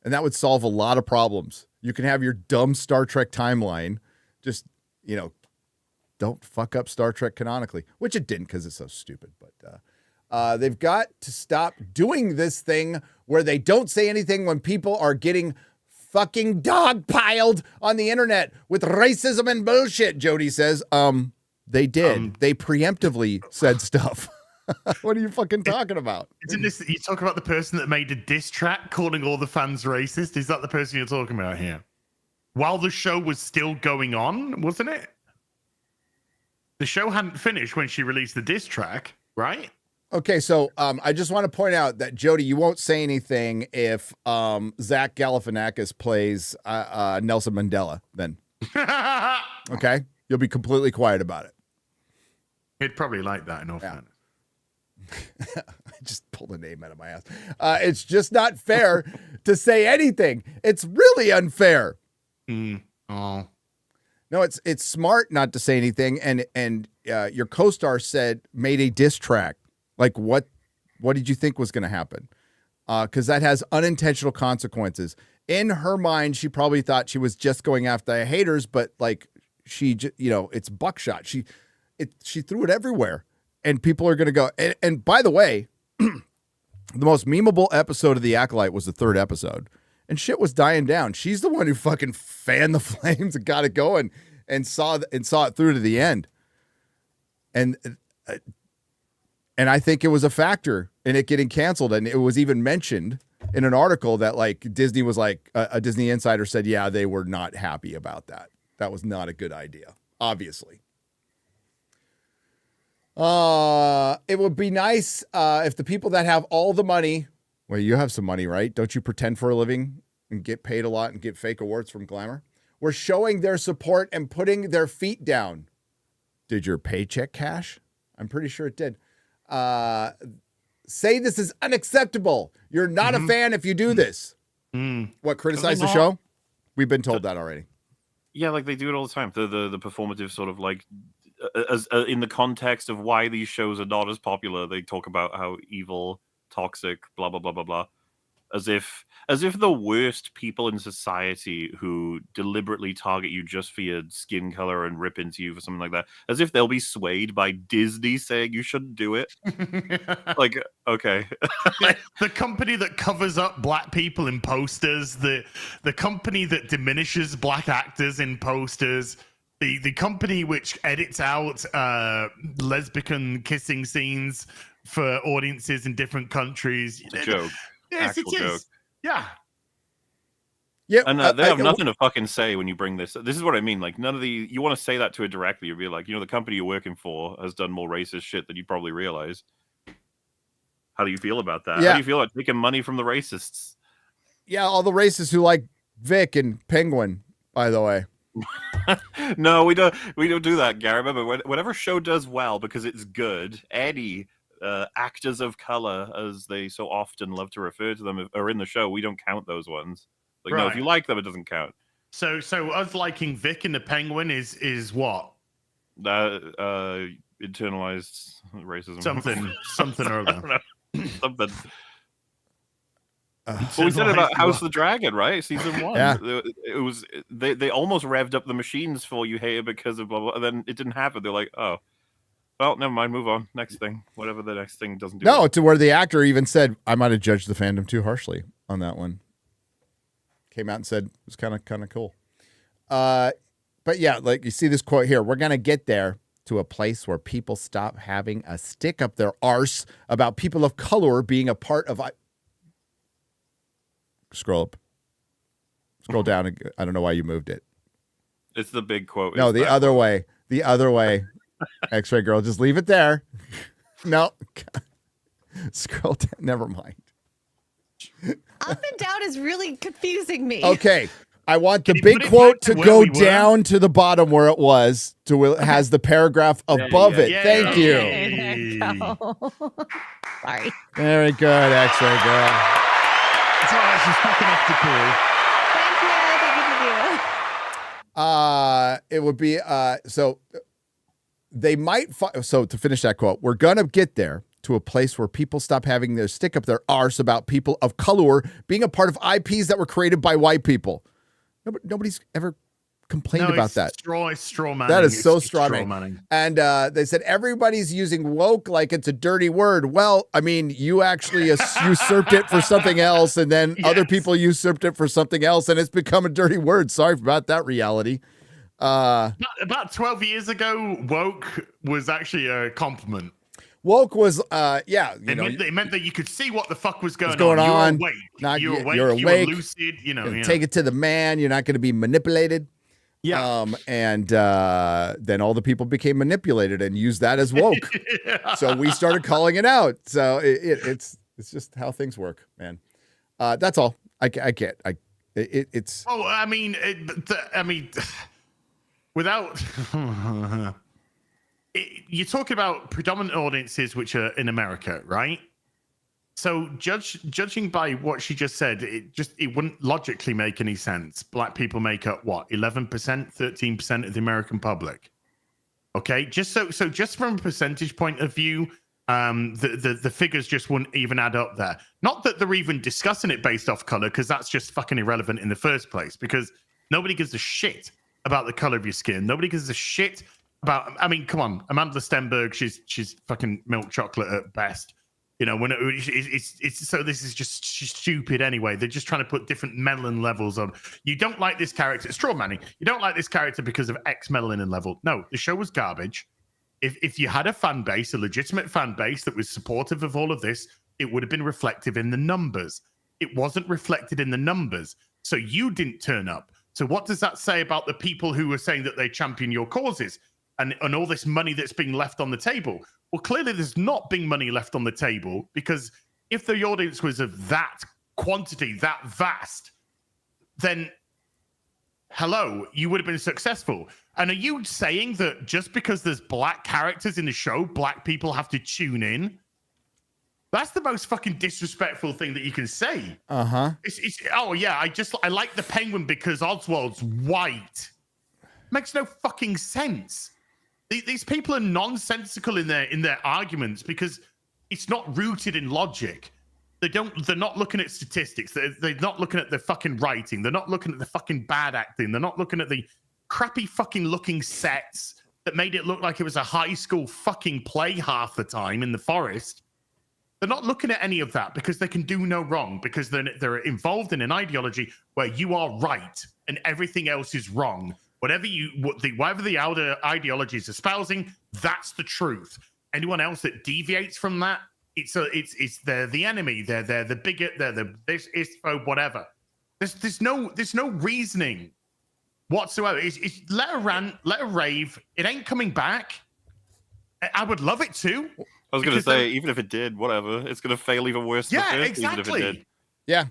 And that would solve a lot of problems. You can have your dumb Star Trek timeline. Just, don't fuck up Star Trek canonically, which it didn't because it's so stupid. But they've got to stop doing this thing where they don't say anything when people are getting fucking dogpiled on the internet with racism and bullshit, Jody says. They did. They preemptively said stuff. What are you fucking talking about? Isn't this, you talk about the person that made a diss track calling all the fans racist? Is that the person you're talking about here? While the show was still going on, wasn't it? The show hadn't finished when she released the diss track, right? Okay, so I just want to point out that, Jody, you won't say anything if Zach Galifianakis plays Nelson Mandela, then. Okay? You'll be completely quiet about it. He'd probably like that, in all fairness. I just pulled a name out of my ass. It's just not fair to say anything. It's really unfair. Oh. No, it's smart not to say anything. And your co-star made a diss track. Like, what did you think was going to happen? Because that has unintentional consequences. In her mind, she probably thought she was just going after the haters, but like it's buckshot. She threw it everywhere, and people are going to go. And by the way, the most memeable episode of The Acolyte was the 3rd episode, and shit was dying down. She's the one who fucking fanned the flames and got it going, and saw it through to the end. And I think it was a factor in it getting canceled. And it was even mentioned in an article that like Disney was like a Disney insider said, yeah, they were not happy about that. That was not a good idea, obviously. It would be nice if the people that have all the money, well, you have some money, right? Don't you pretend for a living and get paid a lot and get fake awards from Glamour? Were showing their support and putting their feet down. Did your paycheck cash? I'm pretty sure it did. Say this is unacceptable. You're not a fan if you do this. What, criticize the show? We've been told that already. Yeah, like they do it all the time. The performative sort of like, as in the context of why these shows are not as popular, they talk about how evil, toxic, blah blah blah blah blah, as if the worst people in society who deliberately target you just for your skin color and rip into you for something like that, as if they'll be swayed by Disney saying you shouldn't do it. Like, okay. The company that covers up black people in posters, the company that diminishes black actors in posters, the company which edits out lesbian kissing scenes for audiences in different countries. It's a joke. Yes, Actual it is. joke. Yeah. Yeah, And they have nothing to fucking say when you bring this. This is what I mean. Like, none of the, you want to say that to it directly. You'll be like, the company you're working for has done more racist shit than you probably realize. How do you feel about that? Yeah. How do you feel about taking money from the racists? Yeah, all the racists who like Vic and Penguin, by the way. No, we don't do that, Gary. Remember, whatever show does well because it's good, any actors of color, as they so often love to refer to them, are in the show. We don't count those ones. Like, no, if you like them, it doesn't count. So us liking Vic and the Penguin is what? Internalized racism. Something or other. I don't know. Something. Well, we said about House of the Dragon, right? Season 1. Yeah. It was they almost revved up the machines for you here because of blah blah. And then it didn't happen. They're like, oh, well, never mind. Move on. Next thing, whatever the next thing doesn't do. No, to where the actor even said, I might have judged the fandom too harshly on that one. Came out and said it was kind of cool. But yeah, like you see this quote here. We're gonna get there to a place where people stop having a stick up their arse about people of color being a part of. Scroll up. Scroll down. I don't know why you moved it. It's the big quote. No, the other way. The other way. X-ray girl, just leave it there. No. Scroll down. Never mind. Up and down is really confusing me. Okay. I want the Can you big put it quote back to to where go we were? down to the bottom where it was. It has the paragraph above it. yeah, Thank yeah. you. There you go. Sorry. Very good, X-ray girl. It's all right, she's fucking off the pool. Thank you. It would be so they might so to finish that quote, we're gonna get there to a place where people stop having their stick up their arse about people of color being a part of IPs that were created by white people. Nobody's ever complained about that. Straw man. That is so straw man. And they said everybody's using woke like it's a dirty word. Well, I mean, you actually usurped it for something else, and then other people usurped it for something else, and it's become a dirty word. Sorry about that reality. About 12 years ago, woke was actually a compliment. Woke was, It meant that you could see what the fuck was going on. You were awake. You're You were awake. lucid. Take it to the man. You're not going to be manipulated. Yeah. And then all the people became manipulated and used that as woke. So we started calling it out. So it's just how things work, man. That's all. I get. It's. Oh, I mean, without. You're talking about predominant audiences which are in America, right? So judging by what she just said, it wouldn't logically make any sense. Black people make up what, 11%, 13% of the American public. Okay, just from a percentage point of view, the figures just wouldn't even add up there. Not that they're even discussing it based off color, because that's just fucking irrelevant in the first place. Because nobody gives a shit about the color of your skin. Nobody gives a shit about. I mean, come on, Amanda Stenberg, she's fucking milk chocolate at best. When it's so this is just stupid anyway. They're just trying to put different melanin levels on. You don't like this character, Straw Manning. You don't like this character because of X melanin level. No, the show was garbage. If you had a fan base, a legitimate fan base that was supportive of all of this, it would have been reflective in the numbers. it wasn't reflected in the numbers. So you didn't turn up. So what does that say about the people who were saying that they champion your causes and all this money that's being left on the table? Well, clearly there's not being money left on the table, because if the audience was of that quantity, that vast, then hello, you would have been successful. And are you saying that just because there's black characters in the show, black people have to tune in? That's the most fucking disrespectful thing that you can say. Uh-huh. Oh yeah, I like the penguin because Oswald's white. Makes no fucking sense. These people are nonsensical in their arguments because it's not rooted in logic. They're not looking at statistics. They're not looking at the fucking writing. They're not looking at the fucking bad acting. They're not looking at the crappy fucking looking sets that made it look like it was a high school fucking play half the time in the forest. They're not looking at any of that because they can do no wrong, because they're involved in an ideology where you are right and everything else is wrong. Whatever the outer ideology is espousing, that's the truth. Anyone else that deviates from that, they're the enemy. They're the bigot. They're the this ISPO, whatever. There's no reasoning whatsoever. It's let her rant, let her rave. It ain't coming back. I would love it to. I was going to say, even if it did, whatever, it's going to fail even worse than the first, exactly. even if it did. Yeah.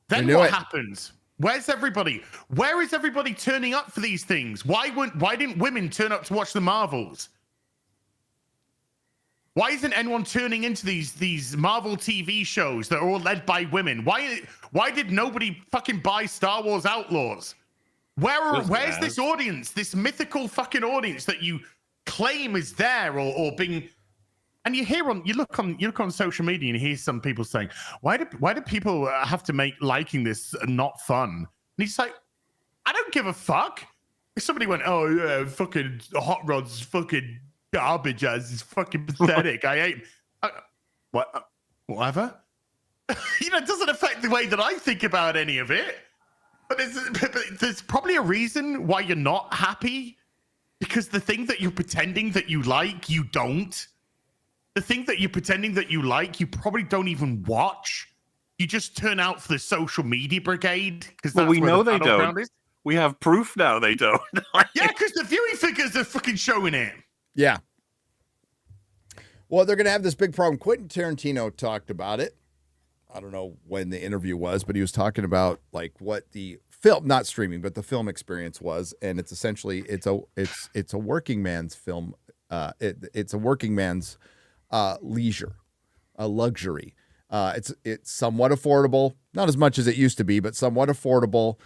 Then what happens? Where's everybody? Where is everybody turning up for these things? Why didn't women turn up to watch the Marvels? Why isn't anyone turning into these Marvel TV shows that are all led by women? Why did nobody fucking buy Star Wars Outlaws? Where's this audience, this mythical fucking audience that you claim is there or being? And you look on social media and you hear some people saying, why do people have to make liking this not fun? And he's like, I don't give a fuck. If somebody went, oh yeah, fucking Hot Rod's fucking garbage as is fucking pathetic. I hate whatever. It doesn't affect the way that I think about any of it. But there's probably a reason why you're not happy, because the thing that you're pretending that you like, you don't. The thing that you're pretending that you like, you probably don't even watch. You just turn out for the social media brigade, because we know they don't. We have proof now they don't. Yeah, because the viewing figures are fucking showing it. Yeah. Well, they're going to have this big problem. Quentin Tarantino talked about it. I don't know when the interview was, but he was talking about like what the film, not streaming, but the film experience was, and it's essentially it's a working man's film. It's a working man's leisure, a luxury. It's somewhat affordable, not as much as it used to be, but somewhat affordable.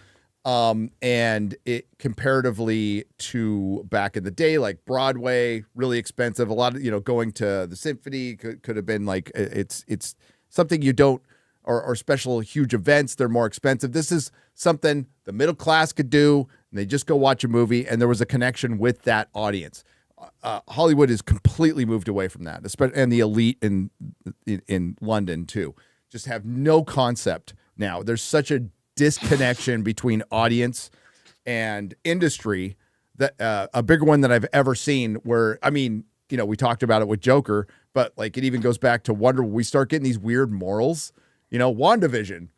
And it comparatively to back in the day, like Broadway, really expensive. A lot of, going to the symphony could have been like, it's something you don't, or special huge events. They're more expensive. This is something the middle class could do, and they just go watch a movie, and there was a connection with that audience. Hollywood has completely moved away from that, and the elite in London too, just have no concept now. There's such a disconnection between audience and industry that a bigger one than I've ever seen. Where we talked about it with Joker, but like it even goes back to Wonder. We start getting these weird morals. WandaVision.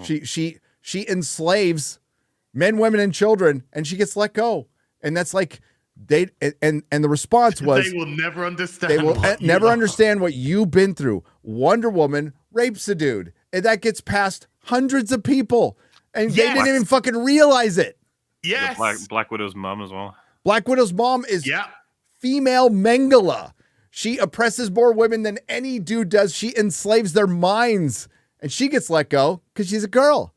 She enslaves men, women, and children, and she gets let go, and that's like. And the response was they will never understand. They will never understand what you've been through. Wonder Woman rapes a dude, and that gets past hundreds of people, and they didn't even fucking realize it. Yes, Black Widow's mom as well. Black Widow's mom is female Mengele. She oppresses more women than any dude does. She enslaves their minds, and she gets let go because she's a girl.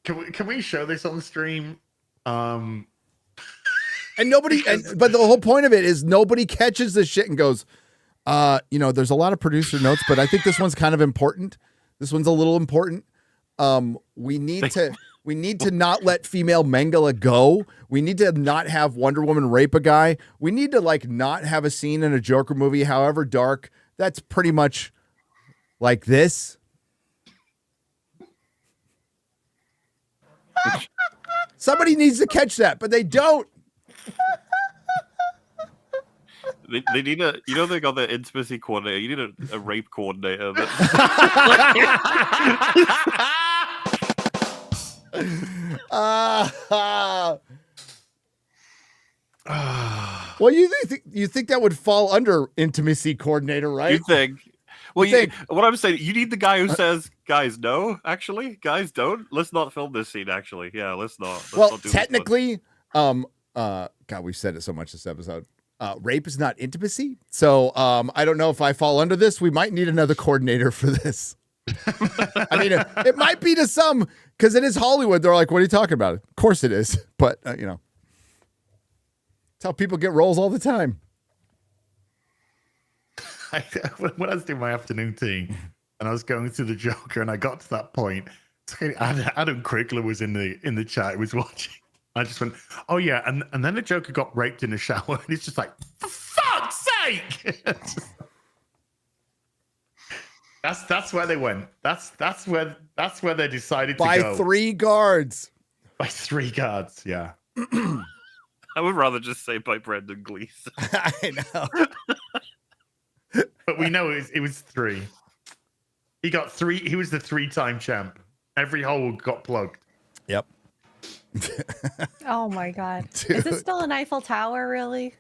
Can we show this on the stream? And nobody, but the whole point of it is nobody catches this shit and goes, there's a lot of producer notes, but I think this one's kind of important. This one's a little important. We need to not let female Mengele go. We need to not have Wonder Woman rape a guy. We need to not have a scene in a Joker movie, however dark. That's pretty much like this. Somebody needs to catch that, but they don't. They need a, they got the intimacy coordinator. You need a rape coordinator. Well, you think that would fall under intimacy coordinator, right? You think? Well, what I'm saying, you need the guy who says, "Guys, no, actually, guys, don't. Let's not film this scene. Actually, yeah, let's not." Well, technically, God, we've said it so much this episode. Rape is not intimacy, so I don't know if I fall under this. We might need another coordinator for this. I mean, it might be to some because it is Hollywood. They're like, "What are you talking about?" Of course it is, but it's how people get roles all the time. When I was doing my afternoon tea and I was going through the Joker and I got to that point, Adam Krigler was in the chat. He was watching. I just went, "Oh yeah," and then the Joker got raped in the shower, and he's just like, "For fuck's sake!" That's where they went. That's where they decided to go. By 3 guards. By 3 guards, yeah. I would rather just say by Brendan Gleeson. I know. But we know it was 3. He got 3. He was the 3-time champ. Every hole got plugged. Yep. Oh my god. Dude. Is this still an Eiffel Tower, really?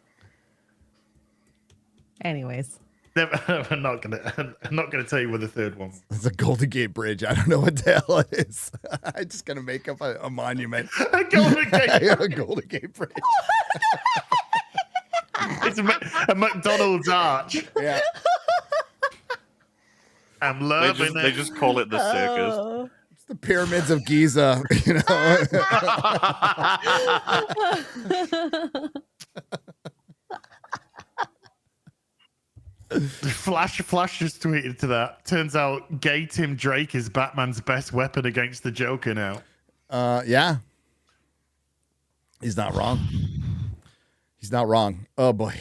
Anyways. I'm not gonna tell you where the 3rd one was. It's a Golden Gate Bridge. I don't know what the hell it is. I'm just gonna make up a monument. A Golden Gate. A Golden Gate Bridge. It's a McDonald's arch. Yeah. I'm loving it. They just call it the circus. Oh. It's the pyramids of Giza, Flash just tweeted to that. Turns out gay Tim Drake is Batman's best weapon against the Joker now. Yeah. He's not wrong. He's not wrong. Oh boy.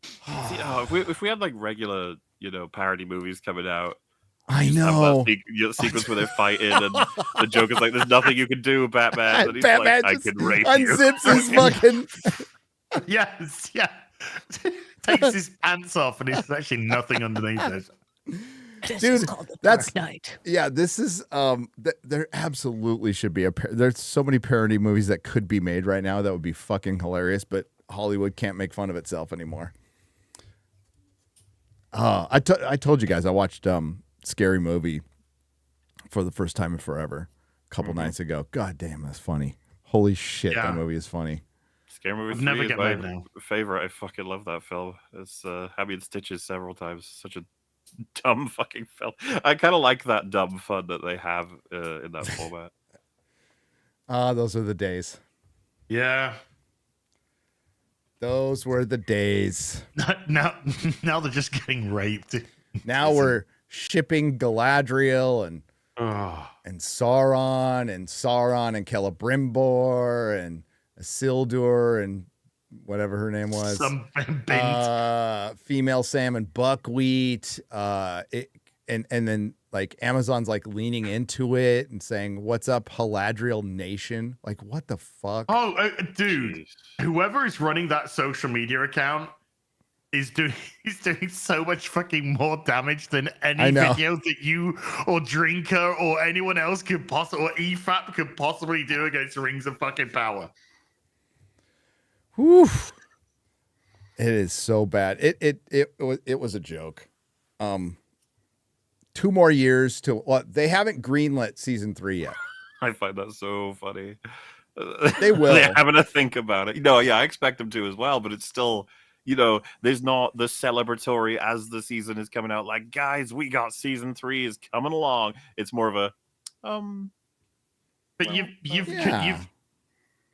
See, if we had like regular, parody movies coming out, I know. Sequence where they're fighting and the Joker's like, "There's nothing you can do, Batman." And he's Batman like, "I just can rape unzips you." his fucking. Yes, yeah. Takes his pants off and there's actually nothing underneath it. Dude, that's night. Yeah, this is there absolutely should be there's so many parody movies that could be made right now that would be fucking hilarious, but Hollywood can't make fun of itself anymore. I told you guys I watched Scary Movie for the first time in forever a couple nights ago. God damn, that's funny. Holy shit, that movie is funny. Scary Movie 3 never is get my made now. favorite. I fucking love that film. It's had me in stitches several times. Such a dumb fucking film. I kind of like that dumb fun that they have in that format. Those are the days. Yeah. Those were the days. Now they're just getting raped. Now we're shipping Galadriel and Sauron and Celebrimbor and Isildur and whatever her name was. Some female Sam and Buckwheat. And then like Amazon's like leaning into it and saying, "What's up, Haladriel Nation?" Like, what the fuck? Oh, dude, whoever is running that social media account is doing so much fucking more damage than any video that you or Drinker or anyone else could possibly, or EFAP could possibly do against Rings of fucking Power. Whew. It is so bad. It was a joke. 2 more years to they haven't greenlit season 3 yet. I find that so funny. They will. They're having to think about it. No, yeah, I expect them to as well, but it's still, there's not the celebratory as the season is coming out. Like, guys, we got season 3 is coming along. It's more of a, But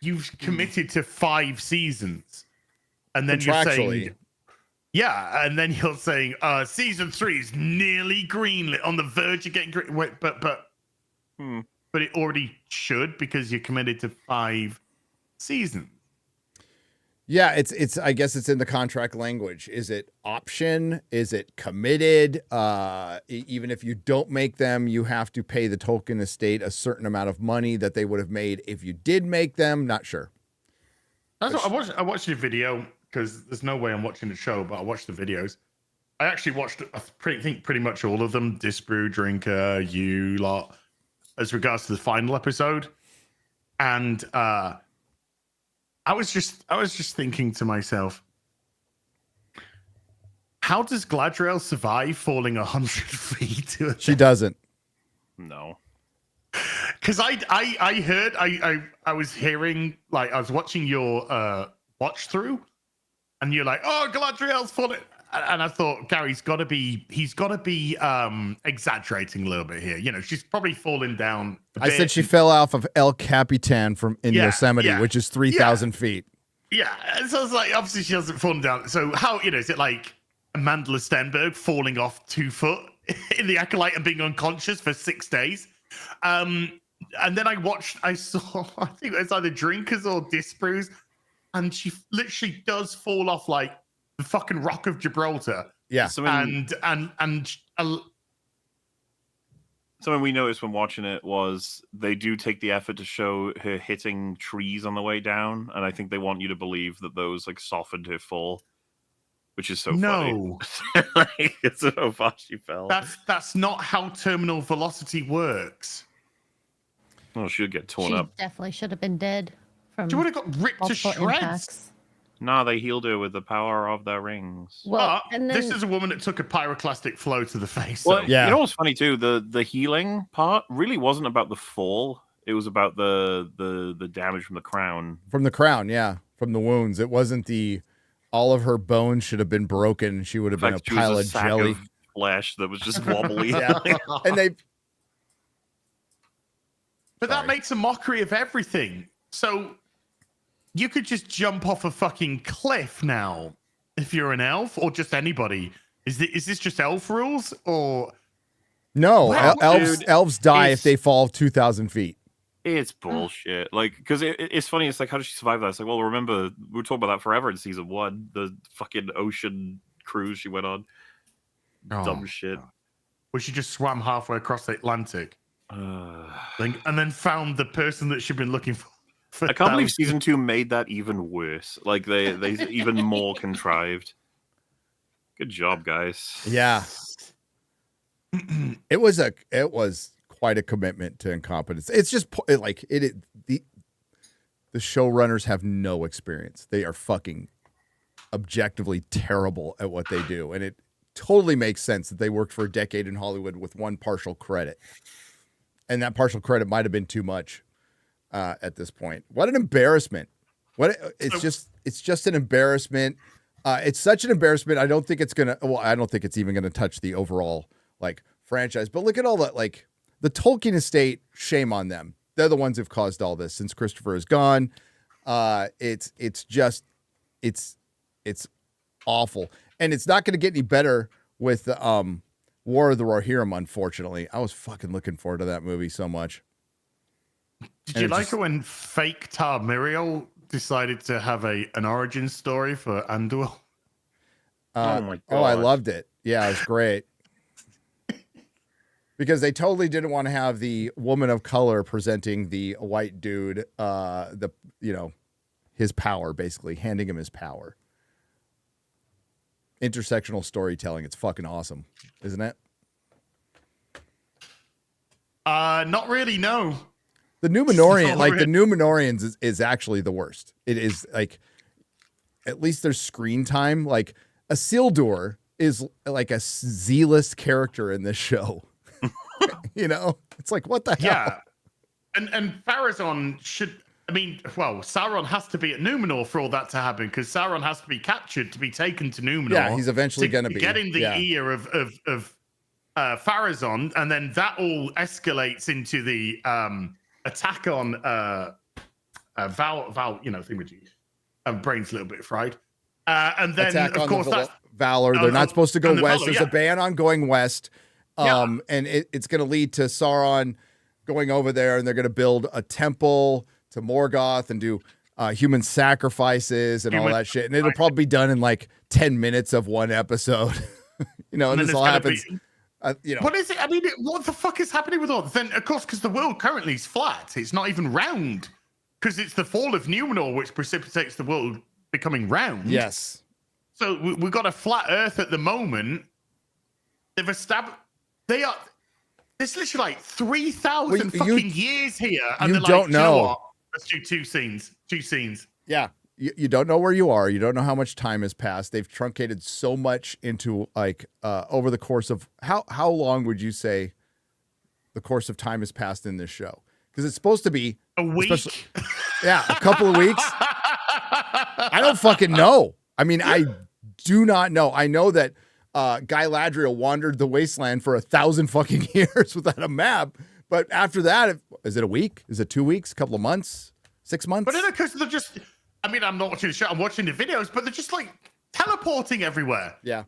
you've committed to 5 seasons, and then you're saying. Yeah, and then you're saying season 3 is nearly greenlit, on the verge of getting green. Wait, but it already should because you're committed to 5 seasons. Yeah, it's. I guess it's in the contract language. Is it option? Is it committed? Even if you don't make them, you have to pay the Tolkien estate a certain amount of money that they would have made if you did make them. Not sure. I watched a video a because there's no way I'm watching the show, but I watched the videos. I actually watched, I think pretty much all of them. Disbrew, Drinker, you lot, as regards to the final episode. And I was just thinking to myself, how does Gladriel survive falling 100 feet to her? She doesn't. No. Because I heard, I was hearing, like, I was watching your watch through, and you're like, oh, Gladriel's falling. And I thought, Gary's got to be, exaggerating a little bit here. You know, she's probably falling down. I said she fell off of El Capitan in Yosemite, which is 3,000 feet. Yeah. And so I was like, obviously she hasn't fallen down. So how, you know, is it like Amanda Stenberg falling off 2 foot in the Acolyte and being unconscious for 6 days? And then I saw, I think it's either Drinkers or Disbrews, and she literally does fall off like the fucking Rock of Gibraltar. Yeah. Something we noticed when watching it was they do take the effort to show her hitting trees on the way down, and I think they want you to believe that those like softened her fall, which is so funny. Like, it's so fast she fell. That's not how terminal velocity works. Oh, she'll get torn She up. definitely should have been dead from. She would have got ripped to multiple shreds. impacts. No, they healed her with the power of their rings. Well, and then this is a woman that took a pyroclastic flow to the face. Well, so. Yeah. You know what's funny too? The healing part really wasn't about the fall. It was about the damage from the crown. From the crown, yeah. From the wounds. It wasn't all of her bones should have been broken. She would have been a She was pile of sack jelly. of flesh that was just wobbly. Yeah. And But that makes a mockery of everything. So you could just jump off a fucking cliff now if you're an elf, or just anybody. Is this just elf rules, or no, Wow, elves die if they fall 2,000 feet. It's bullshit. Like, because it's funny. It's like, how did she survive that? It's like, well, remember, we were talking about that forever in season 1. The fucking ocean cruise she went on. Dumb shit. Well, she just swam halfway across the Atlantic, and then found the person that she'd been looking for. I can't believe season 2 made that even worse. Like, they even more contrived. Good job, guys. Yeah. It was quite a commitment to incompetence. It's just the showrunners have no experience. They are fucking objectively terrible at what they do, and it totally makes sense that they worked for a decade in Hollywood with one partial credit, and that partial credit might have been too much at this point. What an embarrassment! It's just an embarrassment. It's such an embarrassment. I don't think it's gonna. Well, I don't think it's even gonna touch the overall franchise. But look at all that the Tolkien estate. Shame on them. They're the ones who've caused all this since Christopher is gone. It's awful, and it's not going to get any better with War of the Rohirrim. Unfortunately, I was fucking looking forward to that movie so much. Did you like it when fake Tar Miriel decided to have an origin story for Andor? Oh my god! Oh, I loved it. Yeah, it was great. Because they totally didn't want to have the woman of color presenting the white dude, his power, basically handing him his power. Intersectional storytelling. It's fucking awesome, isn't it? Not really. No. The Numenorians is actually the worst. It is at least there's screen time. Like Isildur is like a Z-list character in this show. It's like, what the hell? Yeah. And Pharazôn Sauron has to be at Numenor for all that to happen, because Sauron has to be captured to be taken to Numenor. Yeah, he's eventually going to be. Get in the ear of Pharazôn, and then that all escalates into the attack on Val, thingamajig. Brain's a little bit fried. And then, attack of course, that's Valor. They're not supposed to go west. Valor, There's a ban on going west. And it's going to lead to Sauron going over there, and they're going to build a temple to Morgoth and do human sacrifices and all that shit. And it'll probably be done in 10 minutes of one episode. And this all happens. What is it? I mean, what the fuck is happening with all? Then, of course, because the world currently is flat. It's not even round, because it's the fall of Numenor which precipitates the world becoming round. Yes. So we've got a flat Earth at the moment. They've established. There's literally like 3,000 fucking years here, and they're like, you know what? Let's do two scenes. Yeah. You don't know where you are. You don't know how much time has passed. They've truncated so much into like over the course of how long would you say the course of time has passed in this show? Because it's supposed to be a week. Yeah, a couple of weeks. I don't fucking know. I mean, I do not know. I know that Guy Ladriel wandered the wasteland for 1,000 fucking years without a map. But after that, is it a week? Is it 2 weeks? A couple of months? 6 months? But then, because they're just, I mean, I'm not watching the show, I'm watching the videos, but they're just like teleporting everywhere. Yeah.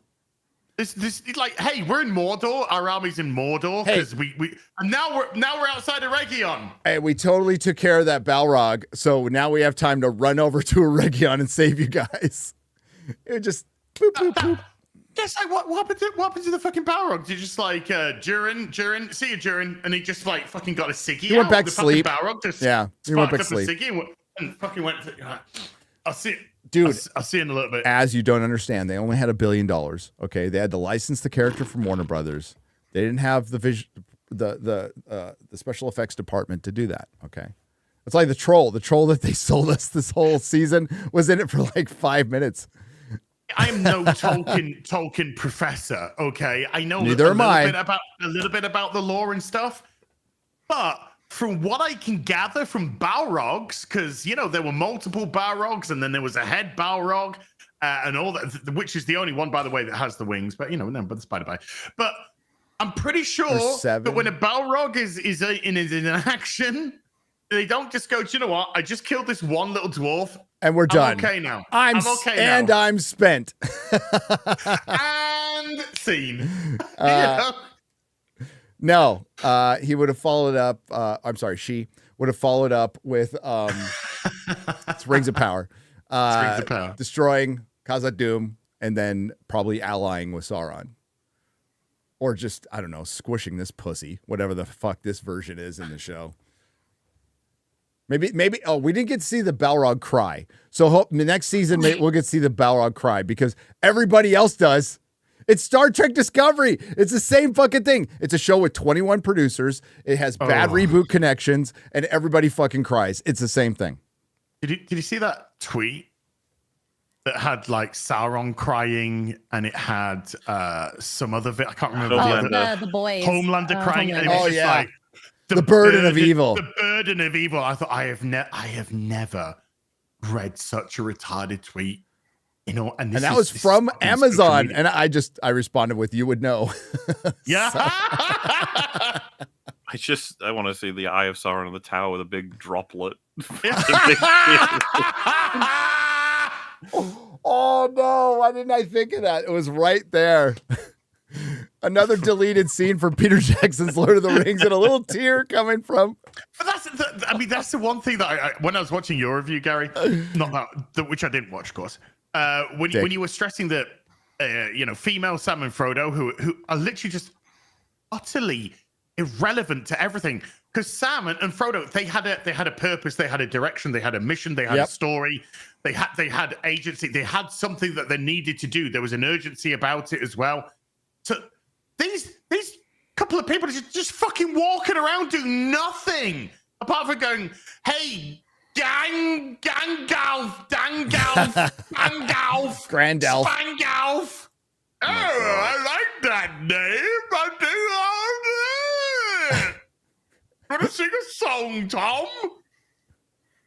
It's like, hey, we're in Mordor. Our army's in Mordor because we and now we're outside of Region. Hey, we totally took care of that Balrog, so now we have time to run over to a Region and save you guys. It just boop boop boop. Yes, like what happened to the fucking Balrog? Did you just like Durin, see you Durin, and he just like fucking got a ciggy. He went back to sleep. Balrog just he went back to sleep. And fucking went. I'll see. Dude, I'll see you in a little bit. As you don't understand, they only had $1 billion. Okay, they had to license the character from Warner Brothers. They didn't have the special effects department to do that. Okay, it's like the troll. The troll that they sold us this whole season was in it for like 5 minutes. I'm no Tolkien professor. Okay, I know Neither am I. A little bit about the lore and stuff, but from what I can gather from Balrogs, because there were multiple Balrogs, and then there was a head Balrog, and all that, which is the only one, by the way, that has the wings. But but the spider-by. But I'm pretty sure that when a Balrog is in action, they don't just go, do you know what? I just killed this one little dwarf, and we're done. I'm okay now. I'm okay now. And I'm spent. And scene. No, he would have followed up. I'm sorry, she would have followed up with Rings of Power, destroying Khazad-dûm, and then probably allying with Sauron, or just I don't know, squishing this pussy, whatever the fuck this version is in the show. Maybe. Oh, we didn't get to see the Balrog cry, so hope the next season we'll get to see the Balrog cry because everybody else does. It's Star Trek Discovery. It's the same fucking thing. It's a show with 21 producers. It has bad reboot connections, and everybody fucking cries. It's the same thing. Did you see that tweet that had like Sauron crying, and it had some other I can't remember the boys. Homelander crying. Homelander. And it was just like the burden of evil. The burden of evil. I thought I have never read such a retarded tweet. And that was from Amazon, and I responded with, "You would know." Yeah. I want to see the Eye of Sauron in the tower with a big droplet. Oh no! Why didn't I think of that? It was right there. Another deleted scene from Peter Jackson's Lord of the Rings, and a little tear coming from. But that's the one thing that when I was watching your review, Gary, not that which I didn't watch, of course. When you were stressing that, female Sam and Frodo, who are literally just utterly irrelevant to everything, because Sam and Frodo, they had a purpose, they had a direction, they had a mission, they had a story, they had agency, they had something that they needed to do. There was an urgency about it as well. So these couple of people are just fucking walking around doing nothing apart from going, hey. Gandalf, Grandalf. Spangolf. Oh, I like that name. I do. Want to sing a song, Tom?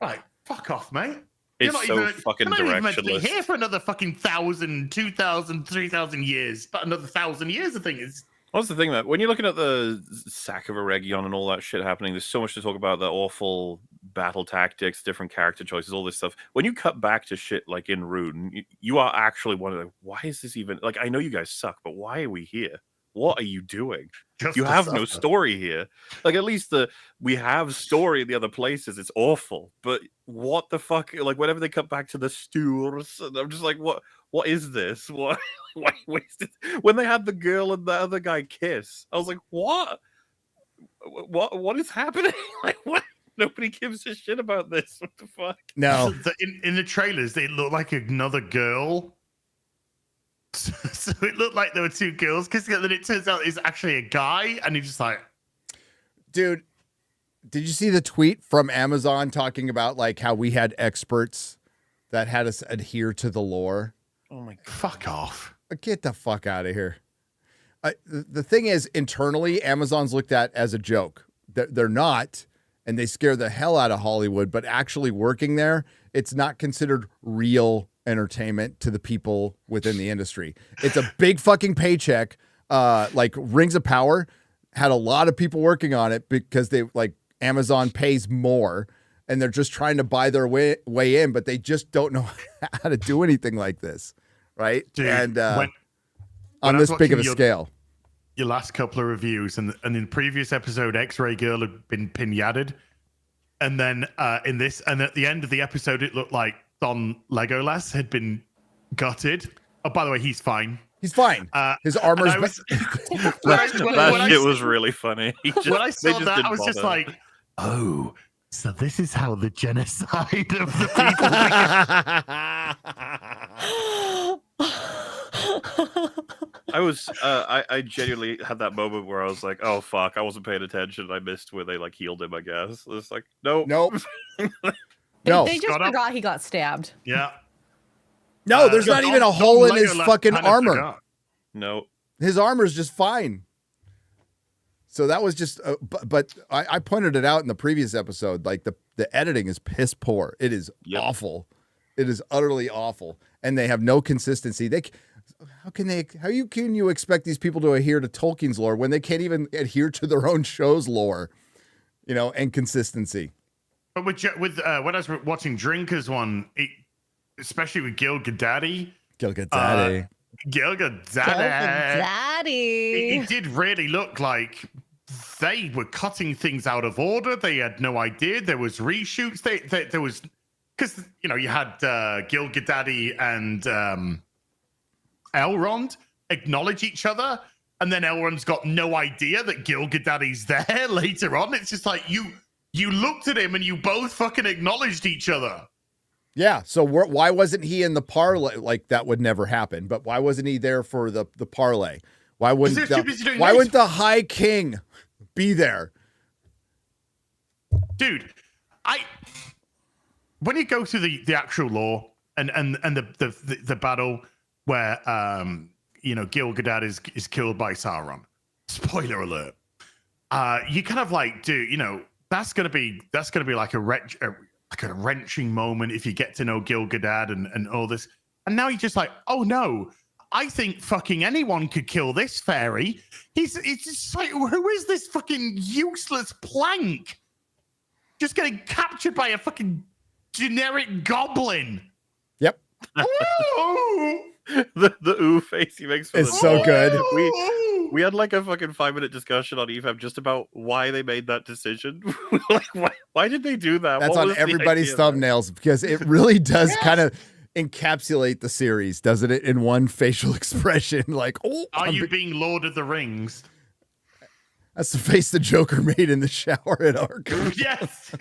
Right, fuck off, mate. It's fucking directionless. You're not even meant to be here for another fucking 1,000, 2,000, 3,000 years. But another 1,000 years, the thing is. What's the thing that when you're looking at the sack of a Region and all that shit happening, there's so much to talk about, the awful battle tactics, different character choices, all this stuff. When you cut back to shit like in Rune, you are actually wondering, why is this even like? I know you guys suck, but why are we here? What are you doing? You have no story here. Like at least we have story in the other places. It's awful, but what the fuck? Like whenever they cut back to the stews, I'm just like, what is this? Why wasted? When they had the girl and the other guy kiss, I was like, what is happening? Like what? Nobody gives a shit about this. What the fuck? No. In the trailers, they look like another girl. So it looked like there were two girls, because then it turns out it's actually a guy, and he's just like, dude, did you see the tweet from Amazon talking about like how we had experts that had us adhere to the lore? Oh my god. fuck off. Get the fuck out of here. The thing is, internally, Amazon's looked at as a joke. They're not, and they scare the hell out of Hollywood, but actually working there, it's not considered real entertainment to the people within the industry. It's a big fucking paycheck. Like Rings of Power had a lot of people working on it because they like Amazon pays more, and they're just trying to buy their way in, but they just don't know how to do anything like this, right? Dude, and when on I this was big of a watching scale. Your last couple of reviews, and in the previous episode, X-Ray Girl had been pinatted, and then in this, and at the end of the episode, it looked like Don Legolas had been gutted. Oh, by the way, he's fine. He's fine. His armor's That shit was really funny. When I saw just that, didn't I was just bother. like, oh, so this is how the genocide of the people. I genuinely had that moment where I was like, oh fuck, I wasn't paying attention. I missed where they like healed him, I guess. It's like, nope. No, They just Got up. forgot he got stabbed. Yeah. no, there's not even a hole in his fucking armor. No. His armor's just fine. So that was just, but I pointed it out in the previous episode. Like the editing is piss poor. It is awful. It is utterly awful, and they have no consistency. How can you expect these people to adhere to Tolkien's lore when they can't even adhere to their own show's lore, and consistency? But with when I was watching Drinkers one, especially with Gil Gadaddy. Daddy. It did really look like they were cutting things out of order. They had no idea. There was reshoots. There was, because you had Gil Gadaddy and Elrond acknowledge each other, and then Elrond's got no idea that Gil Gadaddy's there later on. It's just like you looked at him and you both fucking acknowledged each other. Yeah. So why wasn't he in the parlay? Like that would never happen. But why wasn't he there for the parlay? Why wouldn't the High King be there? Dude, when you go through the actual lore and the battle where Gil Gadad is killed by Sauron. Spoiler alert. You kind of like that's gonna be like a wrenching moment if you get to know Gil Gadad and all this. And now he's just like, oh no, I think fucking anyone could kill this fairy. It's just like, who is this fucking useless plank? Just getting captured by a fucking generic goblin. Yep. the ooh face he makes. It's so good. We had like a fucking 5-minute discussion on EFM just about why they made that decision. Like, why did they do that? That's on everybody's thumbnails because it really does kind of encapsulate the series, doesn't it? In one facial expression, like, oh, are you being Lord of the Rings? That's the face the Joker made in the shower at Arkham. Yes.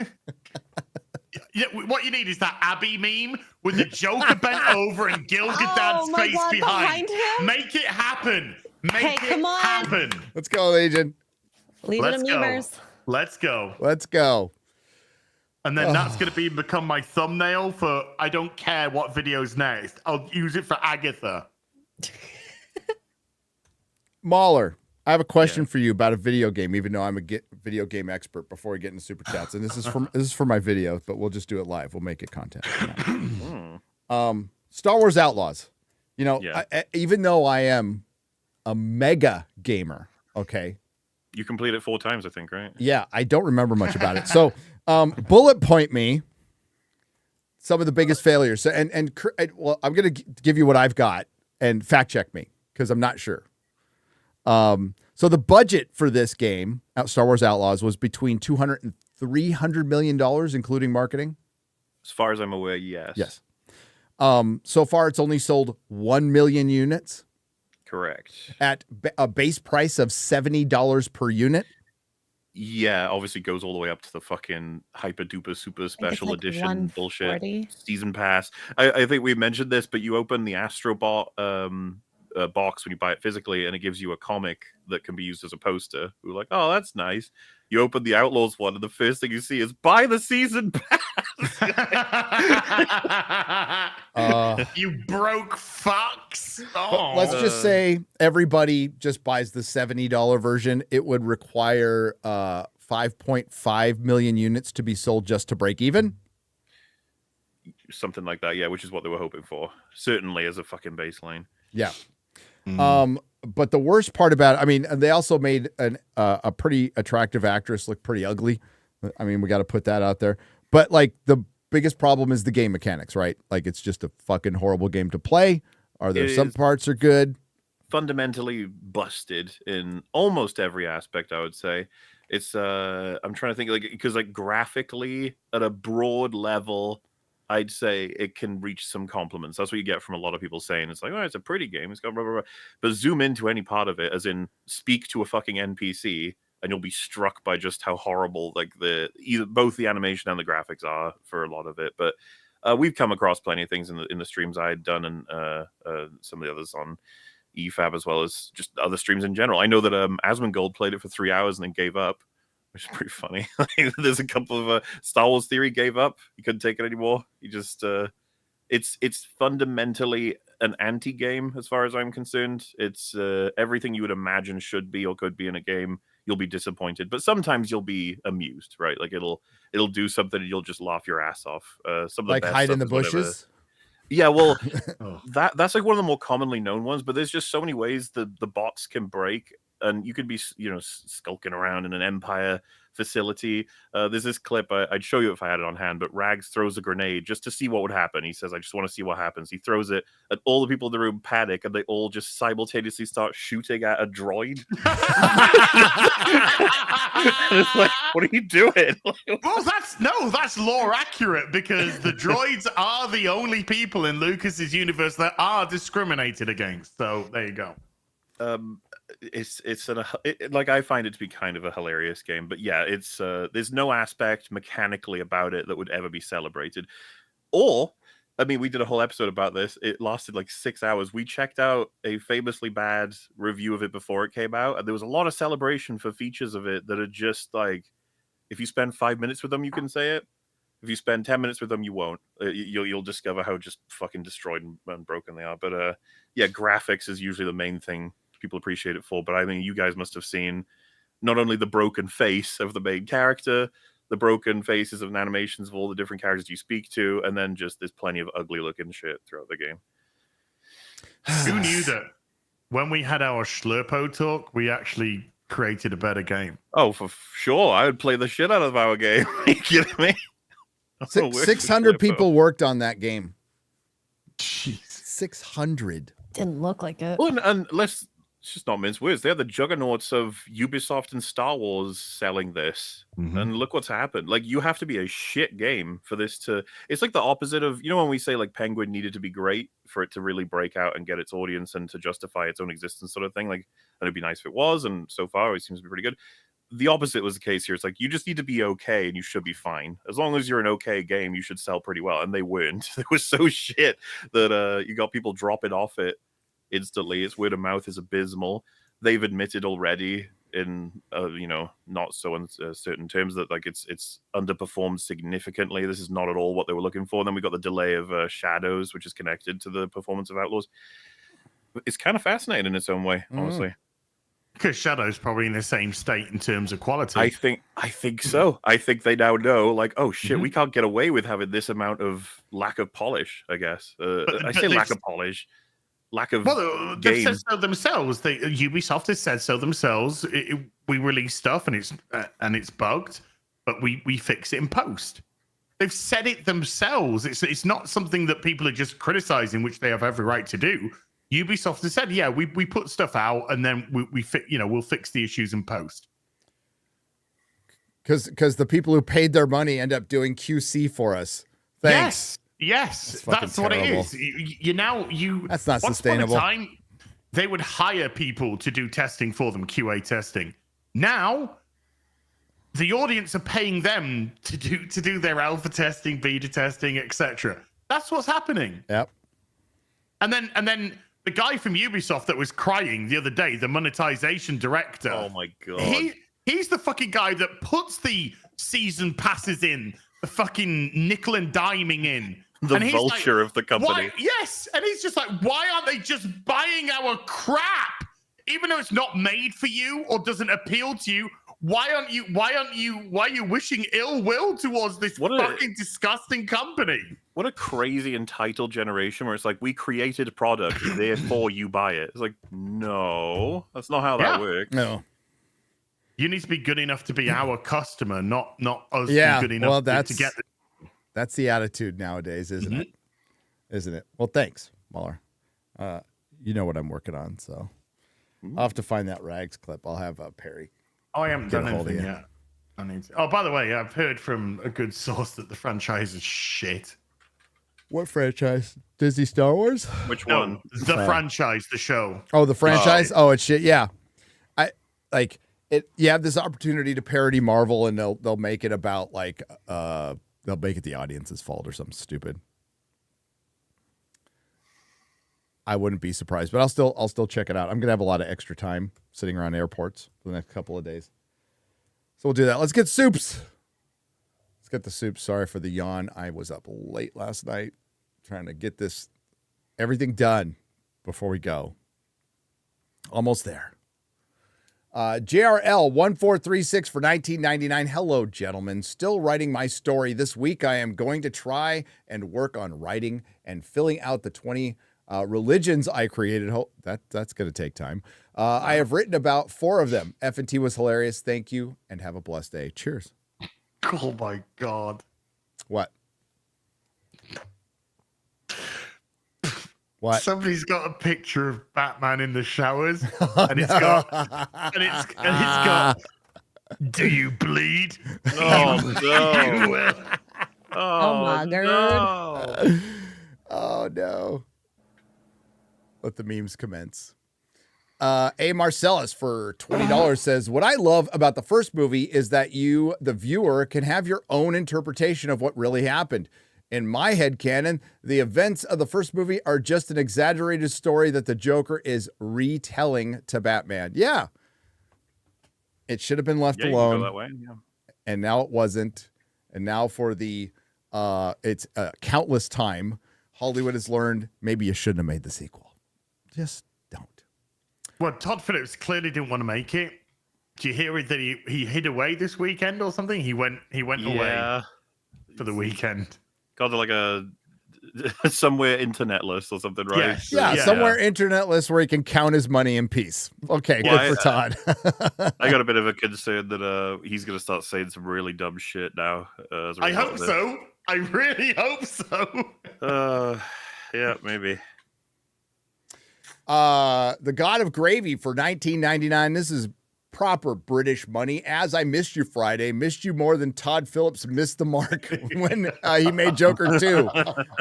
Yeah, what you need is that Abby meme with the Joker bent over and Gil Gadad's face behind. him. Make it happen. Make it come on. happen. Let's go, Legion. Leave it to memers. Let's go. Let's go. And then that's going to become my thumbnail for I don't care what video's next. I'll use it for Agatha. MauLer, I have a question for you about a video game, even though I'm a video game expert before we get into super chats. And this is for my video, but we'll just do it live. We'll make it content. Star Wars Outlaws. Even though I am a mega gamer, okay? You completed it 4 times, I think, right? Yeah, I don't remember much about it. So bullet point me some of the biggest failures. So, well, I'm going to give you what I've got and fact check me because I'm not sure. So the budget for this game, Star Wars Outlaws, was between $200 and $300 million, including marketing. As far as I'm aware, yes. Yes. So far, it's only sold 1 million units. Correct. At a base price of $70 per unit. Yeah, obviously goes all the way up to the fucking hyper duper super special like edition bullshit 140. season pass. I think we mentioned this, but you open the Astrobot box when you buy it physically, and it gives you a comic that can be used as a poster. We're like, oh, that's nice. You open the Outlaws one, and the first thing you see is buy the season pass. You broke fucks. Oh. Let's just say everybody just buys the $70 version. It would require 5.5 million units to be sold just to break even. Something like that, yeah, which is what they were hoping for. Certainly as a fucking baseline. Yeah. But the worst part about it, I mean, they also made a pretty attractive actress look pretty ugly. I mean, we got to put that out there. But like the biggest problem is the game mechanics, right? Like it's just a fucking horrible game to play. Are there some parts are good? Fundamentally busted in almost every aspect, I would say. It's I'm trying to think, like, because like graphically at a broad level, I'd say it can reach some compliments. That's what you get from a lot of people saying. It's like, oh, it's a pretty game. It's got blah, blah, blah. But zoom into any part of it, as in speak to a fucking NPC, and you'll be struck by just how horrible like both the animation and the graphics are for a lot of it. But we've come across plenty of things in the streams I had done, and some of the others on EFAB, as well as just other streams in general. I know that Asmongold played it for 3 hours and then gave up, which is pretty funny. There's a couple of Star Wars Theory gave up. He couldn't take it anymore. He just it's fundamentally an anti-game as far as I'm concerned. It's everything you would imagine should be or could be in a game. You'll be disappointed, but sometimes you'll be amused, right? Like it'll do something and you'll just laugh your ass off. Some of the Like best hide stuff in the is whatever- bushes. Yeah, well, that's like one of the more commonly known ones, but there's just so many ways the bots can break, and you could be, skulking around in an Empire facility. There's this clip, I'd show you if I had it on hand, but Rags throws a grenade just to see what would happen. He says, I just want to see what happens. He throws it, and all the people in the room panic, and they all just simultaneously start shooting at a droid. And it's like, what are you doing? Well, that's lore accurate, because the droids are the only people in Lucas's universe that are discriminated against. So there you go. Like I find it to be kind of a hilarious game, but yeah, it's there's no aspect mechanically about it that would ever be celebrated. Or, I mean, we did a whole episode about this. It lasted like 6 hours. We checked out a famously bad review of it before it came out, and there was a lot of celebration for features of it that are just like, if you spend 5 minutes with them, you can say it. If you spend 10 minutes with them, you won't. You'll discover how just fucking destroyed and broken they are. But yeah, graphics is usually the main thing people appreciate it for. But I mean, you guys must have seen not only the broken face of the main character, the broken faces and animations of all the different characters you speak to, and then just there's plenty of ugly looking shit throughout the game. Who knew that when we had our Schlurpo talk, we actually created a better game? Oh, for sure. I would play the shit out of our game. Are you kidding me? 600 people worked on that game. Jeez. 600. Didn't look like it. Well, and let's just not mince words. They're the juggernauts of Ubisoft and Star Wars selling this. Mm-hmm. And look what's happened. Like, you have to be a shit game for this to... It's like the opposite of... when we say, like, Penguin needed to be great for it to really break out and get its audience and to justify its own existence sort of thing. Like, and it'd be nice if it was, and so far it seems to be pretty good. The opposite was the case here. It's like, you just need to be okay and you should be fine. As long as you're an okay game, you should sell pretty well. And they weren't. They were so shit that you got people dropping off it instantly. Its word of mouth is abysmal. They've admitted already in not so uncertain terms that like it's underperformed significantly. This is not at all what they were looking for. Then we got the delay of Shadows, which is connected to the performance of Outlaws. It's kind of fascinating in its own way, honestly. Because Shadow's probably in the same state in terms of quality. I think so. I think they now know, like, oh shit, we can't get away with having this amount of lack of polish, I guess. I say lack of polish. Lack of they've said so themselves. Ubisoft has said so themselves. We release stuff and it's bugged, but we fix it in post. They've said it themselves. It's not something that people are just criticizing, which they have every right to do. Ubisoft has said, yeah, we put stuff out and then we'll fix the issues in post. Because the people who paid their money end up doing QC for us. Thanks. Yes, that's what it is. That's not sustainable. Once upon a time, they would hire people to do testing for them, QA testing. Now, the audience are paying them to do their alpha testing, beta testing, etc. That's what's happening. Yep. And then the guy from Ubisoft that was crying the other day, the monetization director. Oh my god. He's the fucking guy that puts the season passes in, the fucking nickel and diming in. The and he's vulture like, of the company. Why? Yes, and he's just like, why aren't they just buying our crap? Even though it's not made for you or doesn't appeal to you, why are you wishing ill will towards this fucking disgusting company? What a crazy entitled generation where it's like, we created a product, therefore you buy it. It's like, no, that's not how that works. No. You need to be good enough to be our customer, not us be good enough to get the. That's the attitude nowadays, isn't it? Isn't it? Well, thanks, MauLer. You know what I'm working on, so I'll have to find that Rags clip. I'll have Perry. Oh, I haven't done anything yet. I need to. Oh, by the way, I've heard from a good source that the franchise is shit. What franchise? Disney Star Wars? Which No, one? the franchise, the show. Oh, the franchise? Oh, it's shit. Yeah. I like it. You have this opportunity to parody Marvel, and they'll make it about like they'll make it the audience's fault or something stupid. I wouldn't be surprised, but I'll still check it out. I'm gonna have a lot of extra time sitting around airports for the next couple of days, so we'll do that. Let's get soups. Let's get the soup. Sorry for the yawn. I was up late last night trying to get everything done before we go. Almost there. JRL 1436 for $19.99. Hello, gentlemen. Still writing my story this week. I am going to try and work on writing and filling out the 20 religions I created. That's going to take time. I have written about 4 of them. FNT was hilarious. Thank you, and have a blessed day. Cheers. Oh my god. What? What? Somebody's got a picture of Batman in the showers, and it's got. Do you bleed? Oh no! You will. Oh my god. No. Oh no. Let the memes commence. A Marcellus for $20 says, what I love about the first movie is that you, the viewer, can have your own interpretation of what really happened. In my headcanon, the events of the first movie are just an exaggerated story that the Joker is retelling to Batman. Yeah. It should have been left alone. You can go that way. Yeah. And now it wasn't. And now for the it's countless time, Hollywood has learned maybe you shouldn't have made the sequel. Just don't. Well, Todd Phillips clearly didn't want to make it. Do you hear that he hid away this weekend or something? He went away for the weekend. Got to like a somewhere internetless or something, right? Yes. Yeah, somewhere internetless where he can count his money in peace. Okay, good for Todd. I got a bit of a concern that he's going to start saying some really dumb shit now. I hope so. I really hope so. Yeah, maybe. The God of Gravy for $19.99. This is proper British money. As I missed you Friday, missed you more than Todd Phillips missed the mark when he made Joker 2.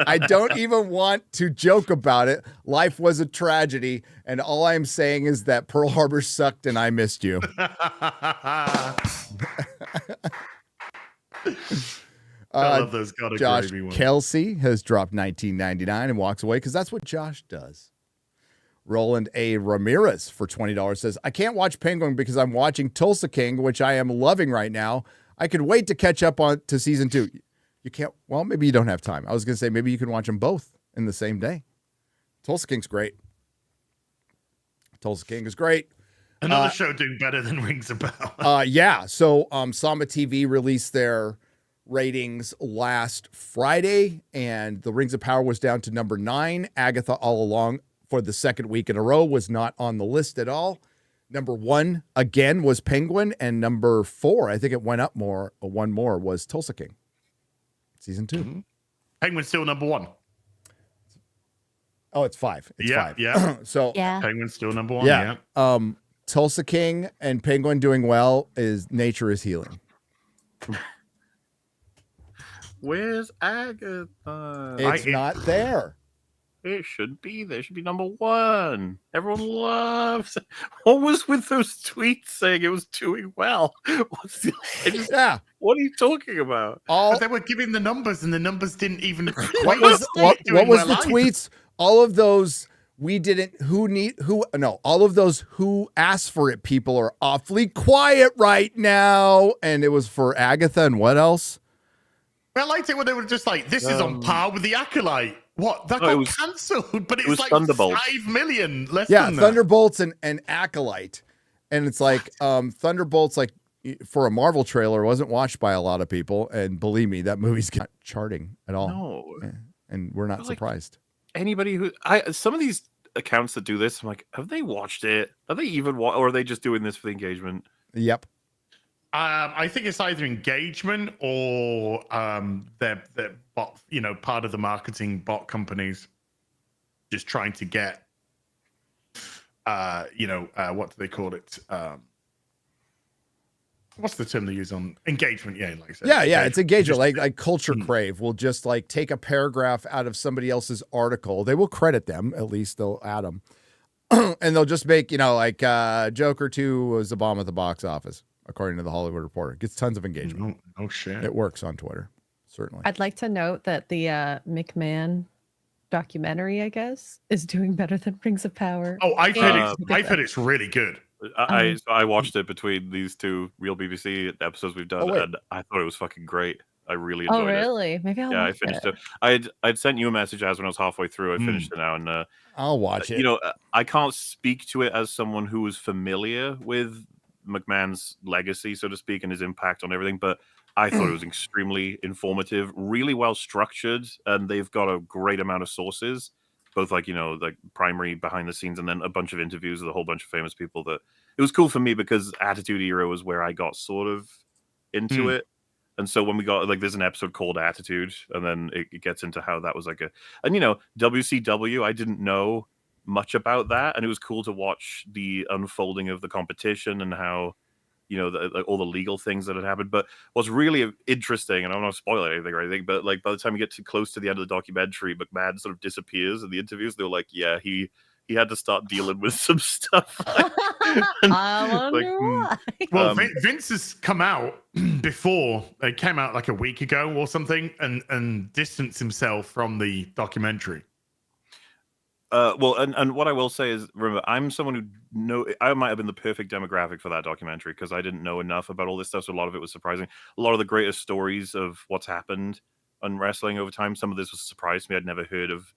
I don't even want to joke about it. Life was a tragedy, and all I'm saying is that Pearl Harbor sucked and I missed you. I love those God of Josh Gravy ones. Kelsey has dropped $19.99 and walks away because that's what Josh does. Roland A. Ramirez for $20 says, I can't watch Penguin because I'm watching Tulsa King, which I am loving right now. I could wait to catch up on to season 2. You can't. Well, maybe you don't have time. I was going to say maybe you can watch them both in the same day. Tulsa King's great. Tulsa King is great. Another show doing better than Rings of Power. Yeah. So Samba TV released their ratings last Friday, and the Rings of Power was down to number 9. Agatha All Along for the second week in a row was not on the list at all. Number 1 again was Penguin, and number 4, I think it went up more. One more was Tulsa King. Season 2. Mm-hmm. Penguin's still number 1. Oh, it's 5. It's 5. Yeah. So Penguin's still number 1. Yeah. Yeah. Tulsa King and Penguin doing well is Nature is Healing. Where's Agatha? It's not there. It should be there. It should be number one. Everyone loves it. What was with those tweets saying it was doing well? What's the, Yeah. What are you talking about? All But they were giving the numbers, and the numbers didn't even. what was what doing was well the either. tweets? All of those all of those who asked for it people are awfully quiet right now. And it was for Agatha and what else? I liked it when they were just like, "This is on par with the Acolyte." What? That No, it got was- cancelled, but it was was like Thunderbolts. 5 million less Yeah, than that. Thunderbolts and Acolyte. And it's like Thunderbolts, like for a Marvel trailer, wasn't watched by a lot of people. And believe me, that movie's not charting at all. No. And we're not But, like, surprised. Anybody who some of these accounts that do this, I'm like, have they watched it? Are they even or are they just doing this for the engagement? Yep. I think it's either engagement or they're bot, part of the marketing bot companies just trying to get, what do they call it? What's the term they use on engagement? Yeah, like I said. Yeah, it's engagement. Just- Like Culture Crave will just like take a paragraph out of somebody else's article. They will credit them, at least they'll add them. And they'll just make, Joker 2 was a bomb at the box office, according to the Hollywood Reporter. Gets tons of engagement. Oh shit. It works on Twitter, certainly. I'd like to note that the McMahon documentary, I guess, is doing better than Rings of Power. Oh, I've heard it's really good. I watched it between these two real BBC episodes we've done, and I thought it was fucking great. I really enjoyed it. Oh, really? Maybe I'll Yeah, I watch finished it. it. I'd sent you a message as when I was halfway through. I finished it now, and I'll watch it. I can't speak to it as someone who is familiar with McMahon's legacy, so to speak, and his impact on everything. But I thought it was extremely informative, really well structured, and they've got a great amount of sources, both like primary behind the scenes, and then a bunch of interviews with a whole bunch of famous people. That it was cool for me because Attitude Era was where I got sort of into it. And so when we got there's an episode called Attitude, and then it gets into how that was WCW. I didn't know much about that, and it was cool to watch the unfolding of the competition and how all the legal things that had happened. But what's really interesting, and I'm not spoiling anything or anything, but like by the time you get too close to the end of the documentary, McMahon sort of disappears in the interviews. They were like, yeah, he had to start dealing with some stuff. I wonder why. Well, Vince has come out before. It came out like a week ago or something, and distanced himself from the documentary. Well, and what I will say is, remember, I'm someone who I might have been the perfect demographic for that documentary because I didn't know enough about all this stuff, so a lot of it was surprising. A lot of the greatest stories of what's happened on wrestling over time, some of this was a surprise to me. I'd never heard of,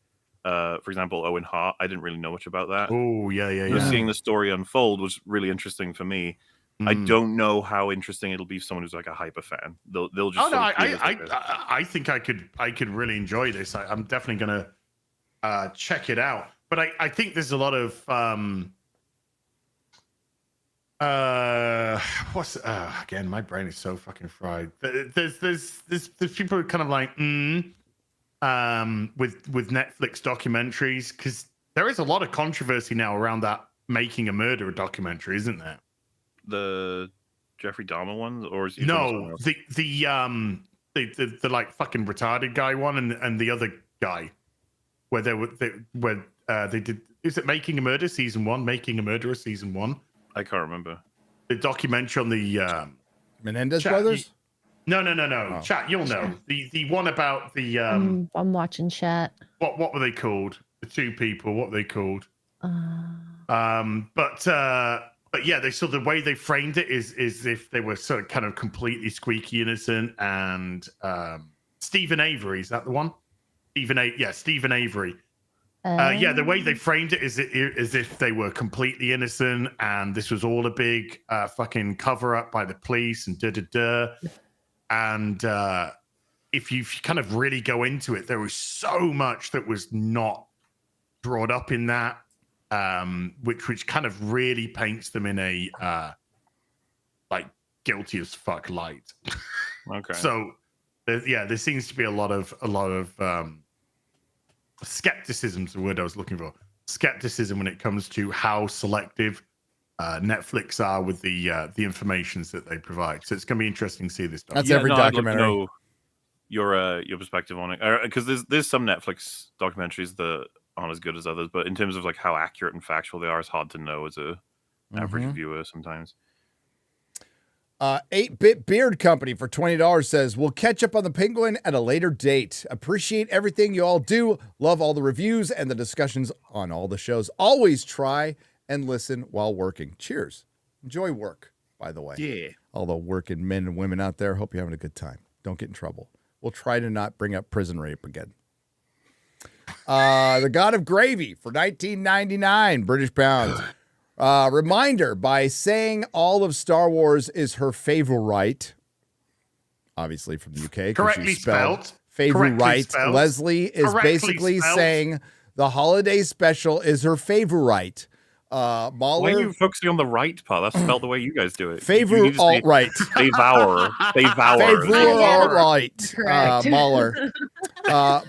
for example, Owen Hart. I didn't really know much about that. Oh, yeah. So seeing the story unfold was really interesting for me. I don't know how interesting it'll be for someone who's like a hyper fan. They'll just. Oh no, I think I could really enjoy this. I'm definitely gonna check it out. But I think there's a lot of again, my brain is so fucking fried. There's people who are kind of like with Netflix documentaries, because there is a lot of controversy now around that Making a Murderer documentary, isn't there? The Jeffrey Dahmer one, or is he no the like fucking retarded guy one and the other guy where they did, is it Making a Murder season 1, Making a Murderer season 1? I can't remember. The documentary on the Menendez brothers? No. Oh. Chat, you'll know. The one about the I'm watching chat. what were they called? The two people, what were they called? But yeah, they sort of the way they framed it is if they were sort of kind of completely squeaky innocent. And Stephen Avery, is that the one? Stephen Avery. Yeah, the way they framed it is if they were completely innocent and this was all a big fucking cover up by the police and And if you kind of really go into it, there was so much that was not brought up in that. Which kind of really paints them in a like guilty as fuck light. Okay. So there seems to be a lot of skepticism is the word I was looking for. Skepticism when it comes to how selective Netflix are with the informations that they provide. So it's going to be interesting to see this. That's every documentary. I'd love to know your perspective on it, because there's some Netflix documentaries that aren't as good as others, but in terms of like how accurate and factual they are, it's hard to know as a average viewer sometimes. 8-Bit Beard Company for $20 says, we'll catch up on the Penguin at a later date. Appreciate everything you all do. Love all the reviews and the discussions on all the shows. Always try and listen while working. Cheers. Enjoy work, by the way. Yeah. All the working men and women out there, hope you're having a good time. Don't get in trouble. We'll try to not bring up prison rape again. The God of Gravy for $19.99 British pounds. Reminder, by saying all of Star Wars is her favorite, obviously from the UK. Correctly spelled. Favorite. Spelled. Leslie is Correctly basically spelled. saying the holiday special is her favorite. MauLer. Why are you focusing on the right part? That's spelled the way you guys do it. Favorite alt-right. Devour. Favorite alt-right. Correct. MauLer.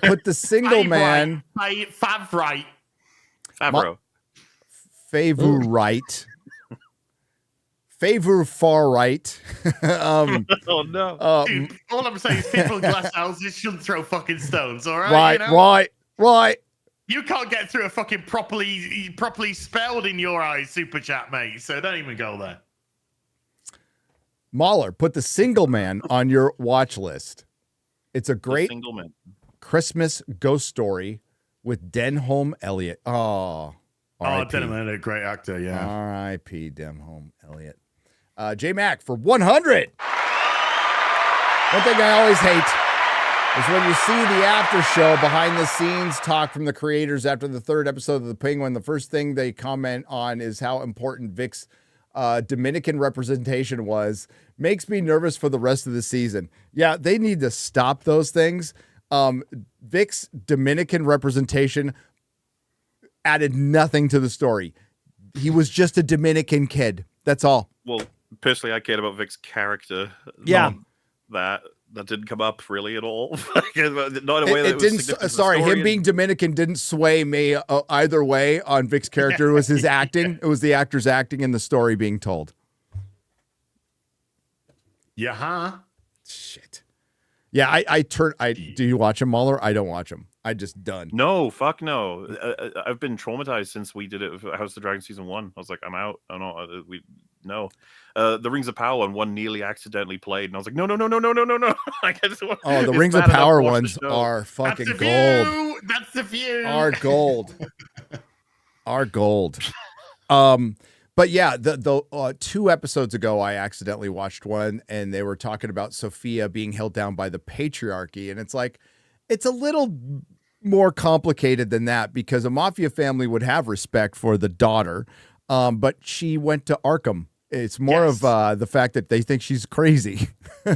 Put the single man. Favorite. Favreau. Favorite. Favor far right. Oh no. Dude, all I'm saying is people in glass houses shouldn't throw fucking stones, all right? Right. You can't get through a fucking properly spelled in your eyes super chat, mate. So don't even go there. MauLer, put the single man on your watch list. It's a great Single man. Christmas ghost story with Denholm Elliott. Oh, Denholm Elliott, great actor, yeah. R.I.P. Denholm Elliott. J Mac for 100. One thing I always hate is when you see the after show behind the scenes talk from the creators after the third episode of The Penguin. The first thing they comment on is how important Vic's Dominican representation was. Makes me nervous for the rest of the season. Yeah, they need to stop those things. Vic's Dominican representation added nothing to the story. He was just a Dominican kid. That's all. Well, personally, I cared about Vic's character. Yeah. Not that didn't come up really at all. Not in a way that it didn't. Sorry, him being Dominican didn't sway me either way on Vic's character. It was his acting. It was the actor's acting and the story being told. Yeah, huh? Shit. Yeah, do you watch him, MauLer? I don't watch him. I just done. No, fuck no. I've been traumatized since we did it with House of the Dragon season 1. I was like, I'm out. Oh no, no. The Rings of Power one nearly accidentally played, and I was like, no. Like, the Rings of Power ones are fucking gold. That's the view. Are gold. Are gold. But yeah, the 2 episodes ago, I accidentally watched one, and they were talking about Sophia being held down by the patriarchy, and it's like, it's a little more complicated than that, because a mafia family would have respect for the daughter, but she went to Arkham. It's more of the fact that they think she's crazy.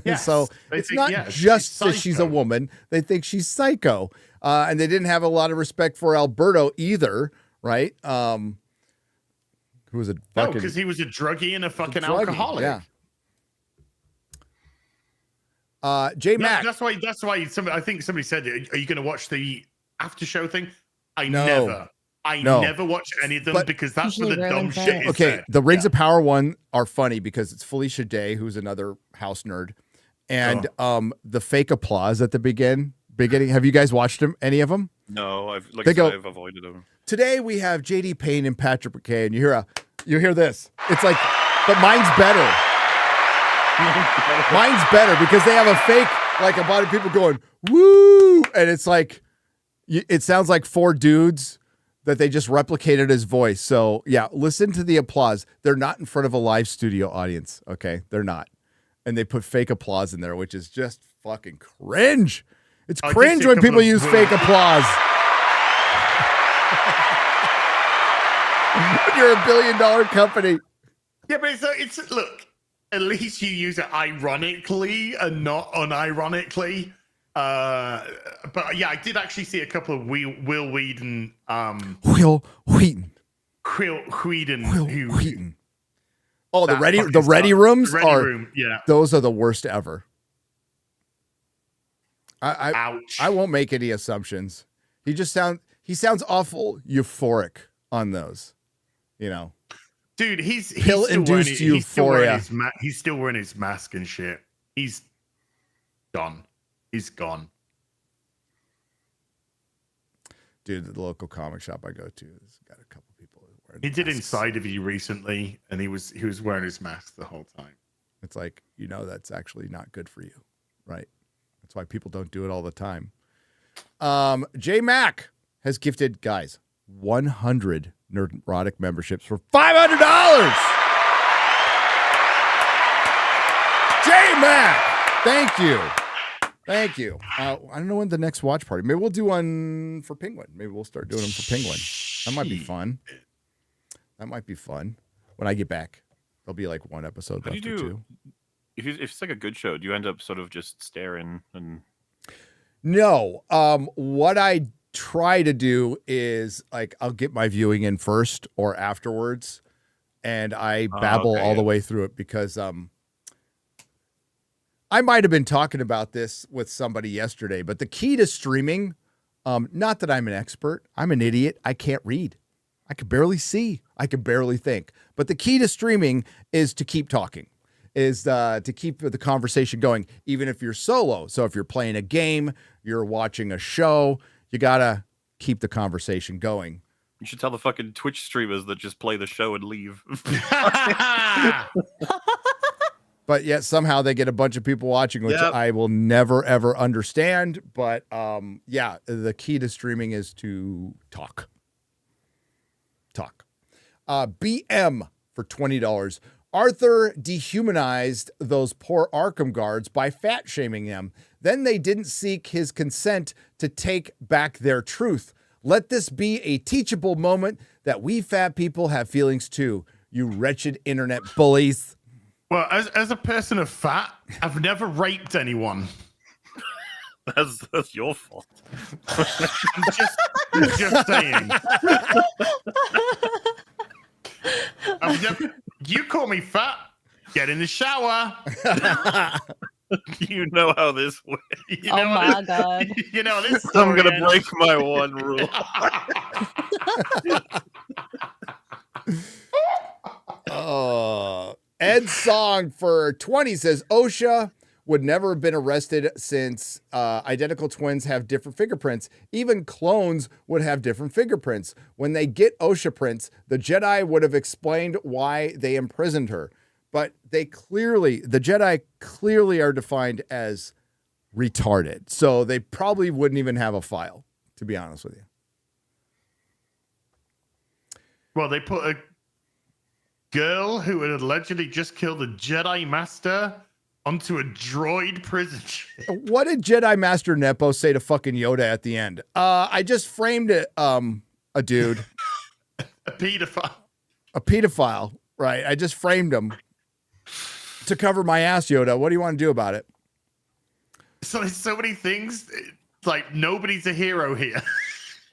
Yes, so it's not just that she's a woman. They think she's psycho. And they didn't have a lot of respect for Alberto either, right? Who was a fucking... because he was a druggie and a fucking alcoholic. Yeah. J Mac. That's why I think somebody said, are you going to watch the after show thing? I No. never watch any of them, because that's where the dumb shit is. Okay, said. the Rings of Power one are funny because it's Felicia Day, who's another house nerd, and the fake applause at the beginning. Have you guys watched them? Any of them? No, I've avoided them. Today we have JD Payne and Patrick McKay, and you hear this. It's like, but mine's better. Mine's better because they have a fake, like, a bunch of people going woo, and it's like, it sounds like 4 dudes that they just replicated his voice. So yeah, listen to the applause. They're not in front of a live studio audience. Okay, they're not, and they put fake applause in there, which is just fucking cringe. It's cringe when people use fake applause. You're $1 billion company. Yeah, but it's look. At least you use it ironically and not unironically. But yeah, I did actually see a couple of Will Wheaton. Will Wheaton. Oh, the ready rooms those are the worst ever. Ouch. I won't make any assumptions. He sounds awful euphoric on those, you know. Dude, he's pill-induced euphoria. He's still wearing his mask and shit. He's gone. He's gone. Dude, the local comic shop I go to has got a couple people wearing He did masks. Inside of You recently, and he was wearing his mask the whole time. It's like, that's actually not good for you, right? That's why people don't do it all the time. J Mac has gifted, guys, 100 Nerdrotic memberships for $500. J Mac, thank you. Thank you. I don't know when the next watch party. Maybe we'll do one for Penguin. Maybe we'll start doing them for Penguin. That might be fun. When I get back, there'll be like one episode What left do or you two. do? If it's like a good show, do you end up sort of just staring and? No. What I try to do is like I'll get my viewing in first or afterwards, and I babble all the way through it because I might have been talking about this with somebody yesterday, but the key to streaming, not that I'm an expert, I'm an idiot. I can't read. I can barely see. I can barely think. But the key to streaming is to keep talking, is to keep the conversation going, even if you're solo. So if you're playing a game, you're watching a show, you got to keep the conversation going. You should tell the fucking Twitch streamers that just play the show and leave. But yet somehow they get a bunch of people watching, which I will never, ever understand. But the key to streaming is to talk. BM for $20. Arthur dehumanized those poor Arkham guards by fat shaming them. Then they didn't seek his consent to take back their truth. Let this be a teachable moment that we fat people have feelings too, you wretched internet bullies. Well, as a person of fat, I've never raped anyone. That's your fault. I'm just saying. You call me fat? Get in the shower. You know how this works. Oh my God. You know this. I'm gonna break my one rule. Ed Song for 20 says OSHA would never have been arrested since identical twins have different fingerprints. Even clones would have different fingerprints. When they get OSHA prints, the Jedi would have explained why they imprisoned her. But the Jedi clearly are defined as retarded. So they probably wouldn't even have a file, to be honest with you. Well, they put a girl who had allegedly just killed a Jedi Master onto a droid prison ship. What did Jedi Master Nepo say to fucking Yoda at the end? I just framed it, a dude. A pedophile. A pedophile, right? I just framed him to cover my ass, Yoda. What do you want to do about it? So there's so many things. Like, nobody's a hero here.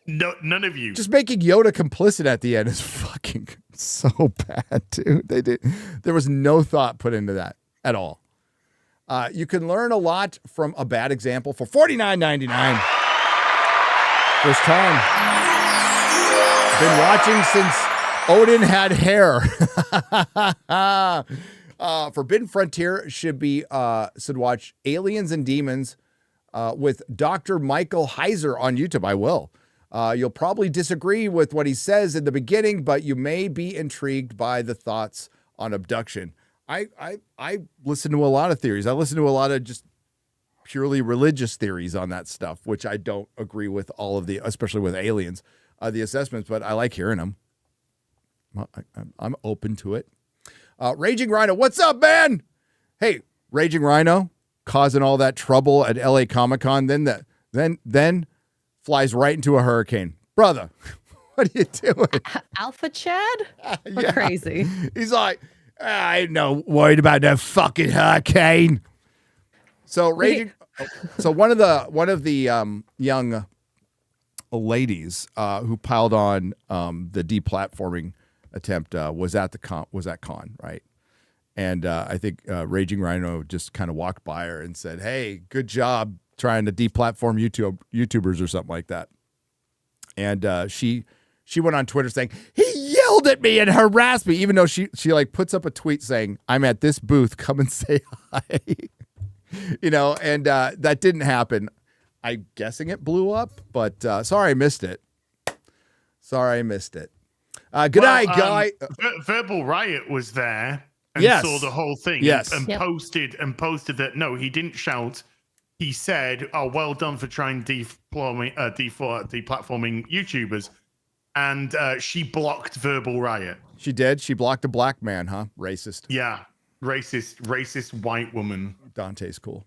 No, none of you. Just making Yoda complicit at the end is fucking so bad, dude. There was no thought put into that at all. You can learn a lot from a bad example for $49.99. First time. Been watching since Odin had hair. Forbidden Frontier should watch Aliens and Demons with Dr. Michael Heiser on YouTube. I will. You'll probably disagree with what he says in the beginning, but you may be intrigued by the thoughts on abduction. I listen to a lot of theories. I listen to a lot of just purely religious theories on that stuff, which I don't agree with all of especially with aliens, the assessments, but I like hearing them. I'm open to it. Raging Rhino, what's up, man? Hey, Raging Rhino, causing all that trouble at LA Comic-Con, then flies right into a hurricane. Brother, what are you doing? Alpha Chad? Yeah. Crazy. He's like, I ain't no worried about that fucking hurricane. So raging. So one of the young ladies who piled on the deplatforming attempt was at con, right? And I think Raging Rhino just kind of walked by her and said, "Hey, good job trying to deplatform YouTubers or something like that." And she went on Twitter saying, "He yelled at me and harassed me," even though she like puts up a tweet saying, "I'm at this booth, come and say hi." And that didn't happen. I'm guessing it blew up, but sorry I missed it. Sorry, I missed it. Good night, guy. Verbal Riot was there and Yes. saw the whole thing. Yes. And Yep. posted that no, he didn't shout. He said, "Oh, well done for trying deplatforming YouTubers," and she blocked Verbal Riot. She did. She blocked a black man, huh? Racist. Yeah, racist white woman. Dante's cool.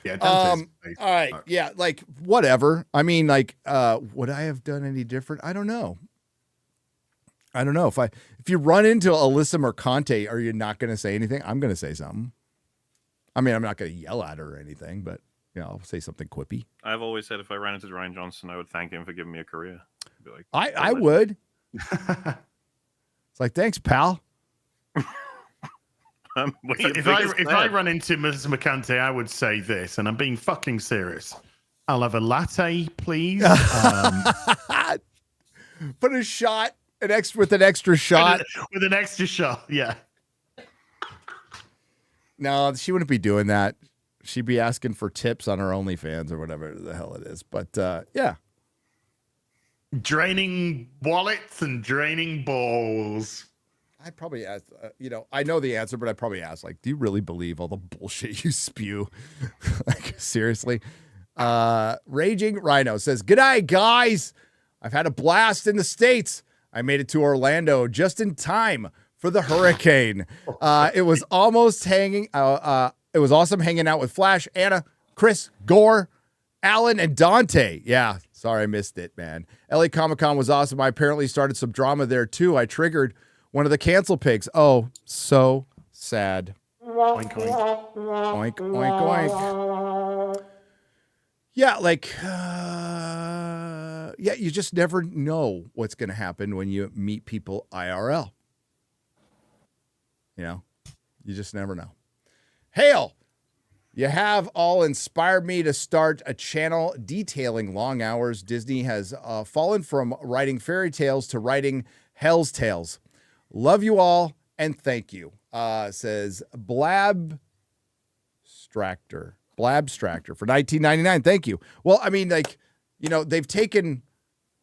Yeah. All right. Yeah. Like whatever. I mean, like, would I have done any different? I don't know. If you run into Alyssa Mercante, are you not going to say anything? I'm going to say something. I mean, I'm not going to yell at her or anything, but I'll say something quippy. I've always said if I ran into Ryan Johnson, I would thank him for giving me a career. I'd be like, I would. It's like, thanks, pal. If I run into Mrs. McCante, I would say this, and I'm being fucking serious. I'll have a latte, please. Put a shot, with an extra shot. With an extra shot, yeah. No, she wouldn't be doing that. She'd be asking for tips on her OnlyFans or whatever the hell it is. But yeah. Draining wallets and draining balls. I'd probably ask, I know the answer, but I'd probably ask, like, do you really believe all the bullshit you spew? Like, seriously? Raging Rhino says, "G'day, guys. I've had a blast in the States. I made it to Orlando just in time for the hurricane. It was awesome hanging out with Flash, Anna, Chris, Gore, Alan, and Dante. Yeah, sorry I missed it, man. LA Comic-Con was awesome. I apparently started some drama there, too. I triggered one of the cancel pigs. Oh, so sad. Oink, oink. Oink, oink, oink. Yeah, like, you just never know what's going to happen when you meet people IRL. You just never know. Hail, you have all inspired me to start a channel detailing long hours. Disney has fallen from writing fairy tales to writing Hell's Tales. Love you all and thank you. Says Blabstractor for $19.99. Thank you. Well, I mean, like, they've taken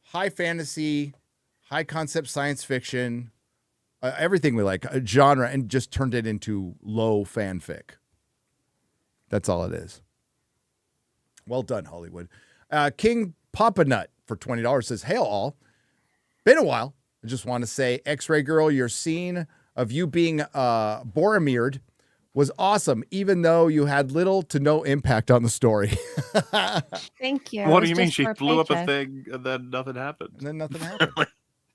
high fantasy, high concept science fiction, everything we like, a genre, and just turned it into low fanfic. That's all it is. Well done, Hollywood. King Papa Nut for $20 says, "Hail all. Been a while. I just want to say, X-Ray Girl, your scene of you being Boromired was awesome, even though you had little to no impact on the story." Thank you. What do you mean? She blew up a thing and then nothing happened. And then nothing happened.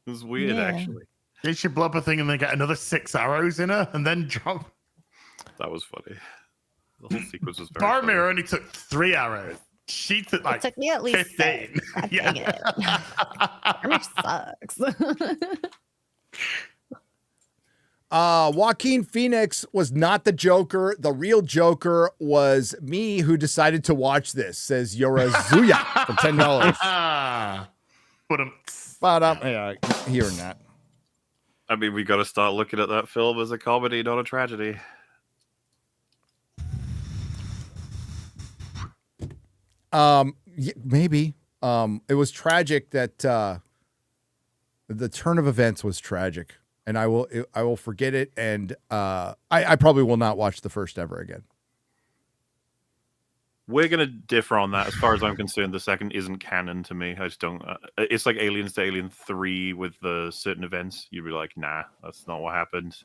It was weird, actually. They should blow up a thing and then get another 6 arrows in her and then drop. That was funny. The whole sequence was very funny. Barmir only took 3 arrows. She took like It took me at least 15. 6. God Yeah. dang it. Barmir sucks. Joaquin Phoenix was not the Joker. The real Joker was me who decided to watch this, says Yorazuya for $10. But hearing that. I mean, we got to start looking at that film as a comedy, not a tragedy. Maybe. It was tragic that the turn of events was tragic, and I will forget it, and I probably will not watch the first ever again. We're going to differ on that. As far as I'm concerned, the second isn't canon to me. I just don't... it's like Aliens to Alien 3 with the certain events. You'd be like, nah, that's not what happened.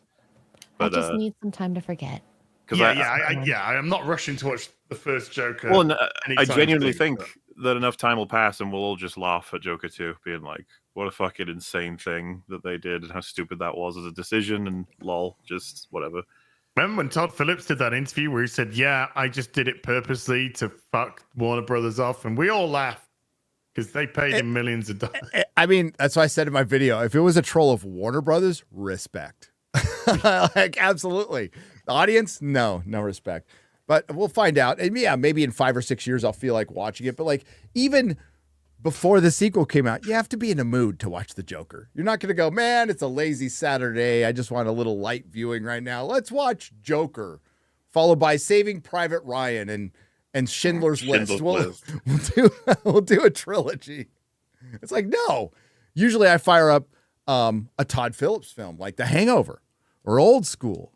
But, I just need some time to forget. I'm not rushing to watch the first Joker. Well, I anytime genuinely soon, think that enough time will pass and we'll all just laugh at Joker 2, being like, what a fucking insane thing that they did and how stupid that was as a decision, and lol, just whatever. Remember when Todd Phillips did that interview where he said, "Yeah, I just did it purposely to fuck Warner Brothers off," and we all laughed because they paid him millions of dollars. I mean, that's what I said in my video. If it was a troll of Warner Brothers, respect. Like, absolutely. The audience, no respect. But we'll find out. And yeah, maybe in 5 or 6 years I'll feel like watching it. But like, even before the sequel came out, you have to be in a mood to watch the Joker. You're not going to go, man, it's a lazy Saturday. I just want a little light viewing right now. Let's watch Joker, followed by Saving Private Ryan and Schindler's List. We'll do a trilogy. It's like, no, Usually I fire up a Todd Phillips film like The Hangover or Old School,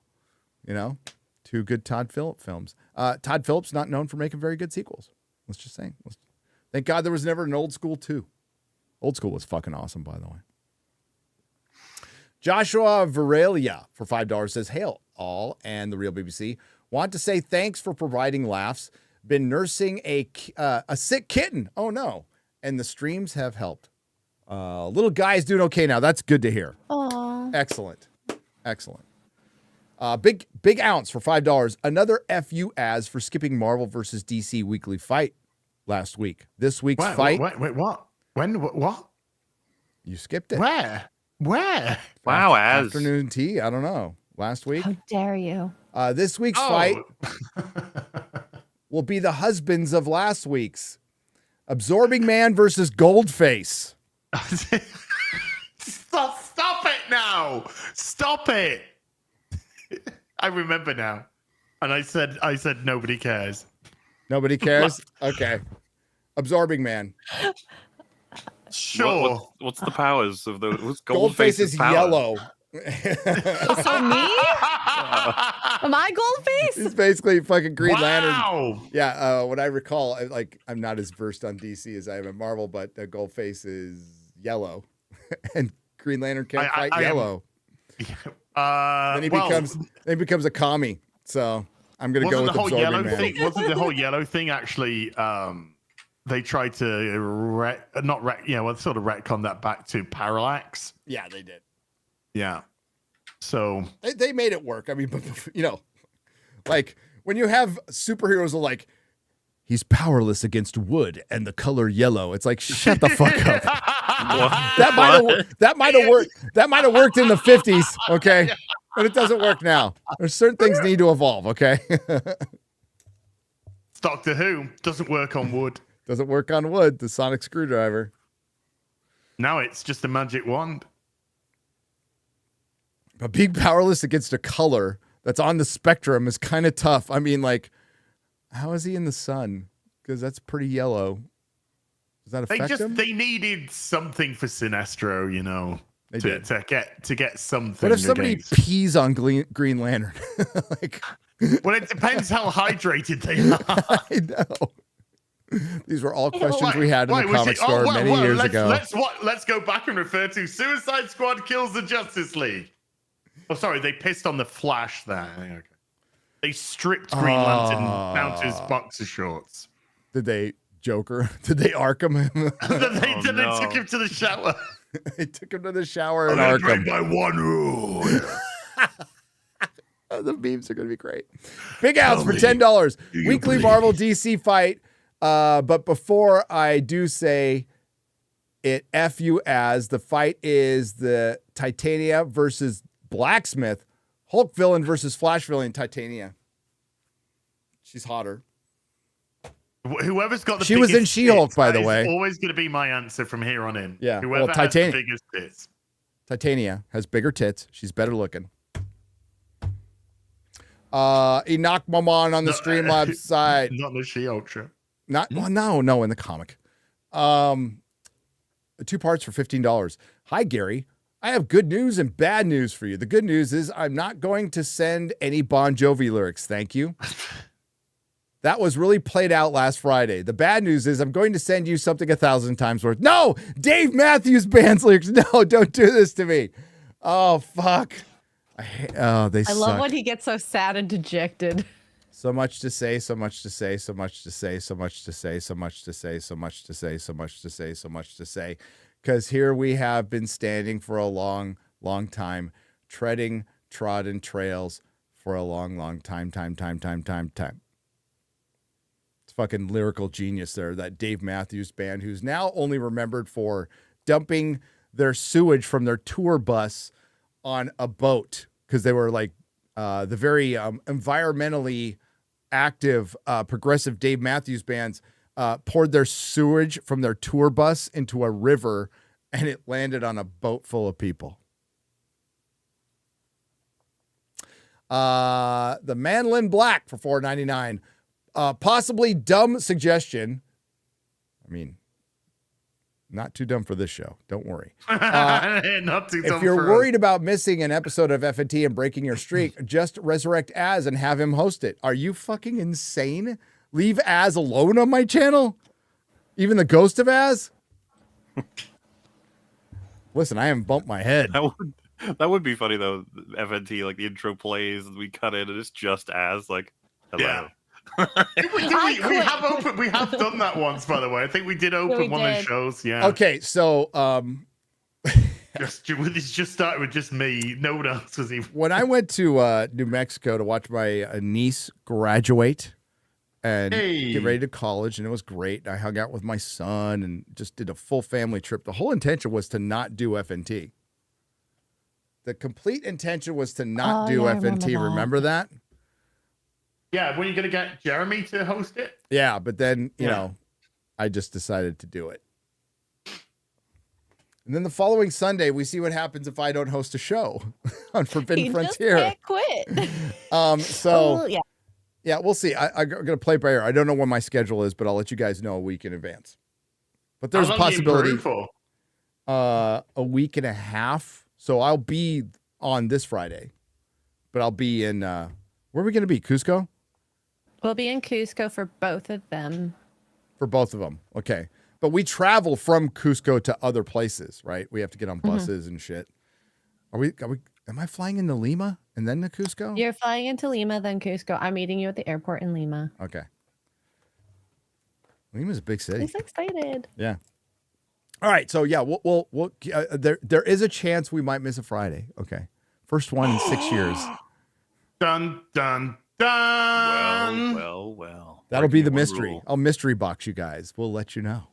you know, 2 good Todd Phillips films. Todd Phillips not known for making very good sequels. Let's just say. Thank God there was never an Old School 2. Old School was fucking awesome, by the way. Joshua Varelia for $5 says, hail all and the real BBC. Want to say thanks for providing laughs. Been nursing a sick kitten. Oh no. And the streams have helped. Little guy's doing okay now. That's good to hear. Aw. Excellent. Big ounce for $5. Another FU as for skipping Marvel versus DC weekly fight last week. This week's fight. Wait, what? When? What? You skipped it. Where? Wow, as Afternoon tea. I don't know. Last week. How dare you? This week's fight will be the husbands of last week's. Absorbing Man versus Goldface. Stop it now. Stop it. I remember now. And I said nobody cares. Nobody cares? Okay. Absorbing Man. Sure. What's the powers of those? What's Goldface is power? yellow. So me? Am I Goldface? He's basically fucking Green Lantern. Wow. Yeah, what I recall, I'm not as versed on DC as I am in Marvel, but Goldface is yellow, and Green Lantern can't fight yellow. Then he becomes a commie. So I'm gonna go with the whole Absorbing yellow Man. thing? Wasn't the whole yellow thing actually? They tried to sort of retcon that back to Parallax. Yeah, they did. Yeah. So They made it work. I mean, but you know, like when you have superheroes are like, he's powerless against wood and the color yellow. It's like, shut the fuck up. That might have worked. That might have worked in the 50s, okay? But it doesn't work now. There's certain things need to evolve, okay? Doctor Who doesn't work on wood. Doesn't work on wood. The sonic screwdriver. Now it's just a magic wand. But being powerless against a color that's on the spectrum is kind of tough. I mean, like, how is he in the sun? Because that's pretty yellow. Does that affect him? They needed something for Sinestro, you know, to get something. What if somebody pees on Green Lantern? Like, well, it depends how hydrated they are. I know. These were all questions we had in the comic store many years ago. Let's go back and refer to Suicide Squad kills the Justice League. Oh, sorry, they pissed on the Flash there. Okay. They stripped Green Lantern down to his boxer shorts. Did they Joker? Did they Arkham him? They took him to the shower. They took him to the shower and Arkham. By one rule. The memes are going to be great. Big outs for $10. Weekly Marvel DC fight. But before I do say it, F you as the fight is the Titania versus Blacksmith, Hulk villain versus Flash villain, Titania. She's hotter. Whoever's got the She was in She-Hulk, by the way. Always going to be my answer from here on in. Yeah. Whoever has the biggest tits. Titania has bigger tits. She's better looking. Enoch Maman on the Streamlabs side. Not the She-Hulk show. No, in the comic. 2 parts for $15. Hi, Gary. I have good news and bad news for you. The good news is I'm not going to send any Bon Jovi lyrics. Thank you. That was really played out last Friday. The bad news is I'm going to send you something 1,000 times worth. No, Dave Matthews Band's lyrics. No, don't do this to me. Oh, fuck. I love when he gets so sad and dejected. So much to say, so much to say, so much to say, so much to say, so much to say, so much to say, so much to say, so much to say. Because here we have been standing for a long, long time, trodden trails for a long, long time. It's fucking lyrical genius there, that Dave Matthews Band, who's now only remembered for dumping their sewage from their tour bus on a boat, because they were like the very environmentally active, progressive Dave Matthews Bands poured their sewage from their tour bus into a river, and it landed on a boat full of people. The Manlin Black for $4.99. Possibly dumb suggestion. I mean, Not too dumb for this show. Don't worry. Not too dumb If you're for worried about missing an episode of FNT and breaking your streak, just resurrect Az and have him host it. Are you fucking insane? Leave Az alone on my channel? Even the ghost of Az? Listen, I haven't bumped my head. That would be funny though. FNT, like the intro plays, and we cut in, and it's just Az like, hello. Yeah. we have done that once, by the way. I think we did open one of the shows. Yeah. Okay, so It's just started with just me. No one else was even. when I went to New Mexico to watch my niece graduate and get ready to college, and it was great. I hung out with my son and just did a full family trip. The whole intention was to not do FNT. The complete intention was to not do FNT. Remember that? Yeah, when are you going to get Jeremy to host it? Yeah, but then, you know, I just decided to do it. And then the following Sunday, we see what happens if I don't host a show on Forbidden Frontier. Just can't quit. Yeah, we'll see. I'm going to play by ear. I don't know when my schedule is, but I'll let you guys know a week in advance. But there's a possibility for a week and a half. So I'll be on this Friday, but I'll be in, where are we going to be? Cusco? We'll be in Cusco for both of them. For both of them. Okay. But we travel from Cusco to other places, right? We have to get on buses and shit. Am I flying into Lima and then to Cusco? You're flying into Lima, then Cusco. I'm meeting you at the airport in Lima. Okay. Lima's a big city. I'm so excited. Yeah. All right. So yeah, we'll there is a chance we might miss a Friday. Okay. First one in 6 years. Dun, dun, dun. Well. That'll be the mystery. I'll mystery box you guys. We'll let you know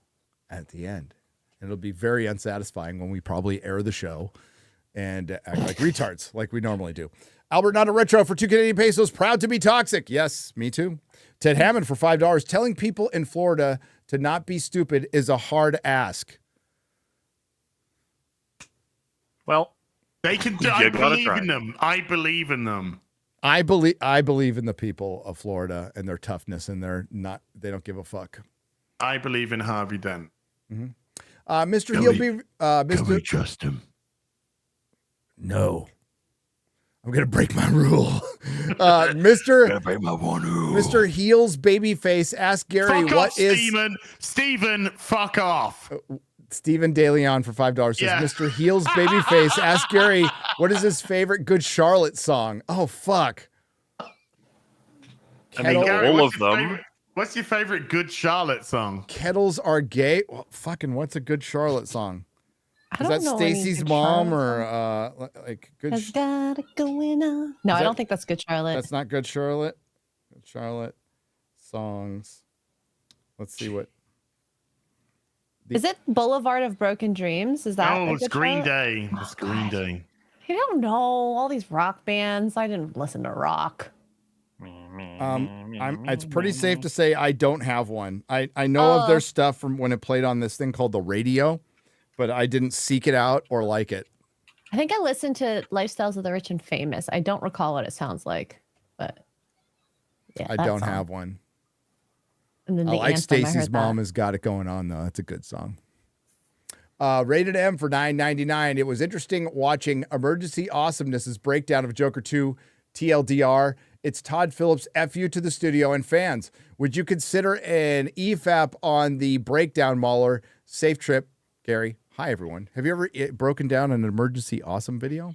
at the end. It'll be very unsatisfying when we probably air the show and act like retards like we normally do. Albert, not a retro for 2 Canadian pesos. Proud to be toxic. Yes, me too. Ted Hammond for $5. Telling people in Florida to not be stupid is a hard ask. Well, they can do. I believe in them. I believe in them. I believe in the people of Florida and their toughness, and they don't give a fuck. I believe in Harvey Dent. Mr. Can we trust him? No. I'm gonna break my rule. Mr. Break my one rule. Mr. Heels Babyface, ask Gary Fuck what off, is Steven, fuck off. Stephen DeLeon for $5 says, Yeah. Mr. Heels Babyface, ask Gary what is his favorite Good Charlotte song? Oh fuck. I mean, Gary, all what's of your them. favorite- What's your favorite Good Charlotte song? Kettles are gay. Well, fucking what's a Good Charlotte song? I Is don't that know any Stacy's Good mom Charlotte or like Good Has got it going on. No, Is I don't that- think that's Good Charlotte. That's not Good Charlotte. Good Charlotte songs. Let's see what. Is it Boulevard of Broken Dreams? Is that? Oh, a it's Good Green Charlotte? Day. It's Green Day. I don't know all these rock bands. I didn't listen to rock. It's pretty safe to say I don't have one. I know of their stuff from when it played on this thing called the radio, but I didn't seek it out or like it. I think I listened to Lifestyles of the Rich and Famous. I don't recall what it sounds like, but yeah, I that don't song. have one. And then I the like anthem, Stacy's heard Mom that. has got it going on though. That's a good song. Rated M for $9.99. It was interesting watching Emergency Awesomeness's breakdown of Joker 2 TLDR. It's Todd Phillips, FU to the studio and fans. Would you consider an EFAP on the breakdown, MauLer? Safe trip, Gary. Hi, everyone. Have you ever broken down an Emergency Awesome video?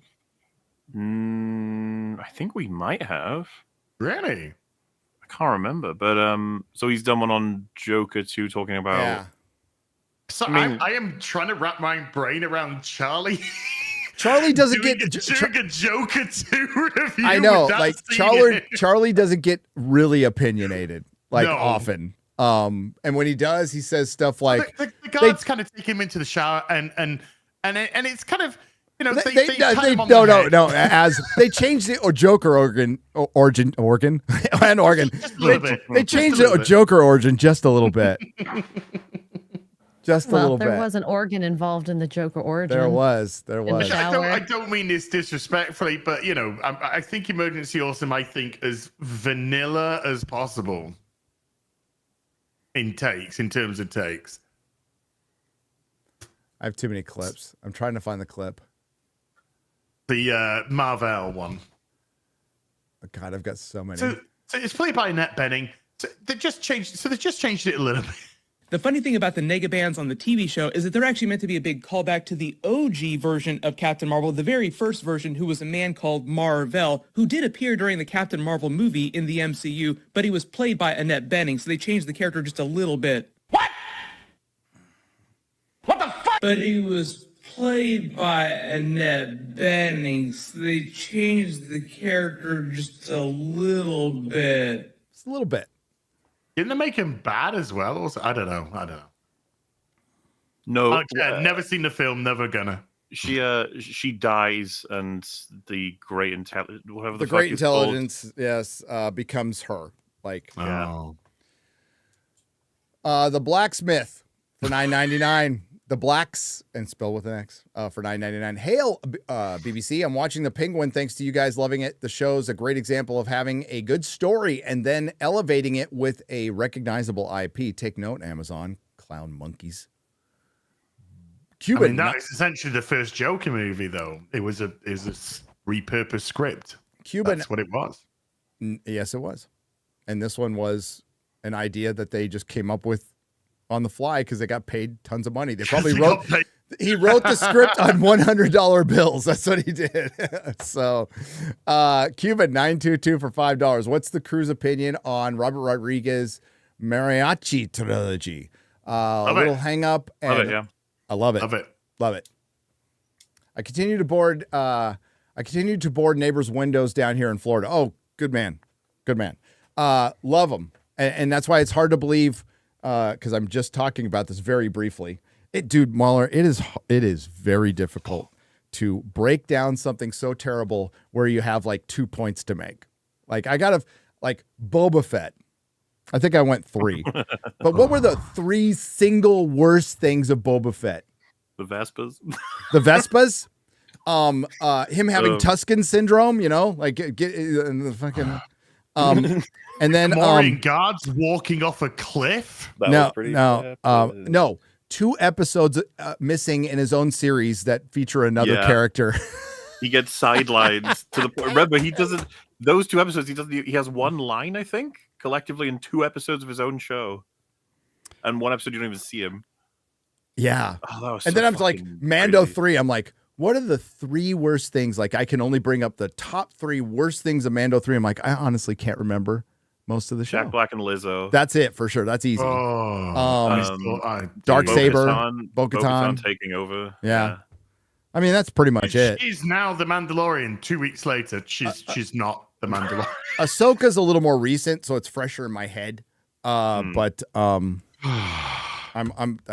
I think we might have. Really? I can't remember, but so he's done one on Joker 2 talking about. Yeah. So I mean- I am trying to wrap my brain around Charlie. Charlie doesn't doing get. a Joker 2 review. I know, without like seeing it. Charlie doesn't get really opinionated No. often. And when he does, he says stuff like, the guards kind of take him into the shower, and it's kind of, you know, they pat him on the head. no. As they changed the Joker organ, and organ. Just a little bit. They Just changed a little the bit. Joker origin just a little bit. Just a Well, little there bit. was an organ involved in the Joker origin. There was. the I shower. don't mean this disrespectfully, but you know, I think Emergency Awesome. I think as vanilla as possible in terms of takes. I have too many clips. I'm trying to find the clip. The Marvel one. Oh, God, I've got so many. So it's played by Annette Bening. So they just changed it a little bit. The funny thing about the Negabands on the TV show is that they're actually meant to be a big callback to the OG version of Captain Marvel, the very first version, who was a man called Mar-Vell, who did appear during the Captain Marvel movie in the MCU, but he was played by Annette Bening, so they changed the character just a little bit. What? What the fuck? But he was played by Annette Bening, so they changed the character just a little bit. Just a little bit. Didn't they make him bad as well? Or I don't know. No, never seen the film. Never gonna. She dies, and the great intelligence, whatever The fuck great it's called. intelligence, yes, becomes her. Like, Oh. The Blacksmith for $9.99. The Blacks, and spell with an X, for $9.99. Hail, BBC. I'm watching The Penguin thanks to you guys loving it. The show's a great example of having a good story and then elevating it with a recognizable IP. Take note, Amazon. Clown monkeys. Cuban. I mean, that is essentially the first Joker movie, though. It was a repurposed script. Cuban. That's what it was. Yes, it was. And this one was an idea that they just came up with on the fly because they got paid tons of money. They probably he wrote the script on $100 bills. That's what he did. So, Cuban 922 for $5. What's the crew's opinion on Robert Rodriguez Mariachi trilogy? A little hang up. And Love it, yeah. I love it. Love it. I continue to board neighbors' windows down here in Florida. Oh, good man. Good man. Love them. And that's why it's hard to believe, because I'm just talking about this very briefly. Dude, MauLer, it is very difficult to break down something so terrible where you have like 2 points to make. Like Boba Fett. I think I went 3. But what were the 3 single worst things of Boba Fett? The Vespas. The Vespas? Him having Tuscan syndrome, like get in the fucking and then Maureen guards walking off a cliff. No. 2 episodes missing in his own series that feature another character. He gets sidelined to the point. Remember, he doesn't. Those 2 episodes, he has one line, I think, collectively in 2 episodes of his own show, and 1 episode you don't even see him. Yeah, and then I'm like Mando 3. I'm like, what are the 3 worst things? Like, I can only bring up the top 3 worst things of Mando 3. I'm like, I honestly can't remember most of the show. Jack Black and Lizzo. That's it for sure. That's easy. Dark Saber, Bo-Katan taking over. Yeah. I mean, that's pretty much it. She's now the Mandalorian. 2 weeks later, she's not the Mandalorian. Ahsoka's a little more recent, so it's fresher in my head. But I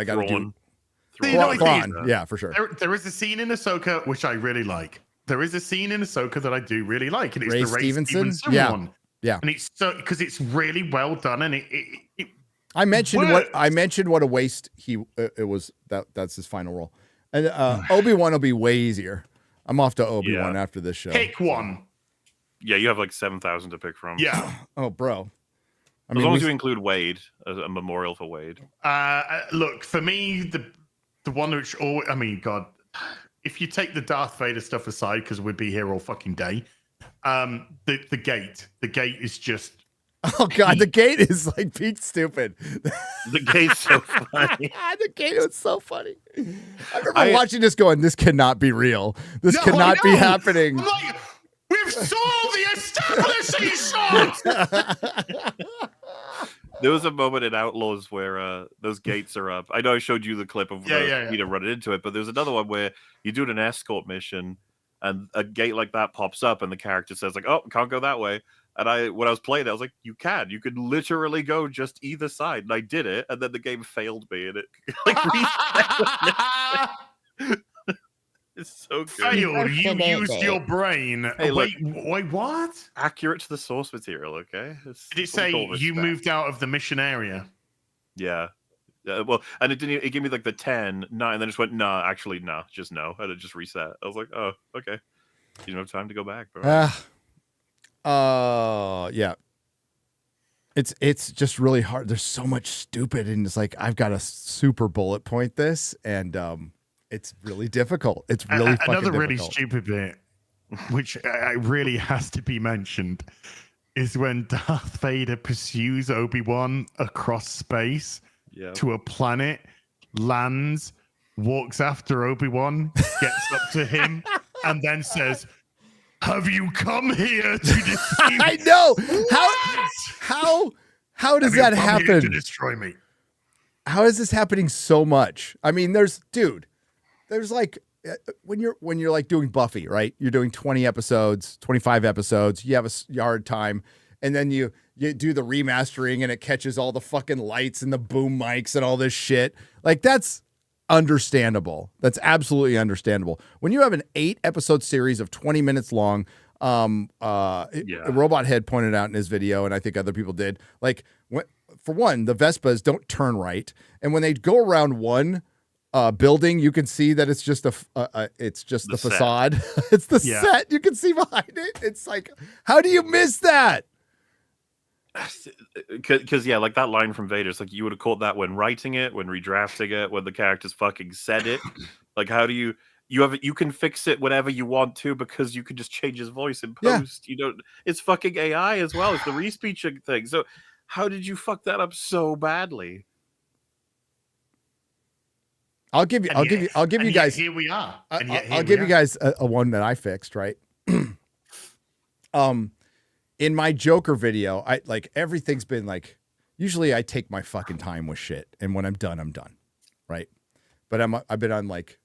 got to do. Yeah, for sure. There is a scene in Ahsoka which I really like. There is a scene in Ahsoka that I do really like, and it's the Ray Stevenson one. Yeah, and it's so because it's really well done, and it I mentioned works. what a waste it was. That's his final role, and Obi-Wan will be way easier. I'm off to Obi-Wan after this show. Pick one. Yeah, you have like 7,000 to pick from. Yeah. Oh, bro. As long as you include Wade as a memorial for Wade. Look, for me, the one which God, if you take the Darth Vader stuff aside, because we'd be here all fucking day. The gate is just. Oh God, the gate is like peak stupid. The gate's so funny. The gate was so funny. I remember watching this going, this cannot be real. This cannot be happening. I'm like, we've solved the establishing shot. There was a moment in Outlaws where those gates are up. I know I showed you the clip of Peter running into it, but there's another one where you're doing an escort mission and a gate like that pops up and the character says like, oh, can't go that way. And when I was playing it, I was like, you could literally go just either side. And I did it, and then the game failed me and it like reset. It's so good. Failed. You used your brain. Hey, wait, what? Accurate to the source material, okay? Did it say you moved out of the mission area? Yeah. Well, and it didn't. It gave me like the 10, 9, and then it just went, nah, actually, nah, just no. And it just reset. I was like, oh, okay. You don't have time to go back, bro. Yeah. It's just really hard. There's so much stupid, and it's like I've got to super bullet point this, and It's really difficult. It's really fucking another really difficult. stupid bit, which really has to be mentioned, is when Darth Vader pursues Obi-Wan across space to a planet, lands, walks after Obi-Wan, gets up to him, and then says, "Have you come here to defeat?" I know. How does that happen? To destroy me. How is this happening so much? I mean, there's like when you're like doing Buffy, right? You're doing 20 episodes, 25 episodes. You have a hard time, and then you do the remastering, and it catches all the fucking lights and the boom mics and all this shit. Like, that's understandable. That's absolutely understandable. When you have an 8-episode series of 20 minutes long, Robot Head pointed out in his video, and I think other people did, like, for one, the Vespas don't turn right, and when they go around one building, you can see that it's just the facade. It's the set. You can see behind it. It's like, how do you miss that? Because like that line from Vader, it's like you would have caught that when writing it, when redrafting it, when the characters fucking said it. Like, how do you can fix it whenever you want to, because you can just change his voice in post. You don't. It's fucking AI as well. It's the respeeching thing. So how did you fuck that up so badly? I'll give you guys. Here we are. I'll give you guys a one that I fixed, right? In my Joker video, I like everything's been like, usually I take my fucking time with shit, and when I'm done, right? But I've been on like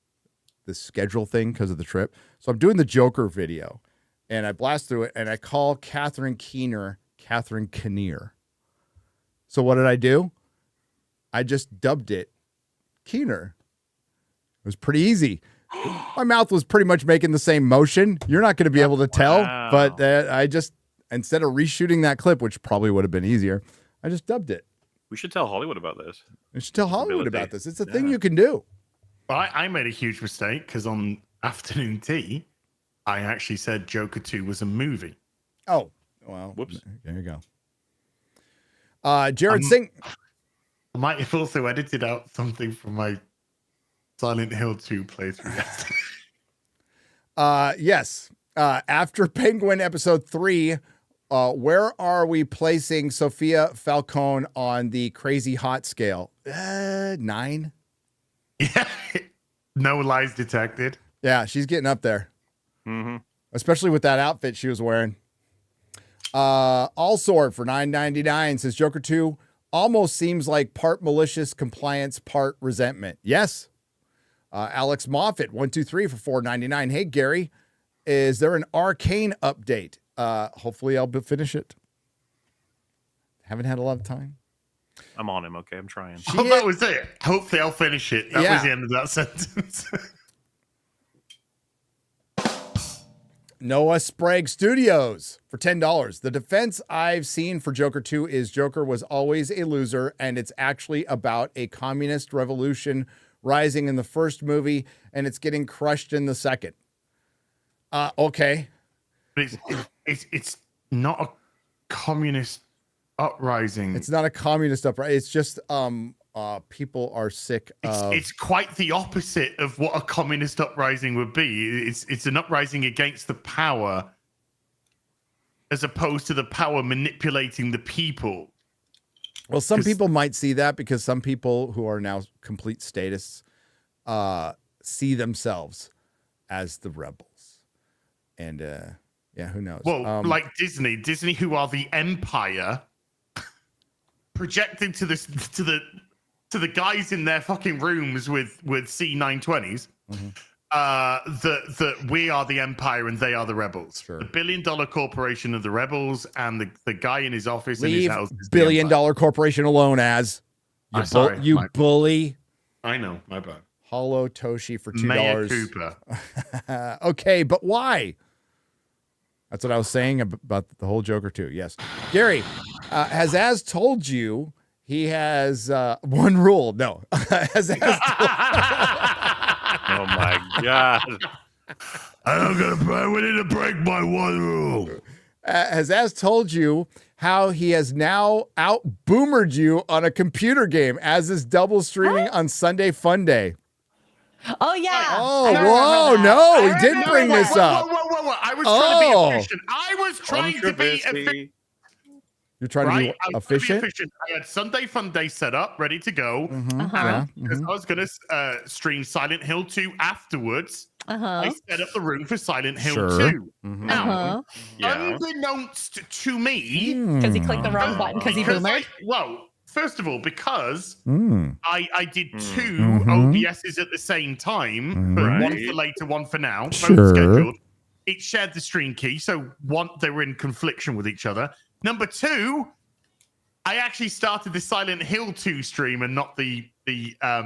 this schedule thing because of the trip, so I'm doing the Joker video, and I blast through it, and I call Catherine Keener Catherine Kinnear. So what did I do? I just dubbed it Keener. It was pretty easy. My mouth was pretty much making the same motion. You're not going to be able to tell, but I just, instead of reshooting that clip, which probably would have been easier, I just dubbed it. We should tell Hollywood about this. We should tell Hollywood about this. It's a thing you can do. Well, I made a huge mistake because on Afternoon Tea, I actually said Joker 2 was a movie. Oh, well, whoops. There you go. Jared Singh. I might have also edited out something from my Silent Hill 2 playthrough. Yes. After Penguin episode 3, where are we placing Sophia Falcone on the crazy hot scale? 9. Yeah. No lies detected. Yeah, she's getting up there. Mm-hmm. Especially with that outfit she was wearing. Allsword for $9.99 says Joker 2 almost seems like part malicious compliance, part resentment. Yes. Alex Moffat 123 for $4.99. Hey Gary, is there an Arcane update? Hopefully I'll finish it. Haven't had a lot of time. I'm on him. Okay, I'm trying. That was it. Hopefully I'll finish it. That was the end of that sentence. Noah Sprague Studios for $10. The defense I've seen for Joker 2 is Joker was always a loser, and it's actually about a communist revolution rising in the first movie, and it's getting crushed in the second. Okay. It's not a communist uprising. It's not a communist uprising. It's just people are sick of... It's quite the opposite of what a communist uprising would be. It's an uprising against the power, as opposed to the power manipulating the people. Well, some people might see that because some people who are now complete statists see themselves as the rebels. And who knows? Well, like Disney, who are the empire, projecting to the guys in their fucking rooms with C920s, that we are the empire and they are the rebels. Sure. The $1 billion corporation of the rebels, and the guy in his office Leave in his house is $1 billion corporation alone as you bully. I know, my bad. Hollow Toshi for $2. Mayor Cooper. Okay, but why? That's what I was saying about the whole Joker 2. Yes. Gary, has Az told you he has one rule? No. Has Az Oh my God. We need to break my one rule. Has Az told you how he has now out-boomered you on a computer game as is double streaming on Sunday Fun Day? Oh yeah. Oh, I remember whoa, that. no, I he didn't remember bring that. this up. Whoa. I was trying to be Oh. efficient. I was trying to be efficient. Controversy. You're trying to Right? be I was trying to be efficient? efficient. I had Sunday Fun Day set up, ready to go. Mhm, Uh-huh. yeah, Because mhm. I was going to stream Silent Hill 2 afterwards. I Uh-huh. set up the room for Silent Hill Sure. 2. Mhm. Now, Uh-huh. Yeah. unbeknownst to me, Because he clicked the wrong button because he because boomered. first of all, because Mm. I did two Mhm. OBSs at the same time, but one Right. for later, one for now, both Sure. scheduled. It shared the stream key, so one, they were in confliction with each other. Number two, I actually started the Silent Hill 2 stream and not the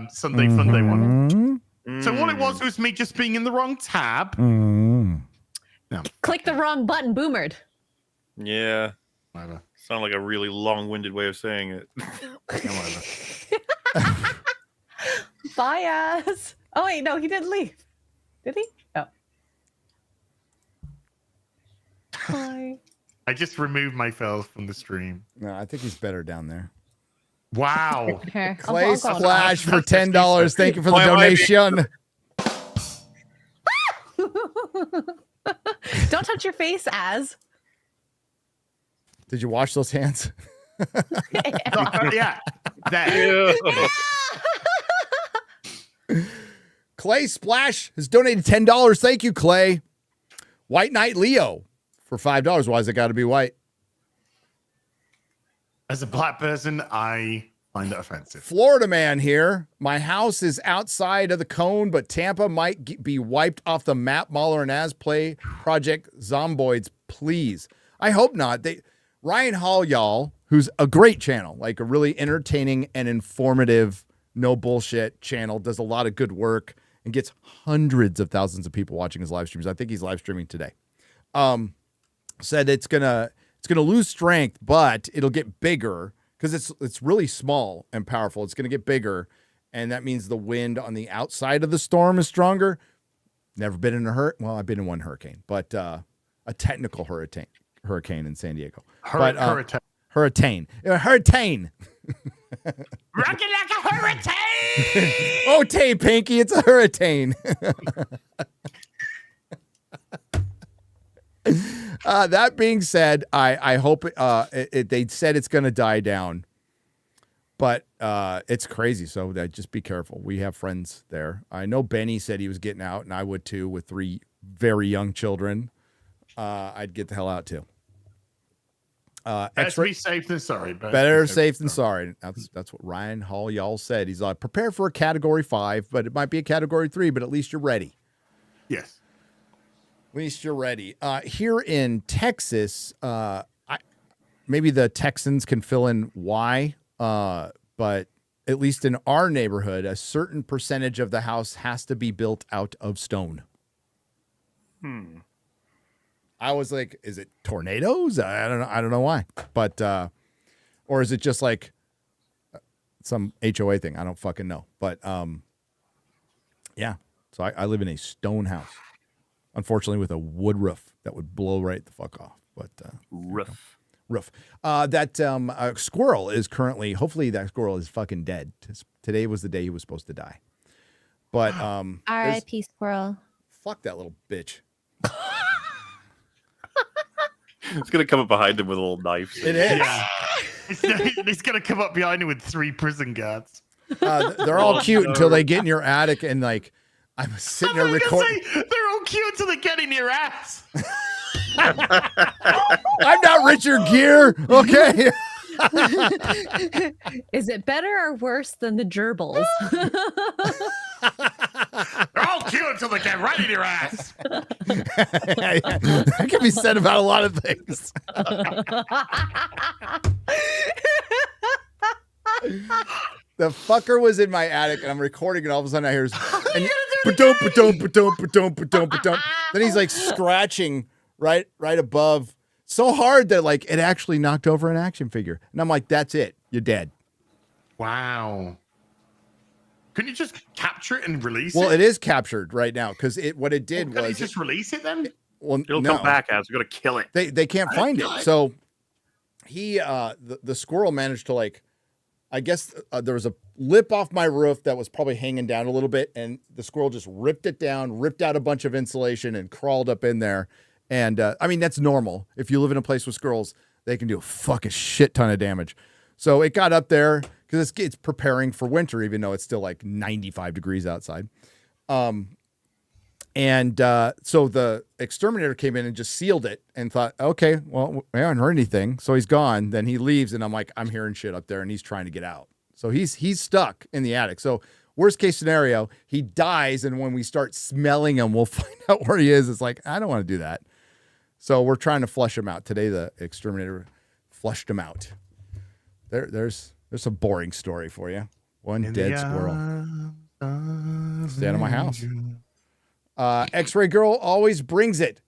Sunday Fun Day one. Mhm. So all it was me just being in the wrong tab. Mm. Click the wrong button, boomered. Yeah. Whatever. Sound like a really long-winded way of saying it. Whatever. Bias. Oh wait, no, he didn't leave. Did he? Oh. Hi. I just removed myself from the stream. No, I think he's better down there. Wow. Here, Clay I'll go on. Splash for That's $10. Thank you for the Why am I donation. Don't touch your face, Az. Did you wash those hands? Yeah. There. Ew. Clay Splash has donated $10. Thank you, Clay. White Knight Leo for $5. Why has it got to be white? As a black person, I find it offensive. Florida man here. My house is outside of the cone, but Tampa might be wiped off the map. MauLer and Az play Project Zomboids, please. I hope not. Ryan Hall, y'all, who's a great channel, like a really entertaining and informative, no bullshit channel, does a lot of good work and gets hundreds of thousands of people watching his live streams. I think he's live streaming today. Said it's gonna lose strength, but it'll get bigger because it's really small and powerful. It's gonna get bigger, and that means the wind on the outside of the storm is stronger. Never been in a hurricane. Well, I've been in one hurricane, but a technical hurricane in San Diego. Hurricane. Hurricane. Rocking like a hurricane. Oh, Tay Pinky, it's a hurricane. That being said, I hope they said it's going to die down, but it's crazy. So just be careful. We have friends there. I know Benny said he was getting out, and I would too with 3 very young children. I'd get the hell out too. Better be safe than sorry. Better safe than sorry. That's what Ryan Hall y'all said. He's like, prepare for a category 5, but it might be a category 3, but at least you're ready. Yes. At least you're ready. Here in Texas, maybe the Texans can fill in why, but at least in our neighborhood, a certain percentage of the house has to be built out of stone. I was like, is it tornadoes? I don't know. I don't know why, but or is it just like some HOA thing? I don't fucking know. But yeah. So I live in a stone house, unfortunately, with a wood roof that would blow right the fuck off. But Roof. That squirrel is currently. Hopefully, that squirrel is fucking dead. Today was the day he was supposed to die. But R.I.P. Squirrel. fuck that little bitch. It's gonna come up behind him with a little knife. It is. Yeah. It's gonna come up behind you with 3 prison guards. They're all cute until they get in your attic and like I'm sitting there recording. They're all cute until they get in your ass. I'm not Richard Gere, okay? Is it better or worse than the gerbils? They're all cute until they get right in your ass. That can be said about a lot of things. The fucker was in my attic and I'm recording and all of a sudden I hear and ba-dum, ba-dum, ba-dum, ba-dum, ba-dum, ba-dum. Then he's like scratching right above so hard that like it actually knocked over an action figure. And I'm like, that's it. You're dead. Wow. Couldn't you just capture it and release Well, it? it is captured right now because what it did Couldn't you was just release it then? well, It'll no. come back as we're gonna kill it. They can't find it. So he the squirrel managed to like I guess there was a lip off my roof that was probably hanging down a little bit, and the squirrel just ripped it down, ripped out a bunch of insulation, and crawled up in there. And I mean, that's normal. If you live in a place with squirrels, they can do a fucking shit ton of damage. So it got up there because it's preparing for winter, even though it's still like 95 degrees outside. So the exterminator came in and just sealed it and thought, okay, well, I haven't heard anything. So he's gone. Then he leaves, and I'm like, I'm hearing shit up there, and he's trying to get out. So he's stuck in the attic. So worst case scenario, he dies, and when we start smelling him, we'll find out where he is. It's like, I don't want to do that. So we're trying to flush him out. Today, the exterminator flushed him out. There's a boring story for you. One dead squirrel. Stay out of my house. X-Ray Girl always brings it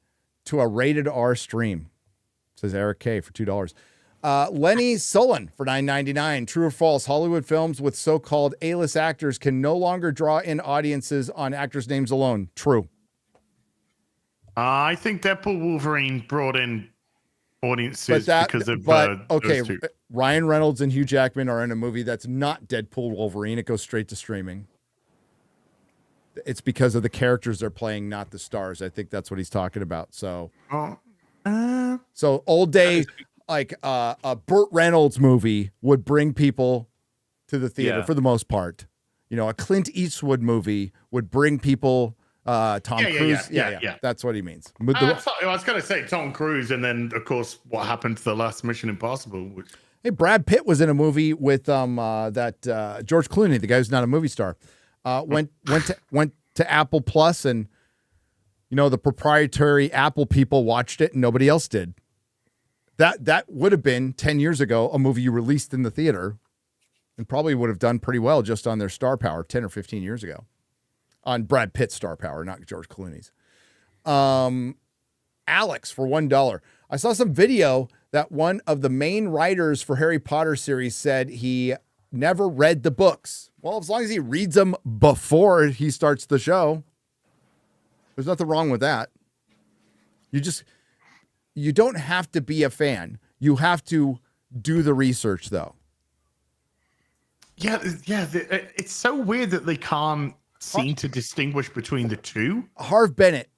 to a rated R stream, says Eric K for $2. Lenny Sullen for $9.99. True or false? Hollywood films with so-called A-list actors can no longer draw in audiences on actors' names alone. True. I think Deadpool Wolverine brought in audiences because of okay. those two. Ryan Reynolds and Hugh Jackman are in a movie that's not Deadpool Wolverine. It goes straight to streaming. It's because of the characters they're playing, not the stars. I think that's what he's talking about. So, so old day, like a Burt Reynolds movie would bring people to the theater for the most part. You know, a Clint Eastwood movie would bring people. Tom Cruise. Yeah. That's what he means. I was going to say Tom Cruise, and then of course what happened to the last Mission Impossible. Hey, Brad Pitt was in a movie with George Clooney, the guy who's not a movie star. Went to Apple Plus, and you know the proprietary Apple people watched it, and nobody else did. That would have been 10 years ago a movie you released in the theater, and probably would have done pretty well just on their star power 10 or 15 years ago. On Brad Pitt's star power, not George Clooney's. Alex for $1. I saw some video that one of the main writers for Harry Potter series said he never read the books. Well, as long as he reads them before he starts the show, there's nothing wrong with that. You don't have to be a fan. You have to do the research, though. Yeah. It's so weird that they can't seem to distinguish between the two. Harv Bennett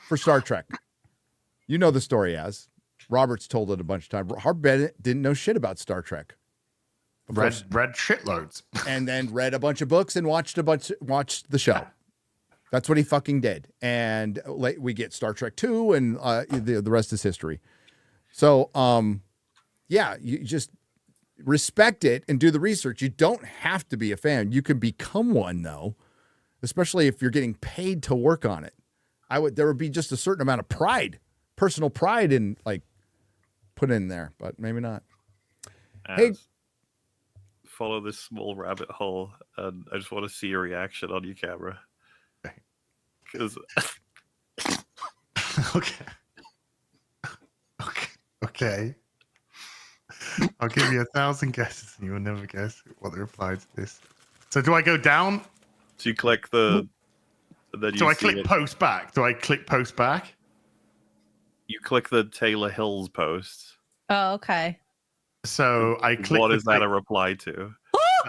for Star Trek. You know the story as. Robert's told it a bunch of times. Harv Bennett didn't know shit about Star Trek. Read shitloads. And then read a bunch of books and watched the show. That's what he fucking did. And we get Star Trek 2 and the rest is history. So, you just respect it and do the research. You don't have to be a fan. You can become one, though, especially if you're getting paid to work on it. There would be just a certain amount of pride, personal pride in put in there, but maybe not. Hey, follow this small rabbit hole, and I just want to see your reaction on your camera. Because okay. I'll give you 1,000 guesses, and you will never guess what the reply to this. So, do I go down? So you click the. Do I click post back? You click the Taylor Hills post. Oh, okay. So I click. What is that a reply to?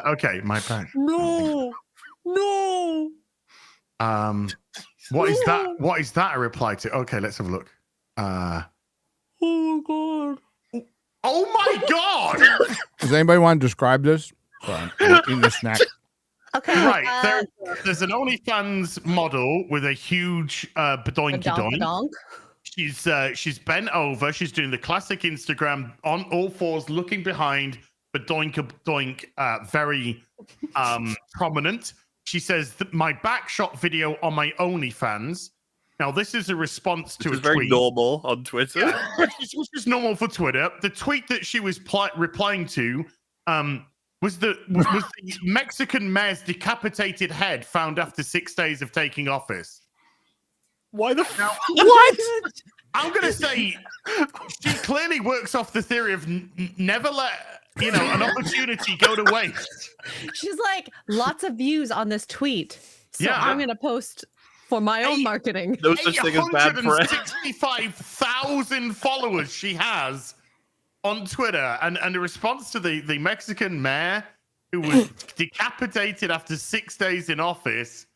Okay, my bad. No. What is that? What is that a reply to? Okay, let's have a look. Oh my god. Oh my god! Does anybody want to describe this? Sorry, I'm eating a snack. Okay. Right. There's an OnlyFans model with a huge badoinky doink. She's bent over. She's doing the classic Instagram on all fours, looking behind, badoink, very prominent. She says my back shot video on my OnlyFans. Now, this is a response to a tweet. Very normal on Twitter. Yeah, which is normal for Twitter. The tweet that she was replying to was the Mexican mayor's decapitated head found after 6 days of taking office. Why the what? I'm going to say she clearly works off the theory of never let an opportunity go to waste. She's like, lots of views on this tweet, so Yeah. I'm going to post for my own marketing. No such thing as bad press. 865,000 followers she has on Twitter, and the response to the Mexican mayor who was decapitated after 6 days in office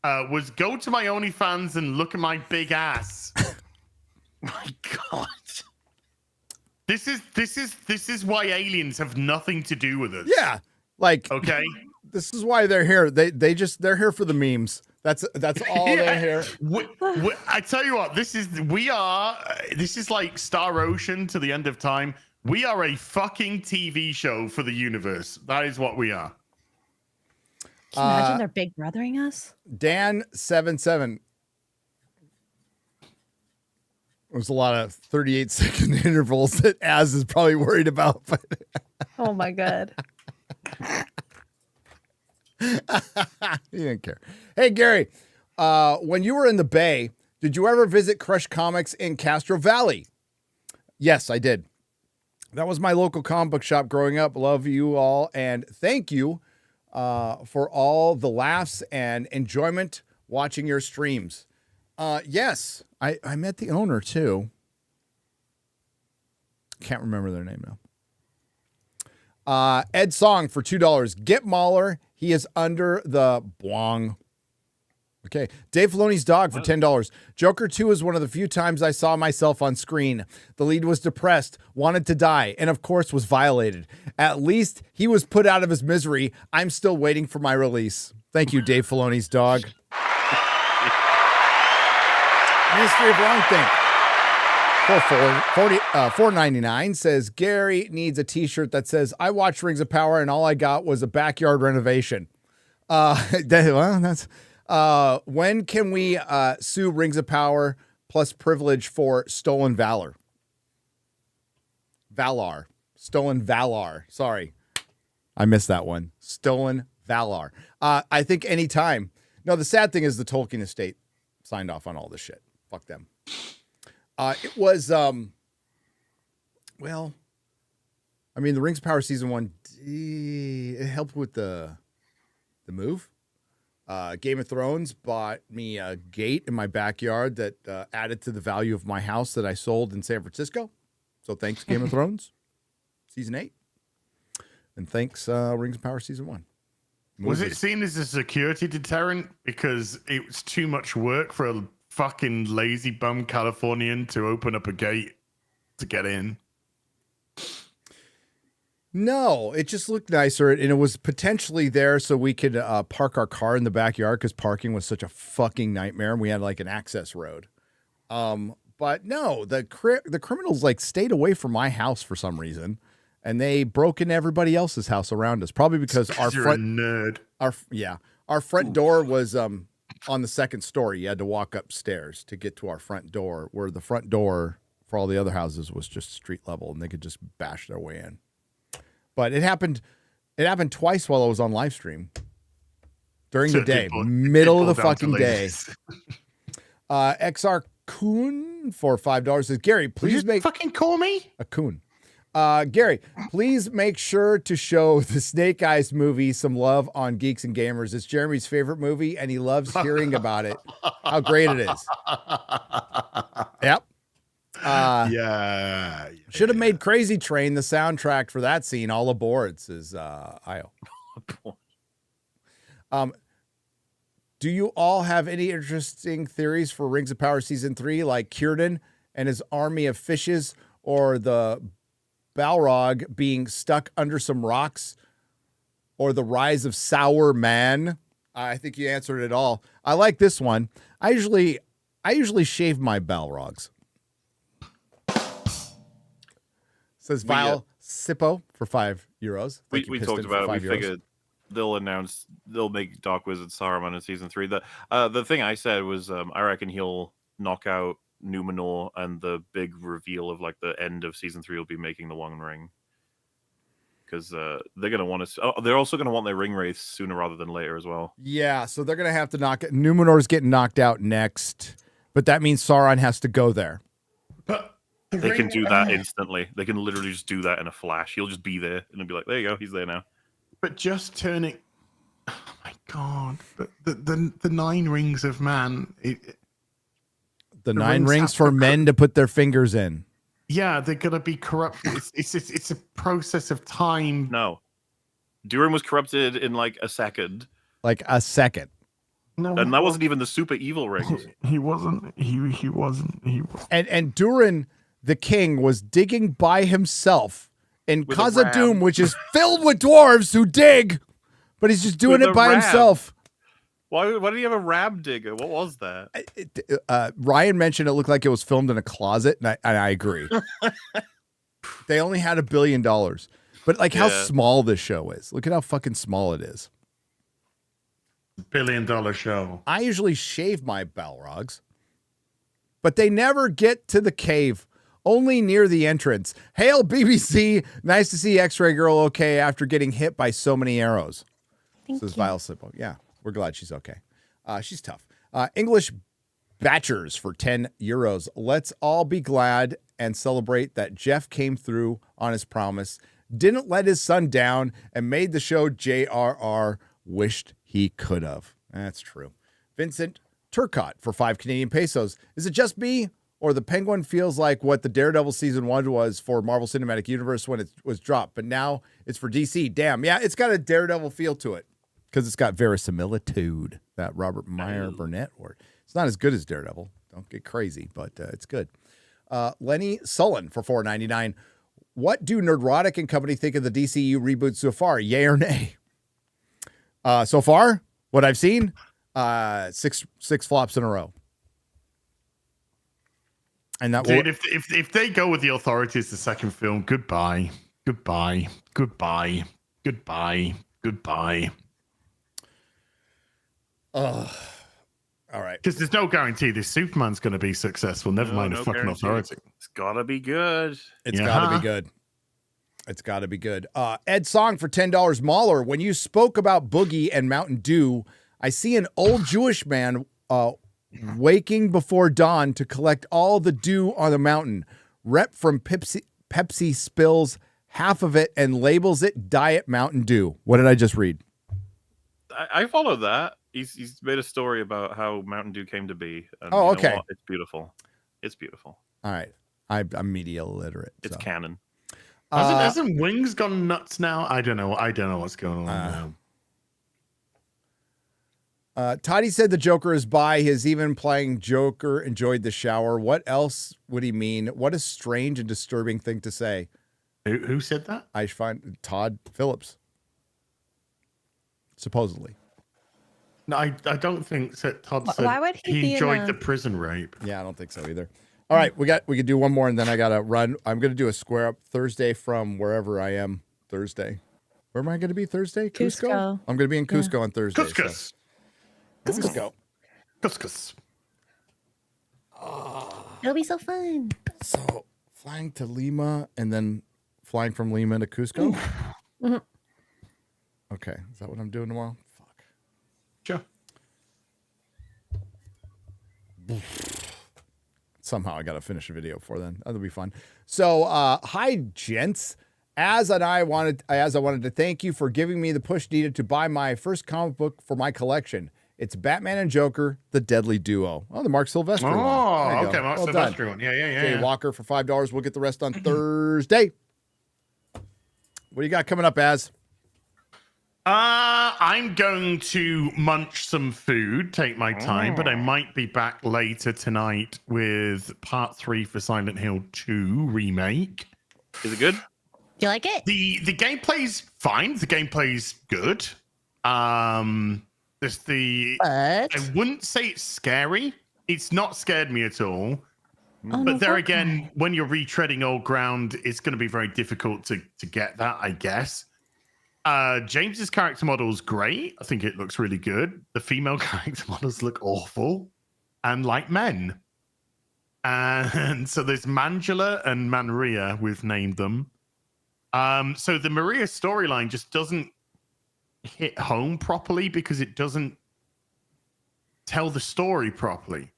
was go to my OnlyFans and look at my big ass. My God. This is why aliens have nothing to do with us. Yeah, like Okay. This is why they're here. They're here for the memes. That's all they're here. I tell you what, this is like Star Ocean to the end of time. We are a fucking TV show for the universe. That is what we are. Can you imagine they're big brothering us? Dan77. There's a lot of 38-second intervals that Az is probably worried about. But Oh my god. he didn't care. Hey, Gary, when you were in the Bay, did you ever visit Crush Comics in Castro Valley? Yes, I did. That was my local comic book shop growing up. Love you all, and thank you for all the laughs and enjoyment watching your streams. Yes, I met the owner too. Can't remember their name now. Ed Song for $2. Get MauLer. He is under the bwong. Okay. Dave Filoni's dog for $10. Joker 2 is one of the few times I saw myself on screen. The lead was depressed, wanted to die, and of course was violated. At least he was put out of his misery. I'm still waiting for my release. Thank you, Dave Filoni's dog. Ministry of Wrong Think. $4.99 says Gary needs a T-shirt that says I watched Rings of Power and all I got was a backyard renovation. When can we sue Rings of Power plus privilege for stolen valor? Stolen valor. Sorry, I missed that one. Stolen valor. I think anytime. No, the sad thing is the Tolkien estate signed off on all this shit. Fuck them. It was, well, I mean, the Rings of Power season 1, it helped with the move. Game of Thrones bought me a gate in my backyard that added to the value of my house that I sold in San Francisco. So thanks, Game of Thrones, season 8. And thanks, Rings of Power season 1. Was it seen as a security deterrent because it was too much work for a fucking lazy bum Californian to open up a gate to get in? No, it just looked nicer, and it was potentially there so we could park our car in the backyard because parking was such a fucking nightmare, and we had like an access road. But no, the criminals like stayed away from my house for some reason, and they broke into everybody else's house around us. Probably because our front door was on the second story. You had to walk upstairs to get to our front door, where the front door for all the other houses was just street level, and they could just bash their way in. But it happened twice while I was on live stream during the day, middle of the fucking day. XR Coon for $5 says, Gary, please fucking call me a coon. Gary, please make sure to show the Snake Eyes movie some love on Geeks and Gamers. It's Jeremy's favorite movie, and he loves hearing about it. How great it is. Yep. Should have made Crazy Train the soundtrack for that scene. All aboard, says Io. Do you all have any interesting theories for Rings of Power Season 3, like Círdan and his army of fishes, or the Balrog being stuck under some rocks, or the rise of Sour Man? I think you answered it all. I like this one. I usually shave my Balrogs. Says Vile Sippo for €5. We talked about it. We figured they'll make Dark Wizard Saruman in season 3. The thing I said was I reckon he'll knock out Numenor, and the big reveal of like the end of season 3 will be making the One Ring, because they're gonna want to. They're also gonna want their ring wraiths sooner rather than later as well. Yeah, so they're gonna have to knock it. Numenor's getting knocked out next, but that means Sauron has to go there. But they can do that instantly. They can literally just do that in a flash. He'll just be there, and it'll be like, there you go, he's there now. But just turning. Oh my god! But the 9 rings of man. The 9 rings for men to put their fingers in. Yeah, they're gonna be corrupt. It's a process of time. No, Durin was corrupted in like a second. Like a second. No, And that wasn't even the super evil rings. He wasn't. He wasn't. And Durin, the king, was digging by himself in With a Khazad Dûm, ram. which is filled with dwarves who dig, but he's just doing With it a by ram. himself. Why did he have a ram digger? What was that? Ryan mentioned it looked like it was filmed in a closet, and I agree. They only had $1 billion, but like how Yeah. small this show is. Look at how fucking small it is. $1 billion show. I usually shave my Balrogs, but they never get to the cave, only near the entrance. Hail BBC, nice to see X-Ray Girl okay after getting hit by so many arrows. Thank Says you. Vile Sippo. Yeah, we're glad she's okay. She's tough. English Batchers for €10. Let's all be glad and celebrate that Jeff came through on his promise, didn't let his son down, and made the show JRR wished he could have. That's true. Vincent Turcotte for 5 Canadian pesos. Is it just me, or the Penguin feels like what the Daredevil season 1 was for Marvel Cinematic Universe when it was dropped, but now it's for DC? Damn, yeah, it's got a Daredevil feel to it because it's got verisimilitude, that Robert Meyer Burnett word. It's not as good as Daredevil. Don't get crazy, but it's good. Lenny Sullen for $4.99. What do Nerdrotic and company think of the DCU reboot so far? Yay or nay? So far, what I've seen, six flops in a row. And that Dude, if they go with the authorities, the second film, goodbye. all right. Because there's no guarantee this Superman's going to be successful. Never mind a fucking guarantee. authority. It's gotta be good. It's Yeah. got to be good. It's got to be good. Ed Song for $10. MauLer, when you spoke about Boogie and Mountain Dew, I see an old Jewish man waking before dawn to collect all the dew on the mountain. Rep from Pepsi spills half of it and labels it Diet Mountain Dew. What did I just read? I followed that. He's made a story about how Mountain Dew came to be. And Oh, you know okay. what? It's beautiful. It's beautiful. All right. I'm media illiterate. It's so. canon. Hasn't Wings gone nuts now? I don't know what's going on now. Toddy said the Joker is by. His even playing Joker enjoyed the shower. What else would he mean? What a strange and disturbing thing to say. Who said that? I find Todd Phillips. Supposedly. No, I don't think so. Todd said Why would he be in enjoyed a- the prison rape. Yeah, I don't think so either. All right, we could do one more and then I gotta run. I'm gonna do a square up Thursday from wherever I am Thursday. Where am I gonna be Thursday? Cusco. I'm gonna be in Cusco on Thursday. Couscous. So. Couscous. It'll be so fun. So flying to Lima and then flying from Lima to Cusco. Mhm. Okay, is that what I'm doing tomorrow? Fuck. Sure. Somehow I got to finish a video before then. That'll be fun. So, hi, gents. As I wanted to thank you for giving me the push needed to buy my first comic book for my collection. It's Batman and Joker, the Deadly Duo. Oh, the Mark Silvestri one. There Oh, you okay, go. Mark Well done. Silvestri one. Yeah. Jay Walker for $5. We'll get the rest on Thursday. What do you got coming up, Az? I'm going to munch some food, take my time, but I might be back later tonight with part 3 for Silent Hill 2 remake. Is it good? Do you like it? The gameplay's fine. The gameplay's good. There's the But I wouldn't say it's scary. It's not scared me at all. Oh, But no, there fuck again, when you're retreading old ground, it's going to be very difficult to get that, I guess. James's character model is great. I think it looks really good. The female character models look awful and like men. And so there's Mangela and Manria, we've named them. So the Maria storyline just doesn't hit home properly because it doesn't tell the story properly.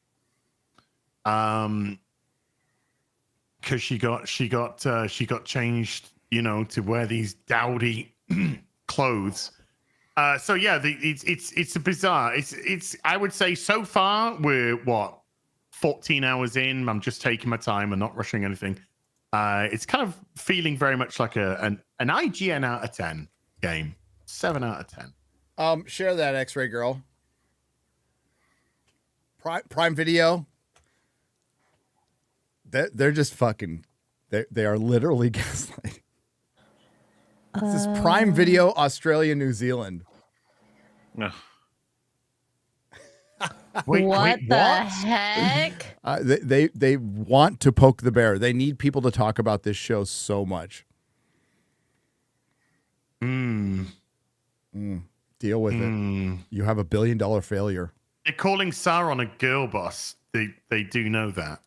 Because she got changed, to wear these dowdy clothes. So yeah, it's a bizarre. It's I would say so far we're 14 hours in. I'm just taking my time and not rushing anything. It's kind of feeling very much like an IGN out of 10 game. 7 out of 10. Share that X-Ray Girl. Prime Video. They're just fucking. They are literally gaslighting. This is Prime Video, Australia, New Zealand. No. What the heck? They want to poke the bear. They need people to talk about this show so much. Deal with it. You have $1 billion failure. They're calling Sauron a girl boss. They do know that.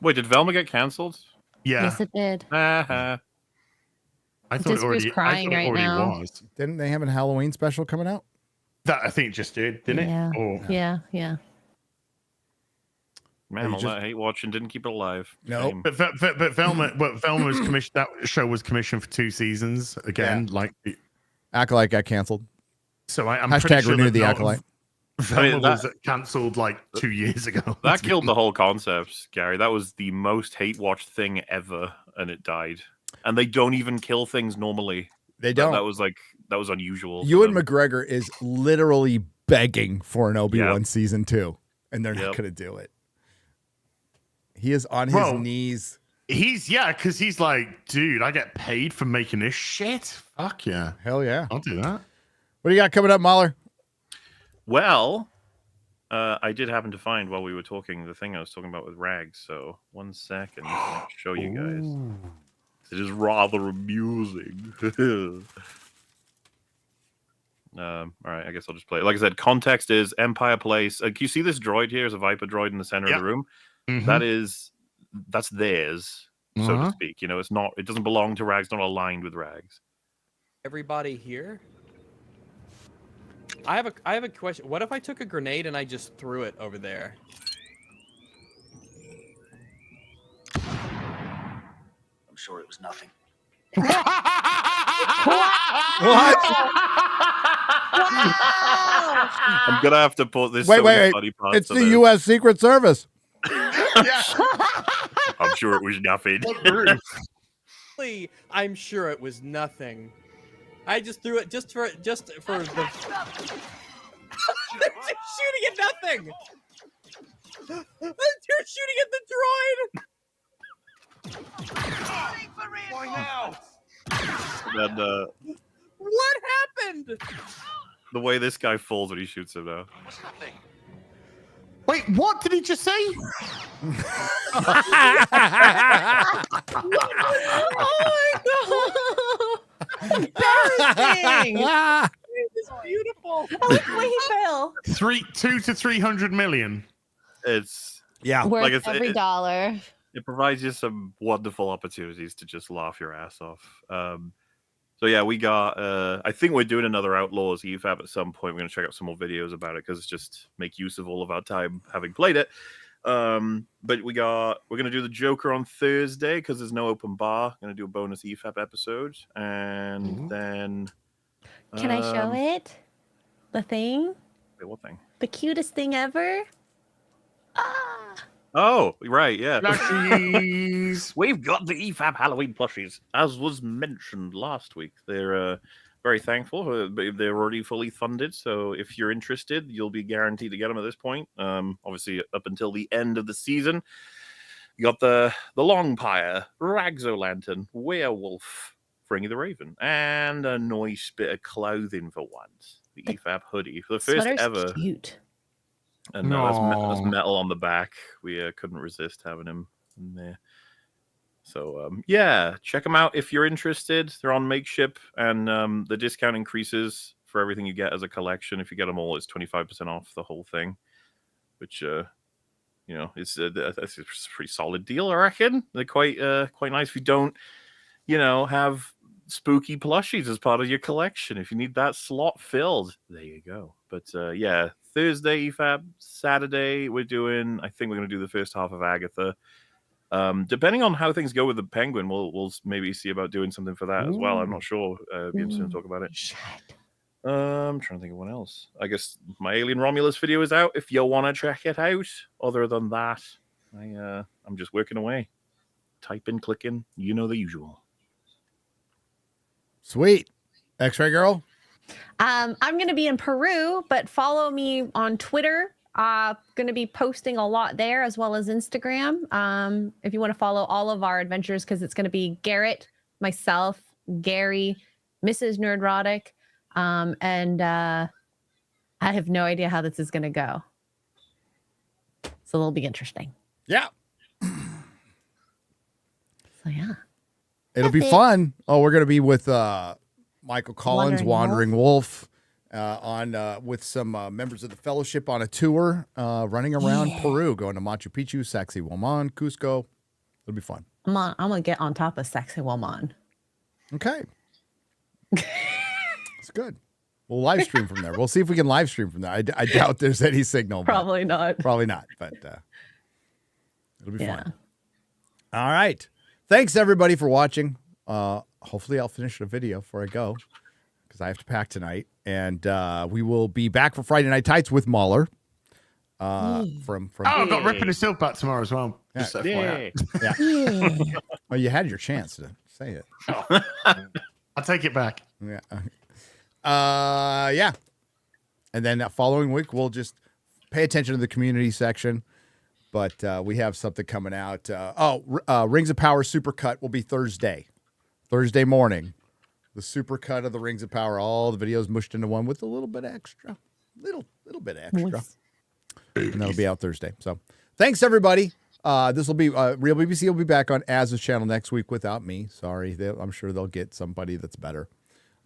Wait, did Velma get cancelled? Yeah. Yes, it did. I thought it already, crying right now. was. Didn't they have a Halloween special coming out? That I think it just did, didn't Yeah. it? Oh. Yeah. Man, all that hate watching didn't keep it alive. No. Shame. But Velma was commissioned. That show was commissioned for 2 seasons again. Yeah. Like, Acolyte got canceled. so I'm Hashtag pretty sure renew that the Velma- Acolyte. Velma was cancelled like 2 years ago. That killed the whole concept, Gary. That was the most hate-watched thing ever, and it died. And they don't even kill things normally. They don't. That was unusual. Ewan McGregor is literally begging for an Obi-Wan Yep. season 2, and they're not going to do it. He is on his knees. Because he's like, dude, I get paid for making this shit. Fuck yeah. Hell yeah. I'll do that. What do you got coming up, MauLer? Well, I did happen to find while we were talking the thing I was talking about with Rags. So 1 second, I'll show you guys. It is rather amusing. All right, I guess I'll just play it. Like I said, context is Empire Place. Can you see this droid here? Is a Viper droid in the center of the room. Mhm. That's theirs, so to speak. You know, it's not. It doesn't belong to Rags. Not aligned with Rags. Everybody here? I have a question. What if I took a grenade and I just threw it over there? I'm sure it was nothing. What? I'm gonna have to put this. Wait. Funny parts It's of the it. U.S. Secret Service. I'm sure it was nothing. I'm sure it was nothing. I just threw it just for the. They're shooting at nothing. They're shooting at the droid. Why now? And, What happened? the way this guy falls when he shoots him now. Wait, what did he just say? Oh my god! Embarrassing! It's beautiful. I like the way he fell. 2 to 300 million. It's Worth like I said, every dollar. it provides you some wonderful opportunities to just laugh your ass off. So yeah, we got. I think we're doing another Outlaws EFAP at some point. We're gonna check out some more videos about it because it's just make use of all of our time having played it. But we're gonna do the Joker on Thursday because there's no open bar. Gonna do a bonus EFAP episode, and then. Can I show it? The thing? Wait, what thing? The cutest thing ever? Oh, right, yeah. Plushies. We've got the EFAP Halloween plushies, as was mentioned last week. They're very thankful. They're already fully funded, so if you're interested, you'll be guaranteed to get them at this point. Obviously, up until the end of the season. You got the Longpire, Rags-O-Lantern, Werewolf, Fringy the Raven, and a nice bit of clothing for once. The EFAP hoodie, for the first Sweater's ever. cute. And that's metal on the back. We couldn't resist having him in there. So, yeah, check them out if you're interested. They're on Makeship, and the discount increases for everything you get as a collection. If you get them all, it's 25% off the whole thing, which, it's a pretty solid deal, I reckon. They're quite nice. If you don't, have spooky plushies as part of your collection, if you need that slot filled, there you go. But, yeah, Thursday EFAP, Saturday I think we're going to do the first half of Agatha. Depending on how things go with the Penguin, we'll maybe see about doing something for that as well. I'm not sure. It'd be interesting to talk about it. I'm trying to think of what else. I guess my Alien Romulus video is out if you want to check it out. Other than that, I'm just working away. Typing, clicking, the usual. Sweet. X-Ray Girl? I'm going to be in Peru, but follow me on Twitter. Going to be posting a lot there as well as Instagram. If you want to follow all of our adventures, because it's going to be Garrett, myself, Gary, Mrs. Nerdrotic, and I have no idea how this is going to go. So it'll be interesting. Yeah. So yeah. It'll be fun. Oh, we're going to be with Michael Collins, Wandering Wandering Wolf, with some members of the Fellowship on a tour, running around Peru, going to Machu Picchu, Sacsayhuaman, Cusco. It'll be fun. I'm gonna get on top of Sacsayhuaman. Okay. It's good. We'll live stream from there. We'll see if we can live stream from there. I doubt there's any signal. Probably not. Probably not, but it'll be fun. All right. Thanks, everybody, for watching. Hopefully, I'll finish the video before I go because I have to pack tonight. And we will be back for Friday Night Tights with MauLer. From I've got Ripping the Silk back tomorrow as well. Just FYI. Yeah. Well, you had your chance to say it. I'll take it back. Yeah. Yeah. And then following week, we'll just pay attention to the community section. But we have something coming out. Rings of Power Supercut will be Thursday morning. The supercut of the Rings of Power, all the videos mushed into one with a little bit extra. Little bit extra. Nice. And that'll be out Thursday. So thanks, everybody. This will be Real BBC will be back on Az's channel next week without me. Sorry. I'm sure they'll get somebody that's better.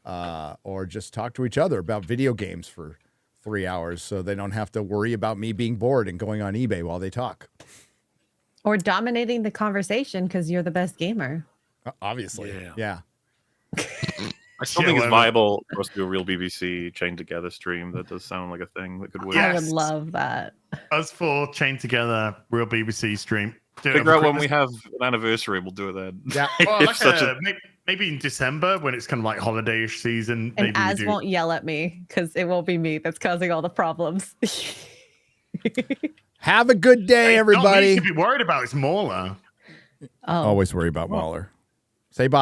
Or just talk to each other about video games for 3 hours so they don't have to worry about me being bored and going on eBay while they talk. Or dominating the conversation because you're the best gamer. Obviously. Yeah. I still think it's viable for us to do a Real BBC chain together stream. That does sound like a thing that could work. I would love that. Us four chain together, Real BBC stream. Figure out when we have an anniversary, we'll do it then. Yeah. Well, like maybe in December when it's kind of like holiday-ish season. And maybe Az won't yell at me because it won't be me that's causing all the problems. Have a good day, everybody. Not me to be worried about. It's MauLer. Always worry about MauLer. Say bye.